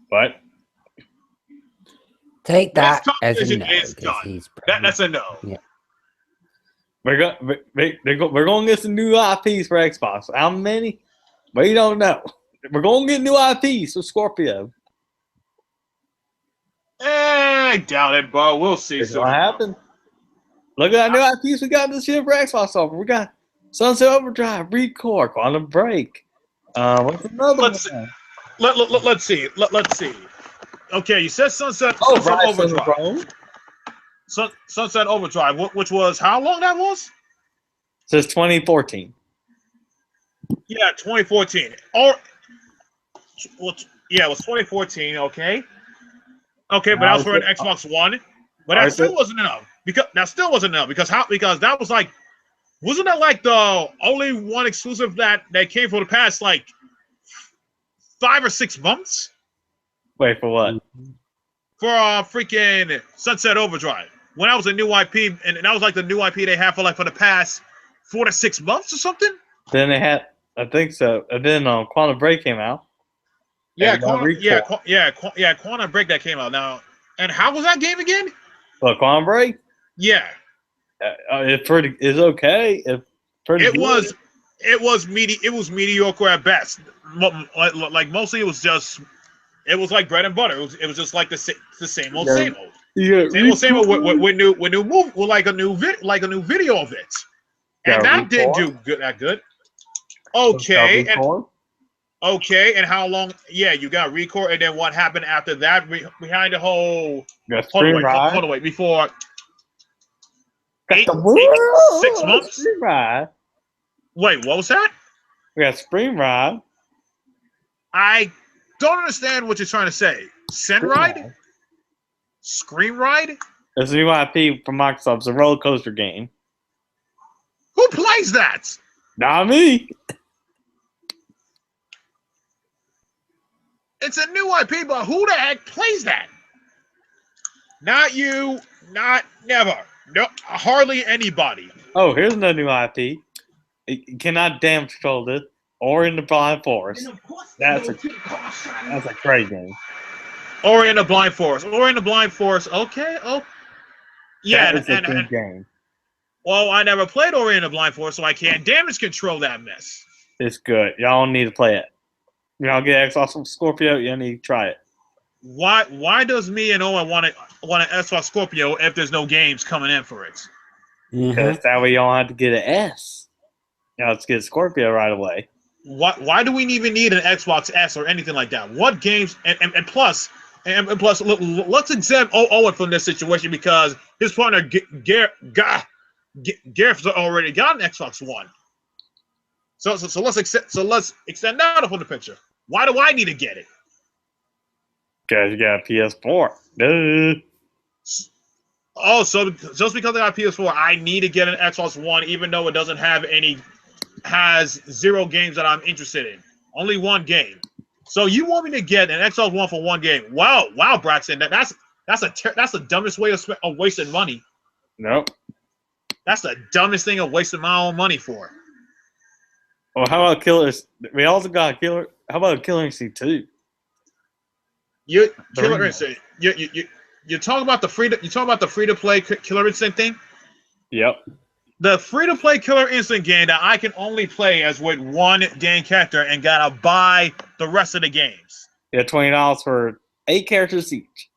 What? Take that as a Competition no. is 'Cause done. he's That's a no. Yeah. We're going to get some new IPs for Xbox. How many? We don't know. We're going to get new IPs for Scorpio. I doubt it, but we'll see It's soon. what happened. Look at that new IPs we got this year for Xbox offer. We got Sunset Overdrive, Recore, Quantum Break. What's another Let's see. one? Let's see. Let's see. Okay, you said Sunset Rise from the Overdrive. Throne. Sunset Overdrive, which was how long that was? Says 2014. Yeah, 2014. Or yeah, it was 2014. Okay, but that was for an Xbox One. But that still wasn't enough because that was like, wasn't that like the only one exclusive that came for the past like 5 or 6 months? Wait, for what? For freaking Sunset Overdrive. When that was a new IP, and that was like the new IP they had for the past 4 to 6 months or something. Then they had, I think so. And then Quantum Break came out. Yeah, And Quantum Break that came out now. And how was that game again? Well, Quantum Break. Yeah, It's okay. It's pretty. it good. was mediocre at best. Like mostly it was like bread and butter. It was just like the same old. Yeah, Same old with new movie, with like a new video of it, and that didn't do that good. Okay, and how long? Yeah, you got Recore, and then what happened after that? Behind the whole. Hold on, wait. Before 6 months. Spring Ride. Wait, what was that? We got Spring Ride. I don't understand what you're trying to say. Ride? Scream Ride? It's a new IP from Microsoft. It's a roller coaster game. Who plays that? Not me. It's a new IP, but who the heck plays that? Not you. Not never. No, hardly anybody. Oh, here's another new IP. You cannot damn control this. Or in the Blind Forest. That's a great game. Or in the Blind Forest. Okay. Oh, yeah. That is a good game. Well, I never played Ori in the Blind Forest, so I can't damage control that mess. It's good. Y'all need to play it. Y'all get Xbox from Scorpio. You need to try it. Why does me and Owen want an Xbox Scorpio if there's no games coming in for it? Because that way you don't have to get an S. Let's get Scorpio right away. Why do we even need an Xbox S or anything like that? What games and plus let's examine Owen from this situation, because his partner Gareth's already got an Xbox One. So let's extend that up on the picture. Why do I need to get it? Because you got a PS4. Duh. Oh, so just because I got a PS4, I need to get an Xbox One, even though it doesn't have has 0 games that I'm interested in. Only 1 game. So you want me to get an Xbox One for 1 game? Wow, Braxton. That's the dumbest way of wasting money. Nope. That's the dumbest thing of wasting my own money for. Well, how about Killers? We also got Killer. How about Killer Instinct 2? Killer Instinct. You talk about the free to play Killer Instinct thing. Yep. The free to play Killer Instinct game that I can only play as with 1 damn character and gotta buy the rest of the games. Yeah, $20 for 8 characters each.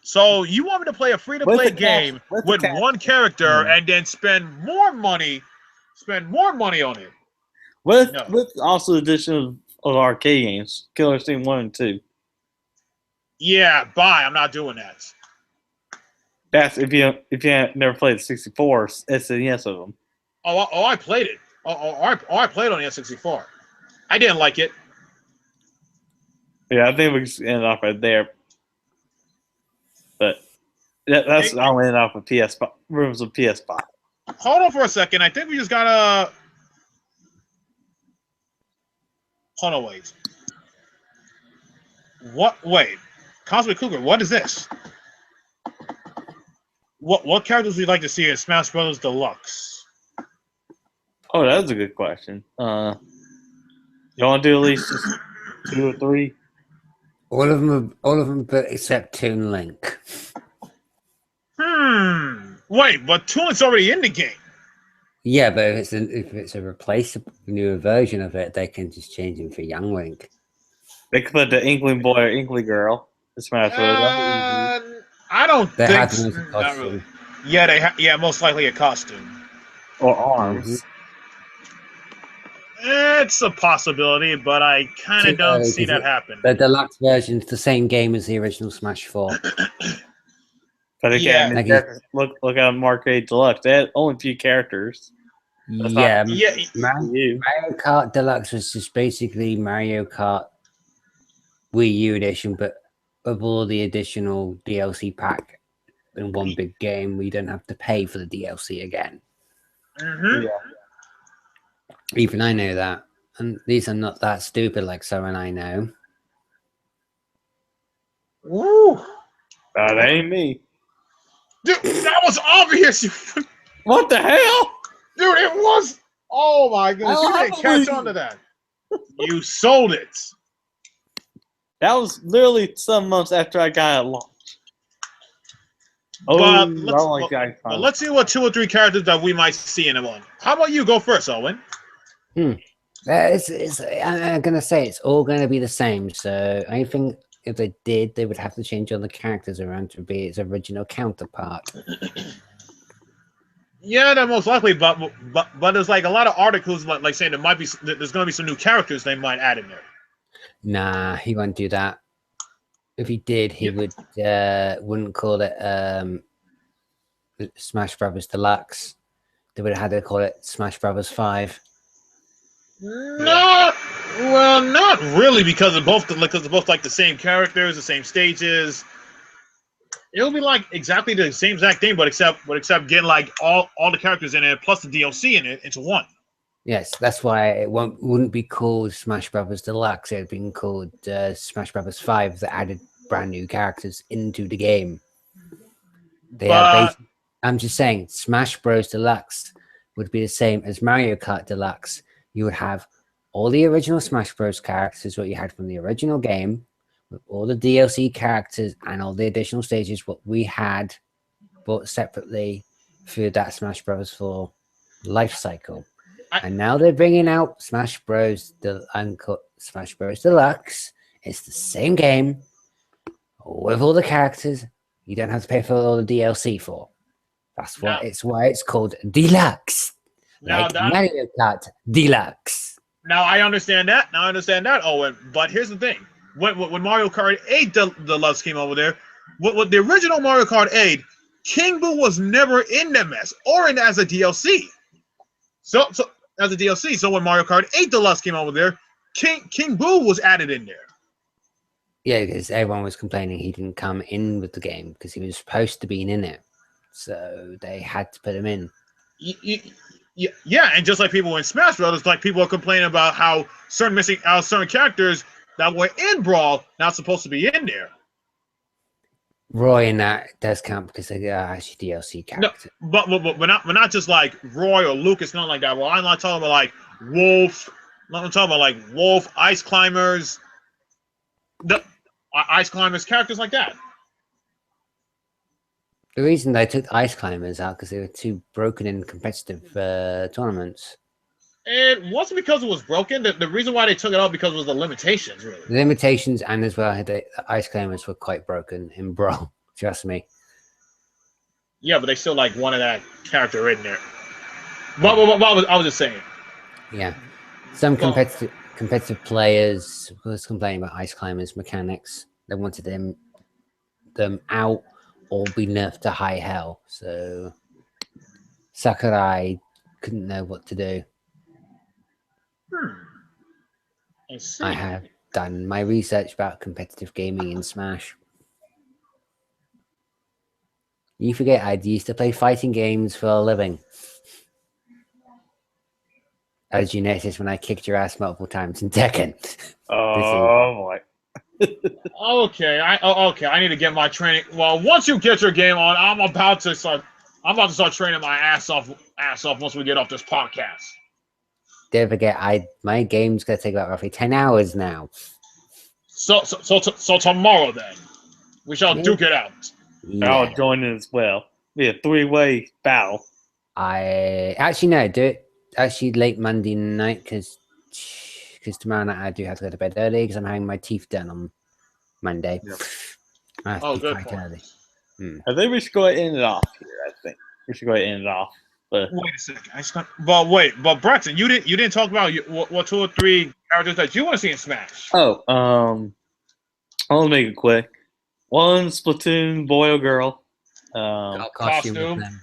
So you want me to play a free to play game with 1 character and then spend more money on it? With also the addition of arcade games, Killer Instinct 1 and 2. Yeah, bye. I'm not doing that. That's if you never played the 64 SNES of them. Oh, I played it. I played on the N64. I didn't like it. Yeah, I think we just ended off right there. But that's I'll end off with PS5 rooms of PS5. Hold on for a second. I think we just gotta. Hold on, wait. What? Wait, Cosmic Cougar. What is this? What characters would you like to see in Smash Bros. Deluxe? Oh, that's a good question. You want to do at least just 2 or 3? All of them, but except Toon Link. Wait, but Toon's already in the game. Yeah, but if it's a replaceable newer version of it, they can just change him for Young Link. They could put the Inkling Boy or Inkling Girl in Smash Bros. I don't They think have them as a not really. costume. Yeah, yeah, most likely a costume. Or arms. It's a possibility, but I kind Too of don't early, see 'cause that happen. The deluxe version's the same game as the original Smash 4. But again, Yeah. Like look at Mark 8 Deluxe. They had only a few characters. That's yeah, Yeah, You. Mario Kart Deluxe was just basically Mario Kart Wii U edition, but of all the additional DLC pack in one big game, we don't have to pay for the DLC again. mhm. Yeah. Even I know that. And these are not that stupid like Sarah and I know. Woo. That ain't me. Dude, that was obvious. What the hell? Dude, it was. Oh my goodness, I you don't didn't have a catch Wii. on to that. You sold it. That was literally some months after I got it launched. Oh, But I don't like that. But let's see what 2 or 3 characters that we might see in a one. How about you go first, Owen? I'm gonna say it's all gonna be the same. So I think if they did, they would have to change all the characters around to be its original counterpart. Yeah, that most likely, but there's like a lot of articles like saying there's going to be some new characters they might add in there. Nah, he won't do that. If he did, he wouldn't call it Smash Brothers Deluxe. They would have had to call it Smash Brothers 5. Not really because they're both like the same characters, the same stages. It'll be like exactly the same exact thing, but except getting like all the characters in it plus the DLC in it into one. Yes, that's why it wouldn't be called Smash Brothers Deluxe. It had been called Smash Brothers 5 that added brand new characters into the game. I'm just saying, Smash Bros. Deluxe would be the same as Mario Kart Deluxe. You would have all the original Smash Bros. Characters, what you had from the original game, with all the DLC characters and all the additional stages, what we had bought separately through that Smash Bros. 4 life cycle. And now they're bringing out Smash Bros. Smash Bros. Deluxe. It's the same game with all the characters. You don't have to pay for all the DLC for. That's why it's called Deluxe. Like Mario Kart Deluxe. Now I understand that. Owen. But here's the thing: when Mario Kart 8 Deluxe came over there, with the original Mario Kart 8, King Boo was never in the mess or in as a DLC. So as a DLC. So when Mario Kart 8 Deluxe came over there, King Boo was added in there. Yeah, because everyone was complaining he didn't come in with the game because he was supposed to be in it. So they had to put him in. Yeah, and just like people in Smash Brothers, like people are complaining about how certain characters that were in Brawl not supposed to be in there. Roy in that does count because they are actually DLC characters. No, but we're not just like Roy or Lucas, not like that. Well, I'm not talking about like Wolf. I'm talking about like Wolf, Ice Climbers, the Ice Climbers characters like that. The reason they took Ice Climbers out because they were too broken in competitive tournaments. It wasn't because it was broken. The reason why they took it out because it was the limitations, really. The limitations and as well, the Ice Climbers were quite broken in Brawl. Trust me. Yeah, but they still like wanted that character in there. But I was just saying. Yeah, some competitive players was complaining about Ice Climbers mechanics. They wanted them out or be nerfed to high hell. So Sakurai couldn't know what to do. I see. I have done my research about competitive gaming in Smash. You forget I used to play fighting games for a living. As you noticed when I kicked your ass multiple times in Tekken. Oh boy. Okay, I need to get my training. Well, once you get your game on, I'm about to start training my ass off once we get off this podcast. Don't forget, my game's gonna take about roughly 10 hours now. So tomorrow then, we shall duke it out. Yeah. I'll join in as well. Be a 3-way battle. I actually no, do it actually late Monday night because tomorrow night I do have to go to bed early because I'm having my teeth done on Monday. Yep. I have to be Good quite point. early. I think we should go ahead and end it off here. I think we should go ahead and end it off. But Wait a second. But Braxton, you didn't talk about what 2 or 3 characters that you want to see in Smash. I'll make it quick. One Splatoon boy or girl. Got a costume with Costume.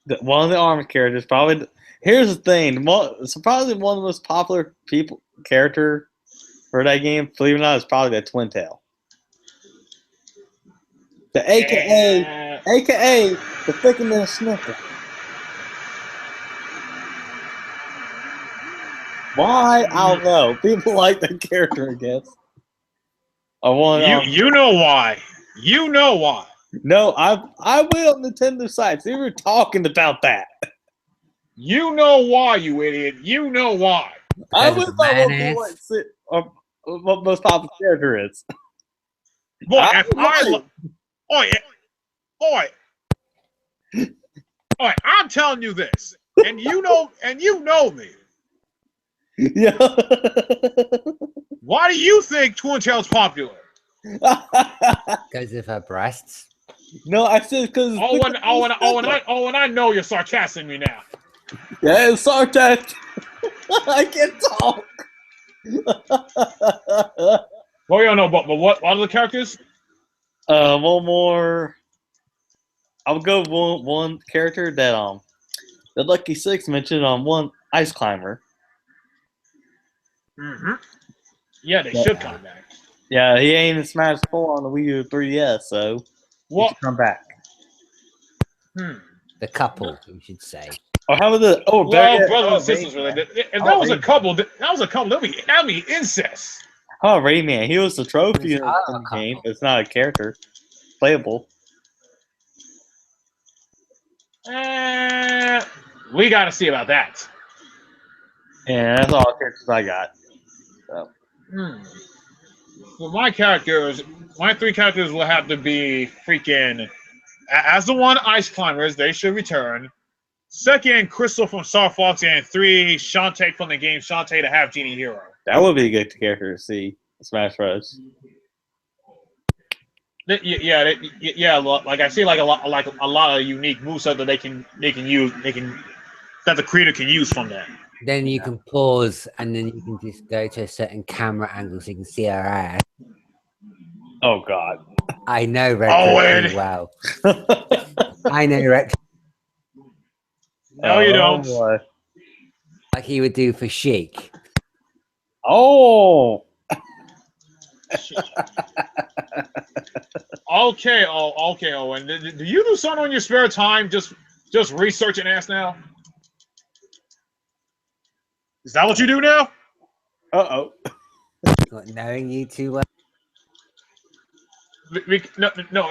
them. One of the armored characters. Probably. Here's the thing. Surprisingly, one of the most popular character for that game, believe it or not, is probably the Twin Tail. The AKA the thicker than a sniffer. Why? I don't know. People like that character, I guess. You know why? You know why? No, I went on Nintendo sites. They were talking about that. You know why, you idiot? You know why? I Because went of by what mayonnaise. what most popular character is. Boy, I if I Oi, I'm telling you this, and you know me. Yeah. Why do you think Twin Tail's popular? Because of her breasts. No, I said because. And I know you're sarcastic me now. Yeah, it's sarcastic. I can't talk. Well, you know, but what other characters? One more. I'll go one character that the Lucky Six mentioned on one Ice Climber. Mm-hmm. Yeah, they should come back. Yeah, he ain't in Smash 4 on the Wii U 3DS, so he What? should come back. The couple, we should say. Or how about the Brothers and sisters, really. If that was a couple, that'd be incest. Oh, Rayman. He was the trophy in It's the game, but it's not a character. Playable. We got to see about that. Yeah, that's all the characters I got. So. Well, my 3 characters will have to be freaking. As the one Ice Climbers, they should return. 2nd, Crystal from Star Fox, and 3, Shantae from the game Shantae the Half Genie Hero. That would be a good character to see in Smash Bros. Yeah. Like I see, like a lot of unique moveset that they can use. That the creator can use from that. Then you can pause, and then you can just go to a certain camera angle so you can see her ass. Oh God. I know Retro pretty well. I know Retro. No, you don't. Boy. Like he would do for Sheik. Oh. Okay, Owen. Do you do something on your spare time? Just researching ass now? Is that what you do now? Uh-oh. Not knowing you too well.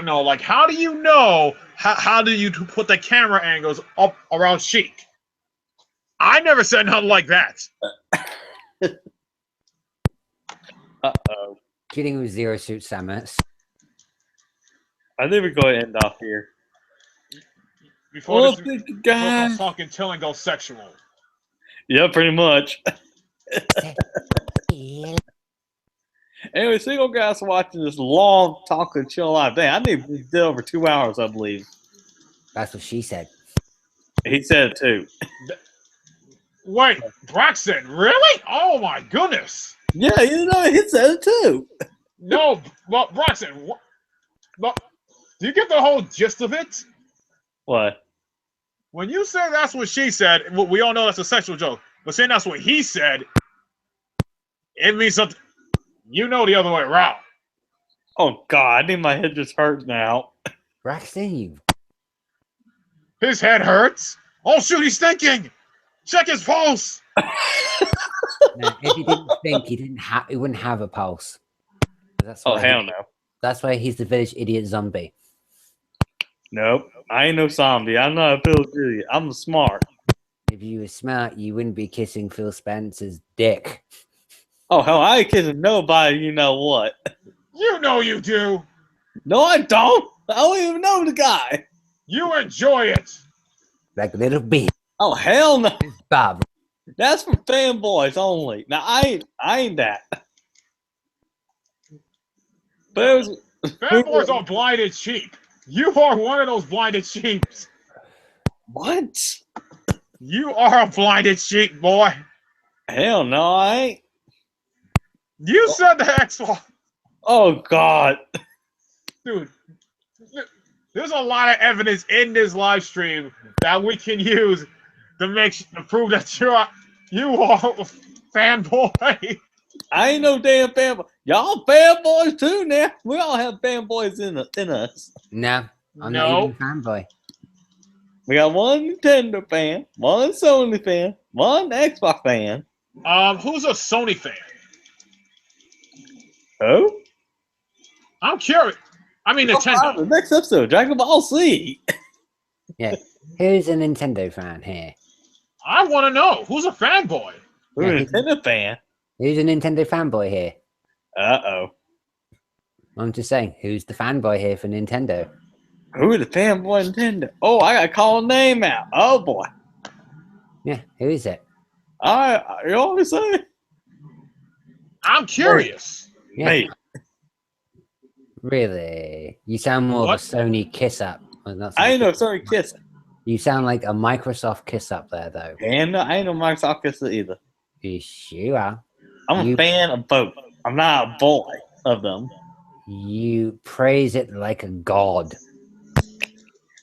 No. Like, how do you know? How do you put the camera angles up around Sheik? I never said nothing like that. Uh-oh. Kidding with Zero Suit Samus. I think we go ahead and end off here. Before Thank you, guys. fucking killing goes sexual. Yeah, pretty much. Anyway, single guys watching this long talking chill live thing. I think we did over 2 hours, I believe. That's what she said. He said it too. Wait, Braxton, really? Oh my goodness. Yeah, he said it too. No, but Braxton, but do you get the whole gist of it? What? When you say that's what she said, we all know that's a sexual joke. But saying that's what he said, it means something. You know the other way around. Oh God, I think my head just hurts now. Braxton, you. His head hurts. Oh shoot, he's thinking. Check his pulse. No, if he didn't think, he wouldn't have a pulse. That's Oh why hell no. That's why he's the village idiot zombie. Nope. I ain't no zombie. I'm not a Phil idiot. I'm smart. If you were smart, you wouldn't be kissing Phil Spencer's dick. Oh hell, I ain't kissing nobody. You know what? You know you do. No, I don't. I don't even know the guy. You enjoy it. Like a little bit. Oh hell no. Bob. That's for fanboys only. Now I ain't that. But Fanboys are blinded sheep. You are one of those blinded sheep. What? You are a blinded sheep, boy. Hell no, I ain't. You said the Xbox. Oh God. Dude, there's a lot of evidence in this live stream that we can use to prove that you are a fanboy. I ain't no damn fanboy. Y'all fanboys too now. We all have fanboys in us. No, I'm No. not even a fanboy. We got one Nintendo fan, one Sony fan, one Xbox fan. Who's a Sony fan? Oh? I'm curious. I mean, The Nintendo. next episode, Dragon Ball Z. Yeah, who's a Nintendo fan here? I want to know who's a fanboy. We're a Yeah. Nintendo fan. Who's a Nintendo fanboy here? Uh-oh. I'm just saying, who's the fanboy here for Nintendo? Who is the fanboy Nintendo? Oh, I gotta call a name out. Oh boy. Yeah, who is it? Alright, you know what I'm saying? I'm curious. Yeah. Hey, Really? You sound more What? of a Sony kiss up. Well, not I ain't Sony no kiss- Sony kisser. You sound like a Microsoft kiss up there, though. And I ain't no Microsoft kisser either. Yes, you are. I'm a You- fan of both. I'm not a boy of them. You praise it like a god.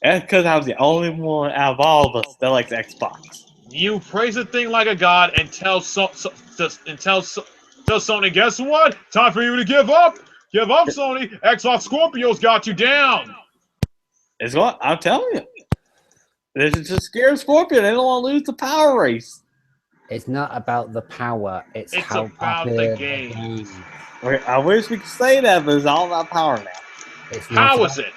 That's because I was the only one out of all of us that likes Xbox. You praise a thing like a god and tell Sony, guess what? Time for you to give up. Give up, Sony. Xbox Scorpio's got you down. It's what I'm telling you. This is just scared Scorpio. They don't want to lose the power race. It's not about the power. It's how about popular the game. Okay, I wish we could say that, but it's all about power now. It's not How about- is it?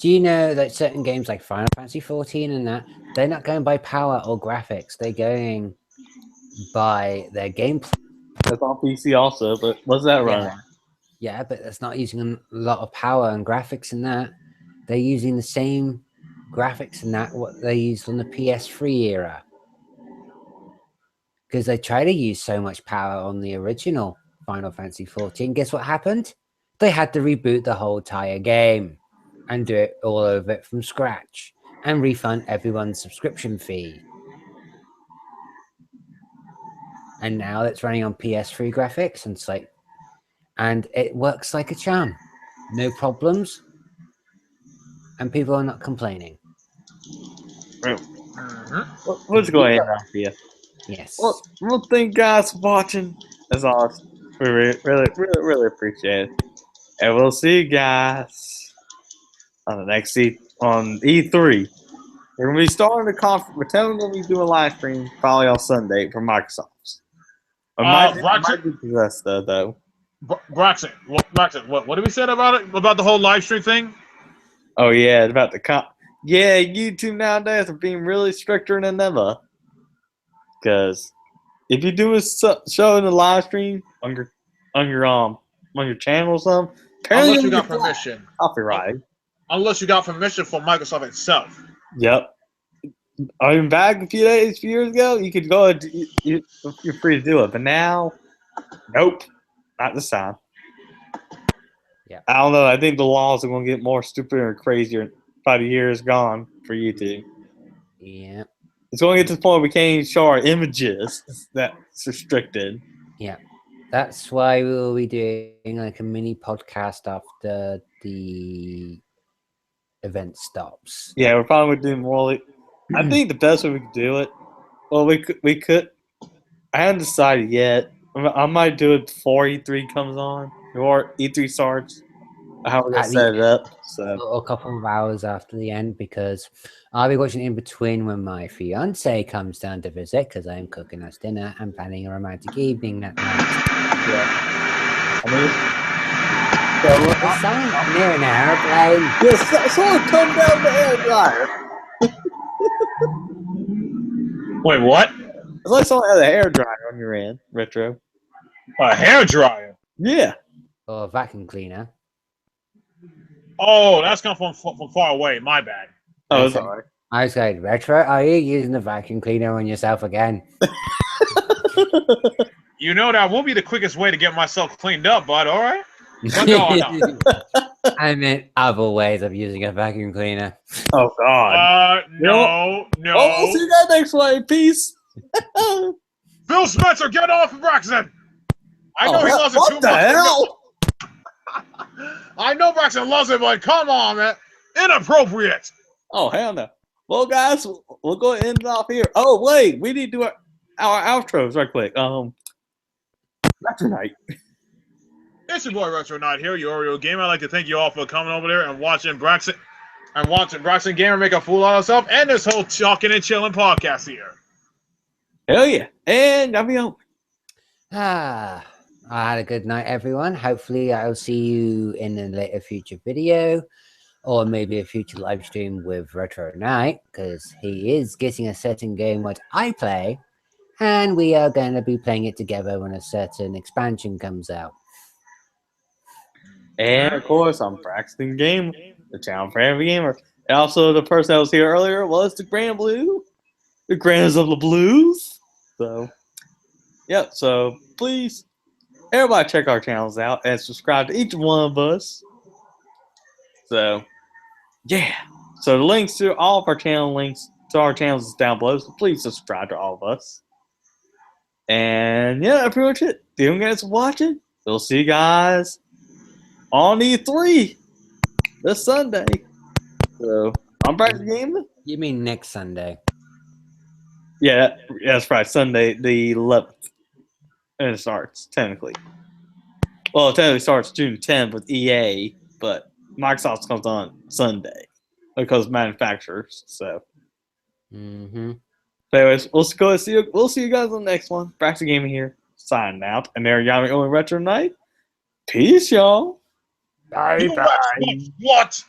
Do you know that certain games like Final Fantasy 14 and that, they're not going by power or graphics. They're going by their gameplay. That's on PC also, but what's that running? Yeah. Yeah, but that's not using a lot of power and graphics in that. They're using the same graphics in that what they used on the PS3 era. Because they try to use so much power on the original Final Fantasy 14. Guess what happened? They had to reboot the whole entire game and do it all over it from scratch and refund everyone's subscription fee. And now it's running on PS3 graphics and it's like, and it works like a charm. No problems. And people are not complaining. What's going on here? Yes. Well, thank guys for watching. As always, we really appreciate it. And we'll see you guys on the next on E3. We're gonna be starting the conference. We're telling them we'll be doing a live stream probably on Sunday for Microsoft. I might be possessed though. Braxton, what did we say about it? About the whole live stream thing? Oh yeah, it's about the Yeah, YouTube nowadays are being really stricter than ever. Because if you do a show in the live stream on your channel or something, Unless you got permission. copyright. Unless you got permission from Microsoft itself. Yep. I mean, back a few years ago, you could go. You're free to do it, but now, nope, not this time. Yeah. I don't know. I think the laws are going to get more stupider and crazier by the years gone for YouTube. Yeah. It's going to get to the point where we can't even show our images. That's restricted. Yeah. That's why we'll be doing like a mini podcast after the event stops. Yeah, we're probably going to do more. I think the best way we could do it. Well, we could. I haven't decided yet. I might do it before E3 comes on or E3 starts. How we're gonna set it up. So A couple of hours after the end because I'll be watching in between when my fiance comes down to visit because I'm cooking us dinner and planning a romantic evening that night. yeah. I mean, It's someone near an airplane. yes, someone come down the air dryer. Wait, what? It's like someone has a hair dryer on your end, Retro. A hair dryer. Yeah. Or a vacuum cleaner. Oh, that's come from far away. My bad. Oh, Listen. sorry. I was like, Retro, are you using the vacuum cleaner on yourself again? You know that won't be the quickest way to get myself cleaned up, bud. All right. But no. I meant other ways of using a vacuum cleaner. Oh God. No. Oh, we'll see that next way. Peace. Phil Spencer, get off of Braxton. I know he loves it too What the much. hell? I know Braxton loves it, but come on, man. Inappropriate. Oh hell no. Well, guys, we'll go ahead and end it off here. Oh wait, we need to do our outros right quick. Retro Night. It's your boy Retro Knight here, your Oreo Gamer. I'd like to thank you all for coming over there and watching Braxton Gamer make a fool out of himself and this whole talking and chilling podcast here. Hell yeah. And Yami Owen. I had a good night, everyone. Hopefully, I'll see you in a later future video, or maybe a future live stream with Retro Knight, because he is getting a certain game what I play, and we are going to be playing it together when a certain expansion comes out. And of course, I'm Braxton Gamer, the channel for every gamer. And also, the person that was here earlier was TheGranBlue, the Grands of the Blues. So, yep. So please, everybody, check our channels out and subscribe to each one of us. So, yeah. So the links to all of our links to our channels is down below. So please subscribe to all of us. And yeah, that's pretty much it. Thank you guys for watching. We'll see you guys on E3 this Sunday. So I'm Braxton Gamer. You mean next Sunday? Yeah, that's right. Sunday the 11th. And it starts, technically. Well, it technically starts June 10th with EA, but Microsoft comes on Sunday because manufacturers. So, anyways, we'll go and see you. We'll see you guys on the next one. Braxton Gaming here, signing out. And there, Yami Owen Retro Night. Peace, y'all. Bye. What?